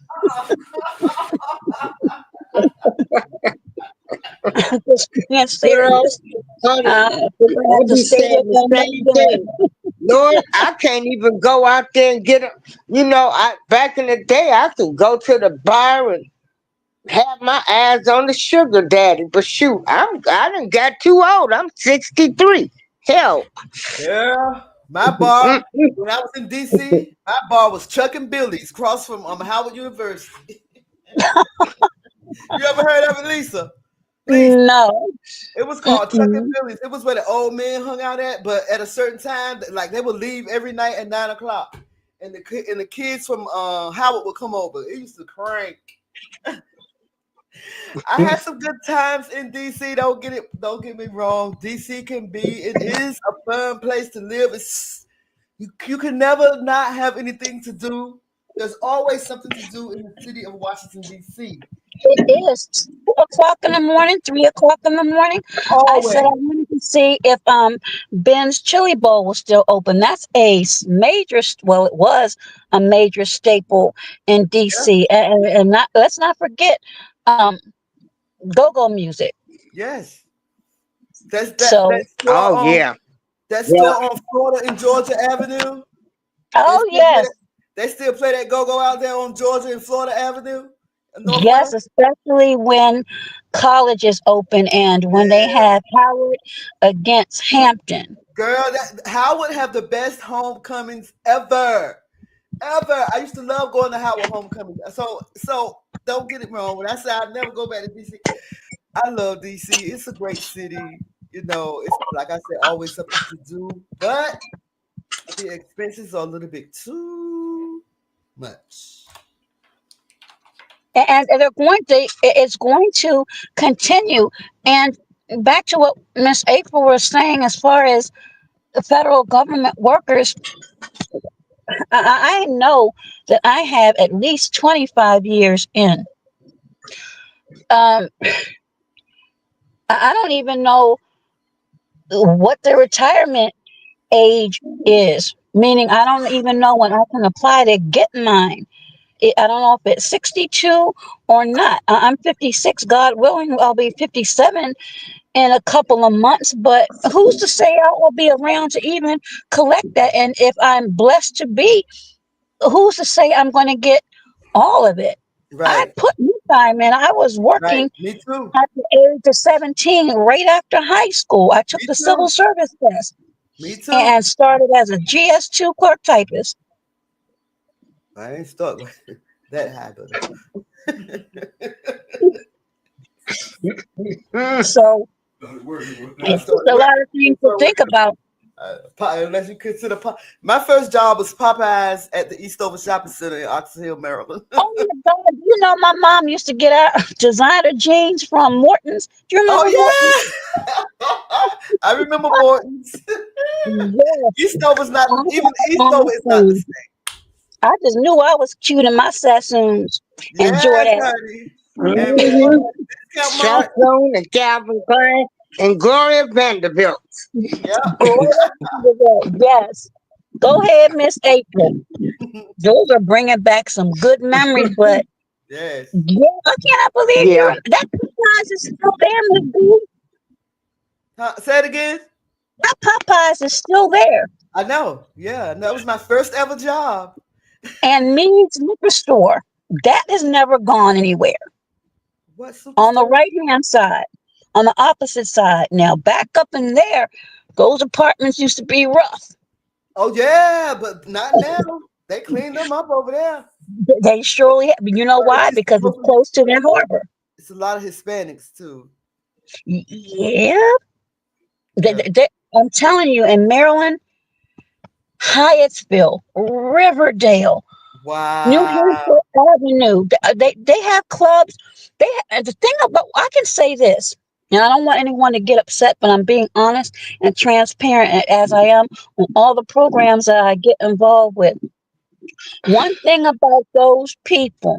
Just being Girl, serious. honey, We're gonna I have to be stay saying here the till another same day. thing. Lord, I can't even go out there and get a. I back in the day I could go to the bar and have my eyes on the sugar daddy. But shoot, I done got too old. I'm 63. Hell, yeah, my bar mm-mm. when I was in DC, my bar was Chuck and Billy's across from Howard University. You ever heard of it, Lisa? Lisa. No. It was called Chuck and Mm-mm. Billy's. It was where the old men hung out at, but at a certain time, like they would leave every night at 9 o'clock, and the kids from Howard would come over. It used to crank. I had some good times in DC. Don't get me wrong. DC can be. It is a fun place to live. You can never not have anything to do. There's always something to do in the city of Washington D.C. It is 2 o'clock in the morning, 3 o'clock in the morning. I said I Always. wanted to see if Ben's Chili Bowl was still open. That's well, it was a major staple in Yeah. DC. And not, let's not forget um go-go music. Yes. That So, store Oh on yeah, that yeah. store on Florida and Georgia Avenue. They oh still play yes, that. They still play that go-go out there on Georgia and Florida Avenue, yes, Northwest. especially when college is open and when they Yeah. have Howard against Hampton. Girl, that Howard have the best homecomings ever. Ever. I used to love going to Howard homecoming. So don't get it wrong. When I say I never go back to DC, I love DC. It's a great city. It's like I said, always something to do. But the expenses are a little bit too much. And it's going to continue. And back to what Miss April was saying, as far as federal government workers, I know that I have at least 25 years in. Um, I don't even know what the retirement age is, meaning I don't even know when I can apply to get mine. I don't know if it's 62 or not. I'm 56. God willing, I'll be 57 in a couple of months, but who's to say I will be around to even collect that? And if I'm blessed to be, who's to say I'm going to get all of it? I Right. put my time in. I was Right. working Me too. at the age of 17, right after high school. I took Me the civil too. service test Me too. and started as a GS2 clerk typist. I ain't stuck with that habit. Mm, So I it's just started a working. lot of things to think about. Unless you consider my first job was Popeyes at the Eastover Shopping Center in Oxon Hill, Maryland. Oh my God, you know my mom used to get our designer jeans from Morton's. Do you remember Morton's? Oh yeah, I remember Morton's. Yes, Eastover's not I even had Eastover is not the Armstrong. same. I just knew I was cute in my Sassoons and Yes, Jordan. honey. And mhm. discount mom. Chaperone and Calvin Klein and Gloria Vanderbilt. Yeah. Gloria Vanderbilt, yes. Go ahead, Miss April. Those are bringing back some good memories, but Yes. yeah, I cannot believe Yeah. that Popeyes is still there, Miss B. Huh, say it again. That Popeyes is still there. I know. Yeah, that was my first ever job. And Mead's liquor store, that has never gone anywhere. What On the superstore? right hand side, on the opposite side. Now, back up in there, those apartments used to be rough. Oh yeah, but not now. They cleaned them up over there. They surely, you know But why? Because it's close to the harbor. it's a lot of Hispanics too. Yeah. Yeah. I'm telling you, in Maryland, Hyattsville, Riverdale, New Wow. Hampshire Avenue. They have clubs. The thing about, I can say this, and I don't want anyone to get upset, but I'm being honest and transparent as I am on all the programs that I get involved with. One thing about those people,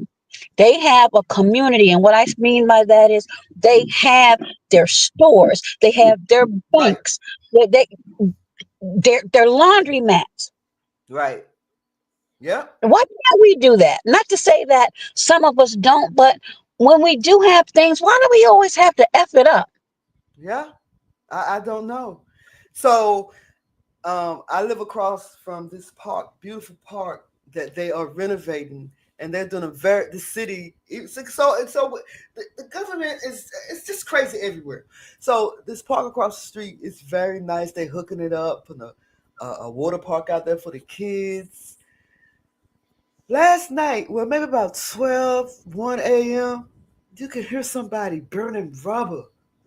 they have a community, and what I mean by that is they have their stores, they have their Right. banks, they their laundromats. Right. Yep. Why can't we do that? Not to say that some of us don't, but when we do have things, why do we always have to F it up? Yeah. I don't know. So I live across from this park, beautiful park that they are renovating, and they're doing the city. So the government is it's just crazy everywhere. So this park across the street is very nice. They're hooking it up, putting a water park out there for the kids. Last night, well, maybe about 1 a.m., you could hear somebody burning rubber.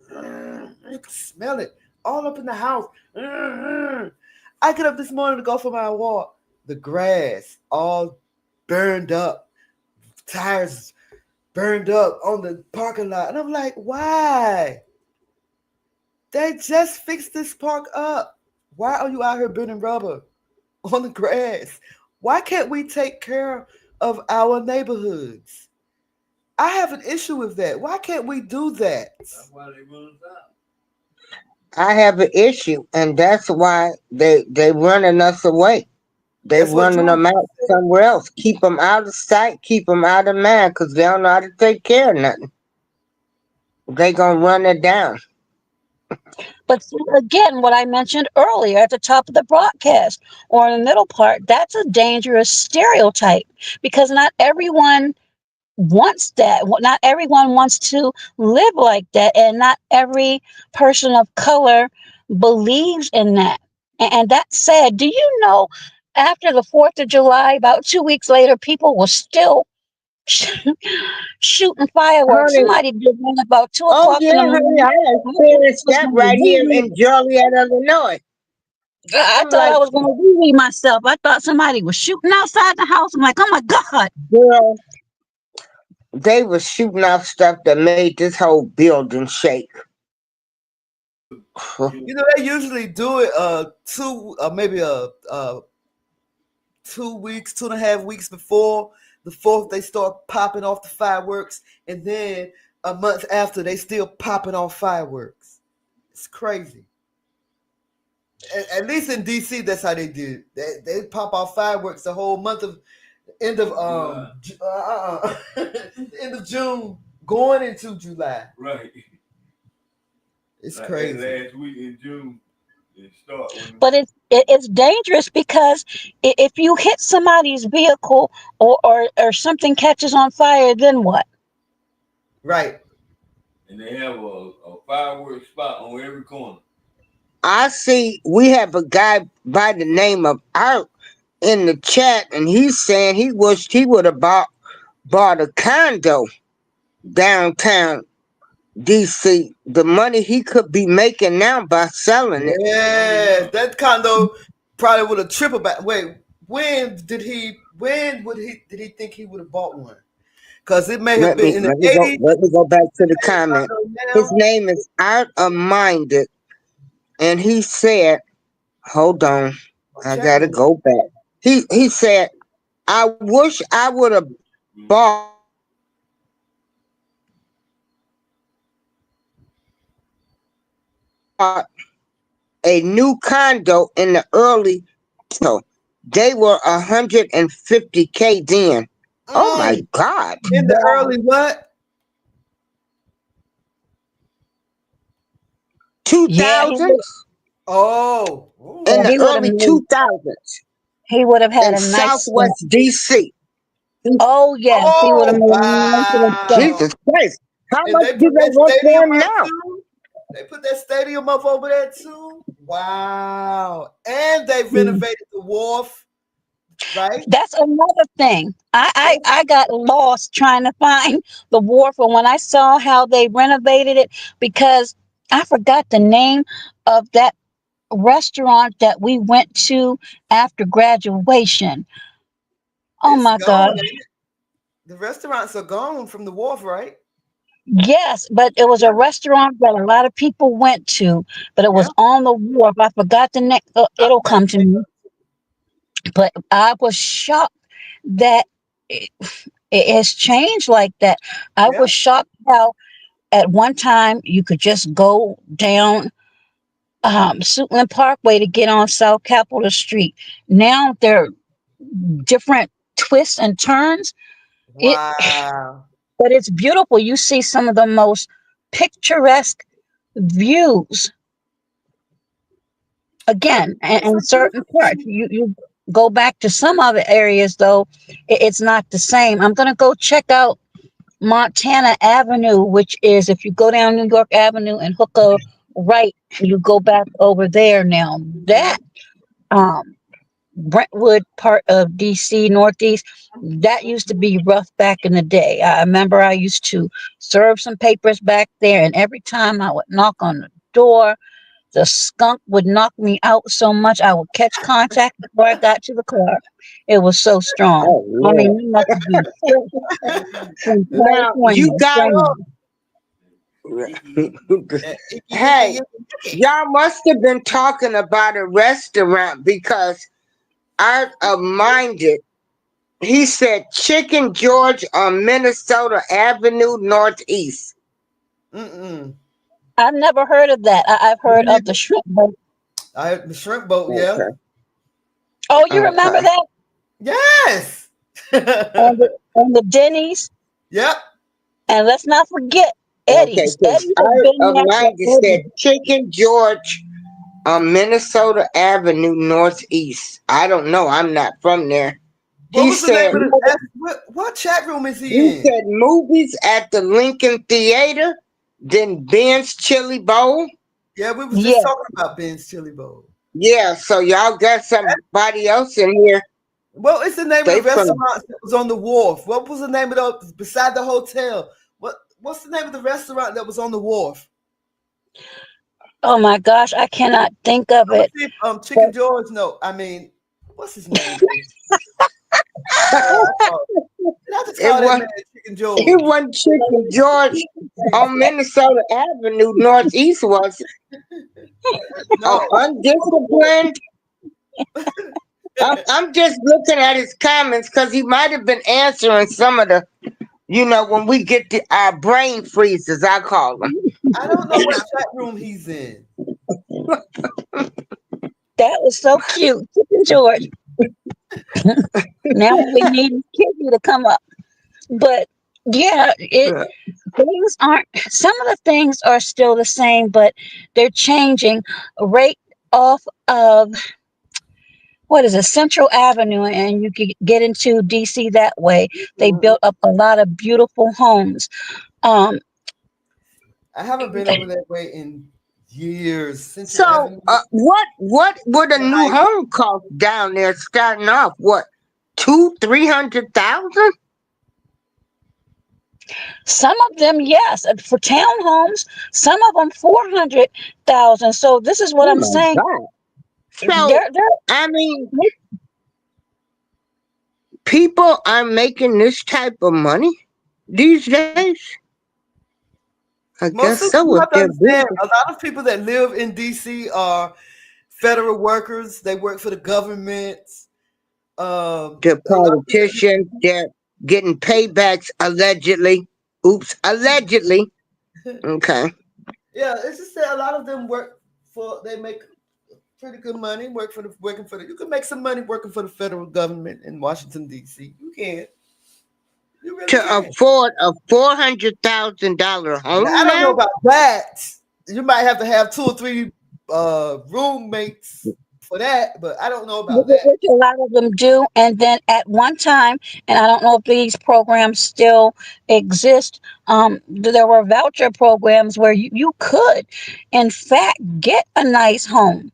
You could smell it all up in the house. I get up this morning to go for my walk. The grass all burned up, tires burned up on the parking lot. And I'm like, why? They just fixed this park up. Why are you out here burning rubber on the grass? Why can't we take care of our neighborhoods? I have an issue with that. Why can't we do that? That's why they run us out. I have an issue, and that's why they running us away. They That's what running George them out said. somewhere else. Keep them out of sight. Keep them out of mind, because they don't know how to take care of nothing. They gonna run it down. But again, what I mentioned earlier at the top of the broadcast or in the middle part, that's a dangerous stereotype because not everyone wants that. Not everyone wants to live like that, and not every person of color believes in that. And that said, do you know after the 4th of July, about 2 weeks later, people were still shooting fireworks? Honey, Somebody did one about two oh o'clock yeah, in the honey, morning. I I thought I experienced was that going to right here wee-wee. in Joliet, Illinois. I I'm thought like, I was going to wee-wee myself. I thought somebody was shooting outside the house. I'm like, oh my God. girl, they was shooting off stuff that made this whole building shake. You know, they usually do it maybe 2 weeks, 2.5 weeks before the fourth. They start popping off the fireworks, and then a month after, they still popping off fireworks. It's crazy. At least in DC, that's how they do it. They pop off fireworks the whole month of end of end of June, going into July. Right. It's Like crazy. last week in June, it start when. But it's dangerous because if you hit somebody's vehicle or something catches on fire, then what? Right. And they have a fireworks spot on every corner. I see we have a guy by the name of Art in the chat, and he's saying he wished he would have bought a condo downtown DC. The money he could be making now by selling it. Yeah, that condo probably would have tripled back. Wait, when did he think he would have bought one? Because it may have Let been me in the let me go 80s. let me go back to the comment. Condo His now. name is Art of Minded, and he said, "Hold on, I Chat gotta room. go back." He said, "I wish I would have bought a new condo in the early so they were 150K then. Oh my Mm, God. in the early what? Yeah, 2000s? Oh, In ooh, the he would have early made 2000s he would have had in a nice set. Southwest DC. Oh yes, he would have oh, made a nice little set. wow! Jesus Christ. How And much they do put they that want for stadium him up now? too. They put that stadium up over there too. Wow! And they Mm. renovated the wharf, right? That's another thing. I got lost trying to find the wharf, and when I saw how they renovated it, because I forgot the name of that restaurant that we went to after graduation. Oh It's my God. gone. Ain't it? The restaurants are gone from the wharf, right? Yes, but it was Yeah, a restaurant that a lot of people went to, but it yeah. was on the wharf. I forgot the name. I It'll forgot come the to name me. But I was shocked that it has changed like that. I of it. Yeah. was shocked how at one time you could just go down Suitland Parkway to get on South Capitol Street. Now there are different twists and turns. It, Wow. but it's beautiful. You see some of the most picturesque views Yep. again It's in a certain beautiful parts. city. You go back to some other areas though, it's not the same. I'm gonna go check out Montana Avenue, which is if you go down New York Avenue and hook a right, you go back over there now. That um Brentwood part of DC Northeast, that used to be rough back in the day. I remember I used to serve some papers back there, and every time I would knock on the door, the skunk would knock me out so much I would catch contact before I got to the car. It was so strong. Oh I mean, Lord. we must have been sick in Now you California. got Oh, Same. icky, yicky, hey, yicky, yicky. y'all must have been talking about a restaurant because Art of Minded, he said Chicken George on Minnesota Avenue Northeast. Mm-mm. I've never heard of that. I've Me heard of the neither. shrimp boat. The shrimp boat, yeah. Okay. Oh, you remember Okay. that? Yes. And the Denny's. Yep. And let's not forget Okay, Eddie's. because Eddie's has Art been of there for Minded said Eddie. Chicken George on Minnesota Avenue Northeast. I don't know. I'm not from there. What He was the name said of the what chat room is he he in? said movies at the Lincoln Theater, then Ben's Chili Bowl. Yeah, we was just Yeah. talking about Ben's Chili Bowl. Yeah, so y'all got somebody else in here. What is the name of the They from restaurant that was on the wharf? What was the name of the beside the hotel? What's the name of the restaurant that was on the wharf? Oh my gosh, I cannot think of I'm gonna it. see if But Chicken George. No, I mean, what's his name? Oh, I saw it. I just It call that was man Chicken it George. wasn't Chicken George on Minnesota Avenue Northeast, was it? Oh, No. undisciplined. I'm just looking at his comments because he might have been answering some of the, when we get our brain freezes, I call them. I don't know what chat room he's in. That was so cute, Chicken George. Now we need Kitty to come up. But yeah, things aren't. Some of the things are still the same, but they're changing right off of what is it, Central Avenue, and you can get into DC that way. They Mhm. built up a lot of beautiful homes. Um, I haven't been over that way in years. Central So, Avenue. what would a The new height. home cost down there starting off? What, 200,000-300,000? some of them, yes, and for townhomes, some of them 400,000. So this is what Oh I'm my saying. God! So, They're I mean, people are making this type of money these days. I guess Most of so you if have to they're understand, business. a lot of people that live in DC are federal workers. They work for the government. The A lot of politicians, they're getting paybacks allegedly. Oops, allegedly. people, Okay. yeah, it's just that a lot of them work for. They make pretty good money working for the. You can make some money working for the federal government in Washington D.C. You can, you really To can. afford a $400,000 Now I home don't know now? about that. You might have to have two or three roommates for that, but I don't know about that. which a lot of them do. And then at one time, and I don't know if these programs still exist, there were voucher programs where you could, in fact, get a nice home.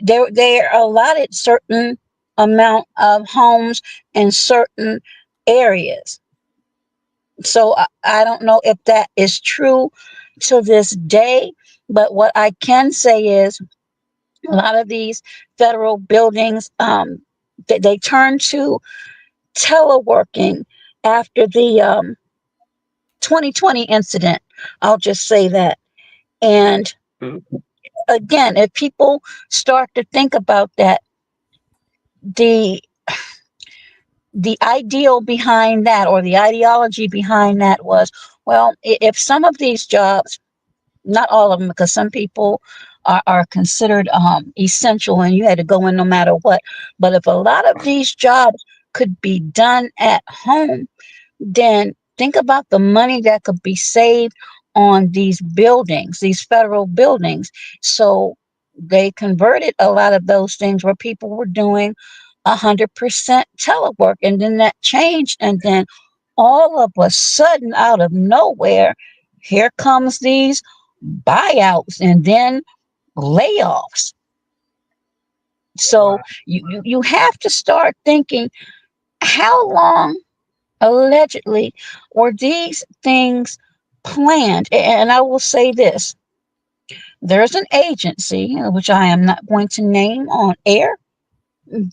They're allotted certain amount of homes in certain areas. So I don't know if that is true to this day, but what I can say is a lot of these federal buildings, they turned to teleworking after the 2020 incident. I'll just say that. And again, if people start to think about that, the the ideal behind that, or the ideology behind that, was, well, if some of these jobs, not all of them, because some people are considered essential and you had to go in no matter what. But if a lot of these jobs could be done at home, then think about the money that could be saved on these buildings, these federal buildings. So they converted a lot of those things where people were doing 100% telework, and then that changed, and then all of a sudden, out of nowhere, here comes these buyouts and then layoffs. Wow. So you have to start thinking, how long allegedly were these things planned? And I will say this: there's an agency, which I am not going to name on air,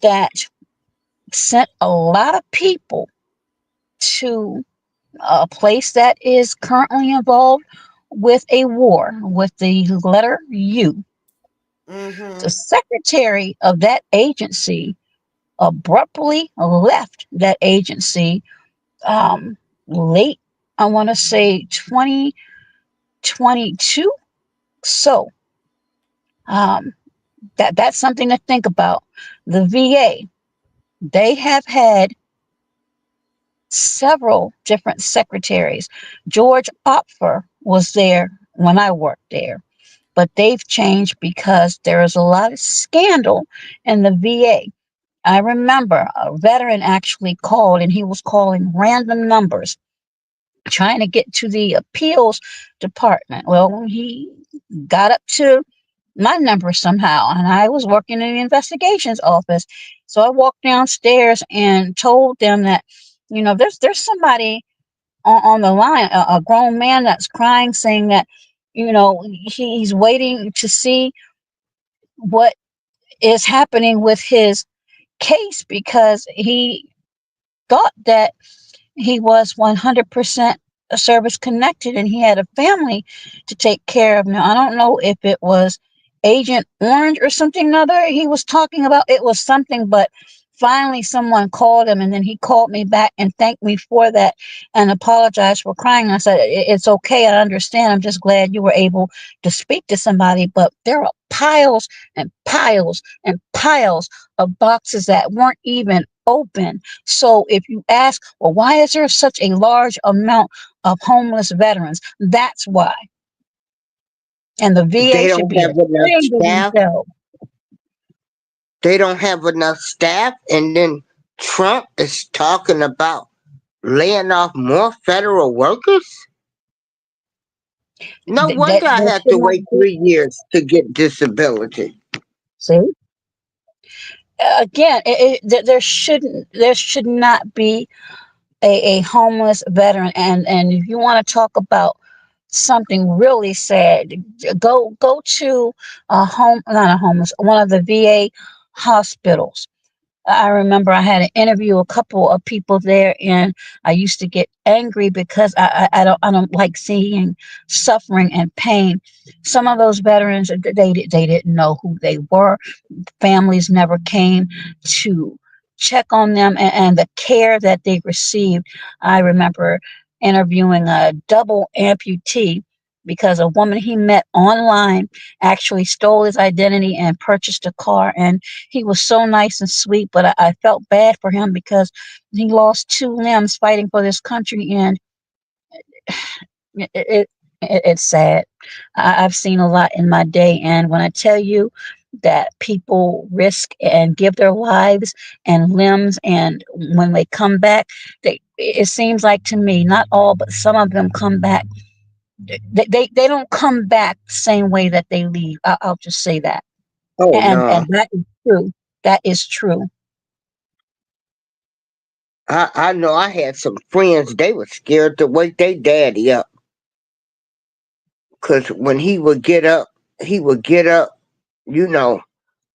that sent a lot of people to a place that is currently involved with a war with the letter U. The Mm-hmm. secretary of that agency abruptly left that agency, late, I want to say 2022. So um, that's something to think about. The VA, they have had several different secretaries. George Opfer was there when I worked there, but they've changed because there is a lot of scandal in the VA. I remember a veteran actually called, and he was calling random numbers trying to get to the appeals department. Well, he got up to my number somehow, and I was working in the investigations office. So I walked downstairs and told them that, there's somebody on the line, a grown man that's crying, saying that, he's waiting to see what is happening with his case, because he thought that he was 100% service connected, and he had a family to take care of. Now, I don't know if it was Agent Orange or something other he was talking about. It was something, but finally someone called him, and then he called me back and thanked me for that and apologized for crying. I said, It's okay. I understand. I'm just glad you were able to speak to somebody. But there are piles and piles and piles of boxes that weren't even open. So if you ask, well, why is there such a large amount of homeless veterans? That's why. And the VA They should don't be have enough ashamed of staff. themselves. They don't have enough staff. And then Trump is talking about laying off more federal workers. No wonder I There had should to not wait be. 3 years to get disability. See, again, there should not be a homeless veteran. And if you want to talk about something really sad, go to a home, not a homeless, one of the VA hospitals. I remember I had an interview a couple of people there, and I used to get angry because I don't like seeing suffering and pain. Some of those veterans, they didn't know who they were. Families never came to check on them, and the care that they received. I remember interviewing a double amputee because a woman he met online actually stole his identity and purchased a car, and he was so nice and sweet, but I felt bad for him because he lost two limbs fighting for this country, and it, it, it's sad. I've seen a lot in my day, and when I tell you that people risk and give their lives and limbs, and when they come back, it seems like to me, not all, but some of them come back. They don't come back the same way that they leave. I'll just say that, Oh and no. that is true. That is true. I know I had some friends, they were scared to wake their daddy up. Cause when he would get up, you know,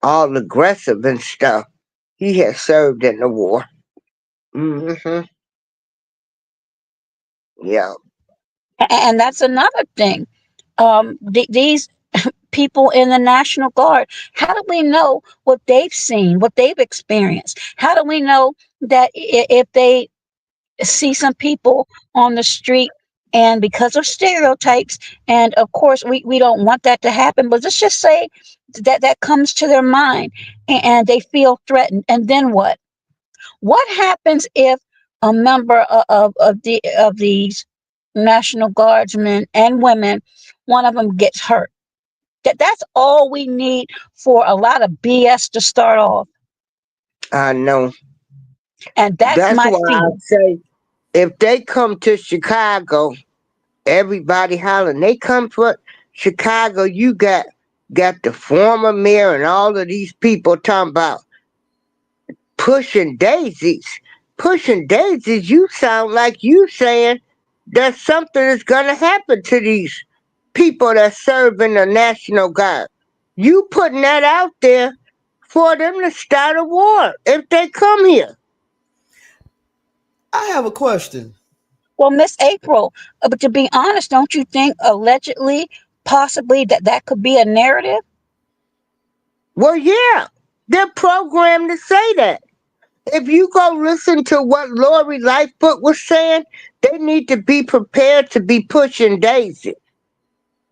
all aggressive and stuff. He had served in the war. Hmm. Yeah. And that's another thing. These people in the National Guard, how do we know what they've seen, what they've experienced? How do we know that if they see some people on the street, and because of stereotypes, and of course we don't want that to happen, but let's just say that that comes to their mind, and they feel threatened, and then what? What happens if a member of these National Guardsmen and women, one of them gets hurt? That's all we need for a lot of BS to start off, I know. and that's That's my why I fear. say if they come to Chicago, everybody hollering. They come for Chicago, you got the former mayor and all of these people talking about pushing daisies. Pushing daisies, you sound like you saying that something is gonna happen to these people that serve in the National Guard. You putting that out there for them to start a war if they come here. I have a question. Well, Miss April, but to be honest, don't you think allegedly, possibly that could be a narrative? Well, yeah, they're programmed to say that. If you go listen to what Lori Lightfoot was saying, they need to be prepared to be pushing Daisy.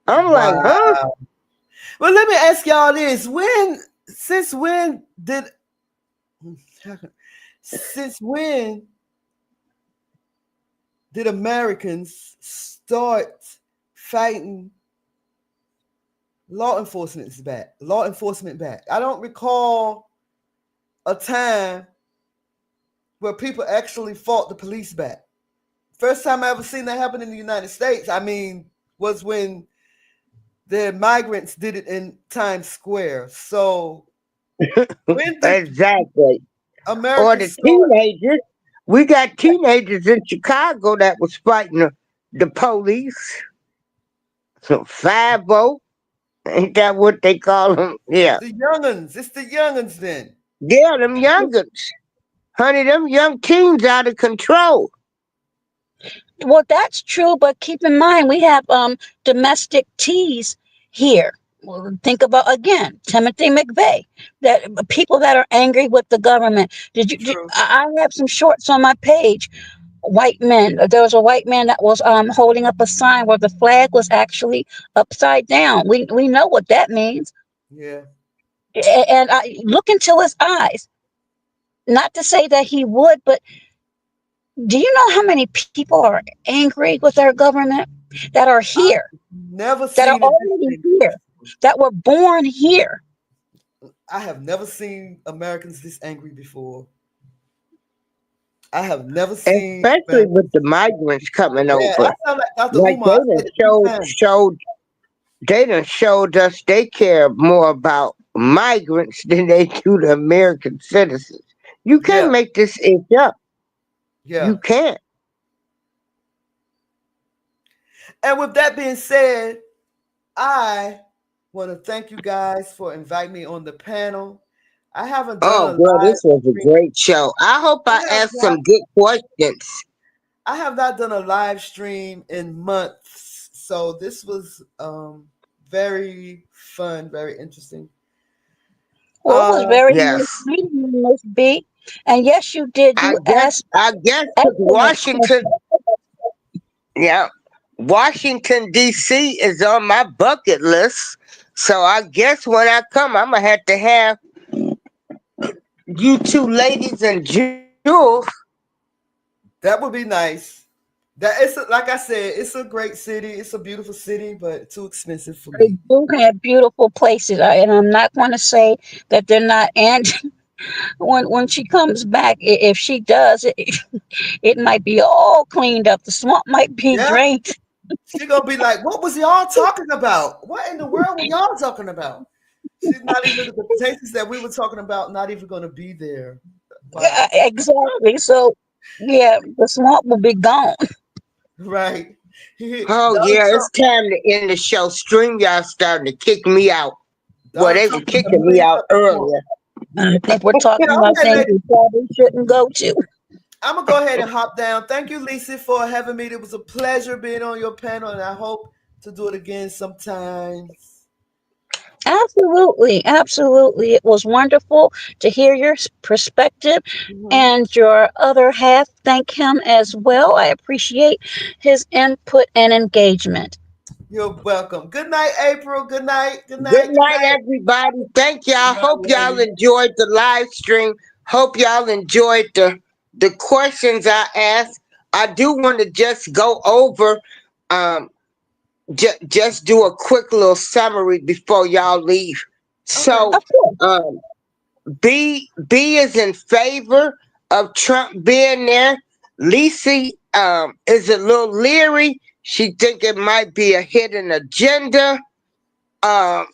I'm like, huh? Wow. Well, let me ask y'all this: since when did, since when did Americans start fighting law enforcement back? I don't recall a time where people actually fought the police back. First time I ever seen that happen in the United States, I mean, was when the migrants did it in Times Square. So when did Exactly. Or Americans the start? teenagers. We got teenagers in Chicago that was fighting the police. So 5-0. Ain't that what they call them? Yeah. The youngins. It's the youngins then. Yeah, them youngins. Honey, them young teens out of control. Well, that's true, but keep in mind we have domestic teas here. Well, think about again Timothy McVeigh. That people that are angry with the government. True. I have some shorts on my page. White men. There was a white man that was holding up a sign where the flag was actually upside down. We know what that means, Yeah. and I look into his eyes. Not to say that he would, but do you know how many people are angry with our government that are here, Never that are seen it this already angry here, before. that were born here? I have never seen Americans this angry before. I have never seen Especially with Americans. the migrants coming Yeah, I over. sound like Dr. Like Umar. I said it three times. they done showed us they care more about migrants than they do the American citizens. You Yeah, can't make this itch up. yeah. You can't. And with that being said, I want to thank you guys for inviting me on the panel. I haven't done a Oh, girl, live this was a stream. great show. I hope I I have asked not. some good questions. I have not done a live stream in months, so this was very fun, very interesting. Well, it was very nice Yes. meeting you, Miss B. And yes, you did. I You guess asked I guess 'cause excellent Washington, questions. yeah, Washington D.C. is on my bucket list. So I guess when I come, I'm gonna have to have you two ladies and Jules. That would be nice. That it's like I said, it's a great city. It's a beautiful city, but too expensive for They me. do have beautiful places, and I'm not going to say that they're not. And when she comes back, if she does, it might be all cleaned up. The swamp might be Yeah, drained. she gonna be like, "What was y'all talking about? What in the world were y'all talking about?" She's not even the places that we were talking about. Not even gonna be there. Wow. Exactly. So, yeah, the swamp will be gone. Right. Oh Donald yeah, it's Trump. time to end the show. StreamYard starting to kick me out. Well, Donald they were Trump is gonna kicking me clean out up the swamp. earlier. I think we're Yeah, talking about okay, things lady. we probably shouldn't go to. I'm gonna go ahead and hop down. Thank you, Lisa, for having me. It was a pleasure being on your panel, and I hope to do it again sometimes. Absolutely, absolutely. It was wonderful to hear your perspective Mhm. and your other half. Thank him as well. I appreciate his input and engagement. You're welcome. Good night, April. Good night. Good Good night. Good night, night. everybody. Thank y'all. Good night, Hope y'all lady. enjoyed the live stream. Hope y'all enjoyed the questions I asked. I do want to just go over, um, just do a quick little summary before y'all leave. Okay. So, Of course. um, B is in favor of Trump being there. Leese is a little leery. She think it might be a hidden agenda. Um,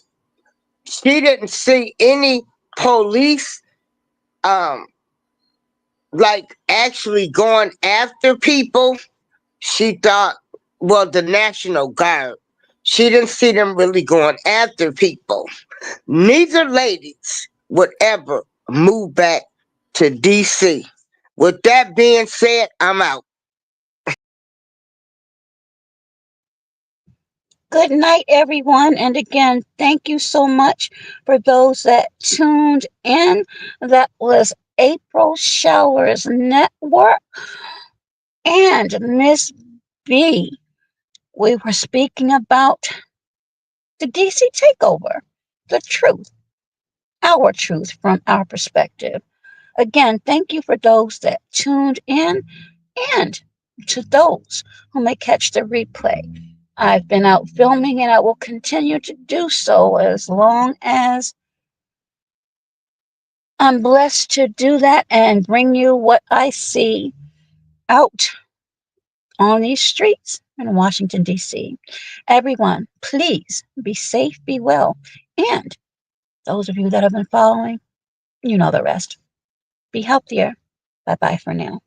she didn't see any police um like actually going after people. She thought, well, the National Guard. She didn't see them really going after people. Neither ladies would ever move back to DC. With that being said, I'm out. Good night, everyone. And again, thank you so much for those that tuned in. That was April Showers Network and Miss B. We were speaking about the DC takeover, the truth, our truth from our perspective. Again, thank you for those that tuned in and to those who may catch the replay. I've been out filming and I will continue to do so as long as I'm blessed to do that and bring you what I see out on these streets in Washington, D.C. Everyone, please be safe, be well, and those of you that have been following, you know the rest. Be healthier. Bye bye for now.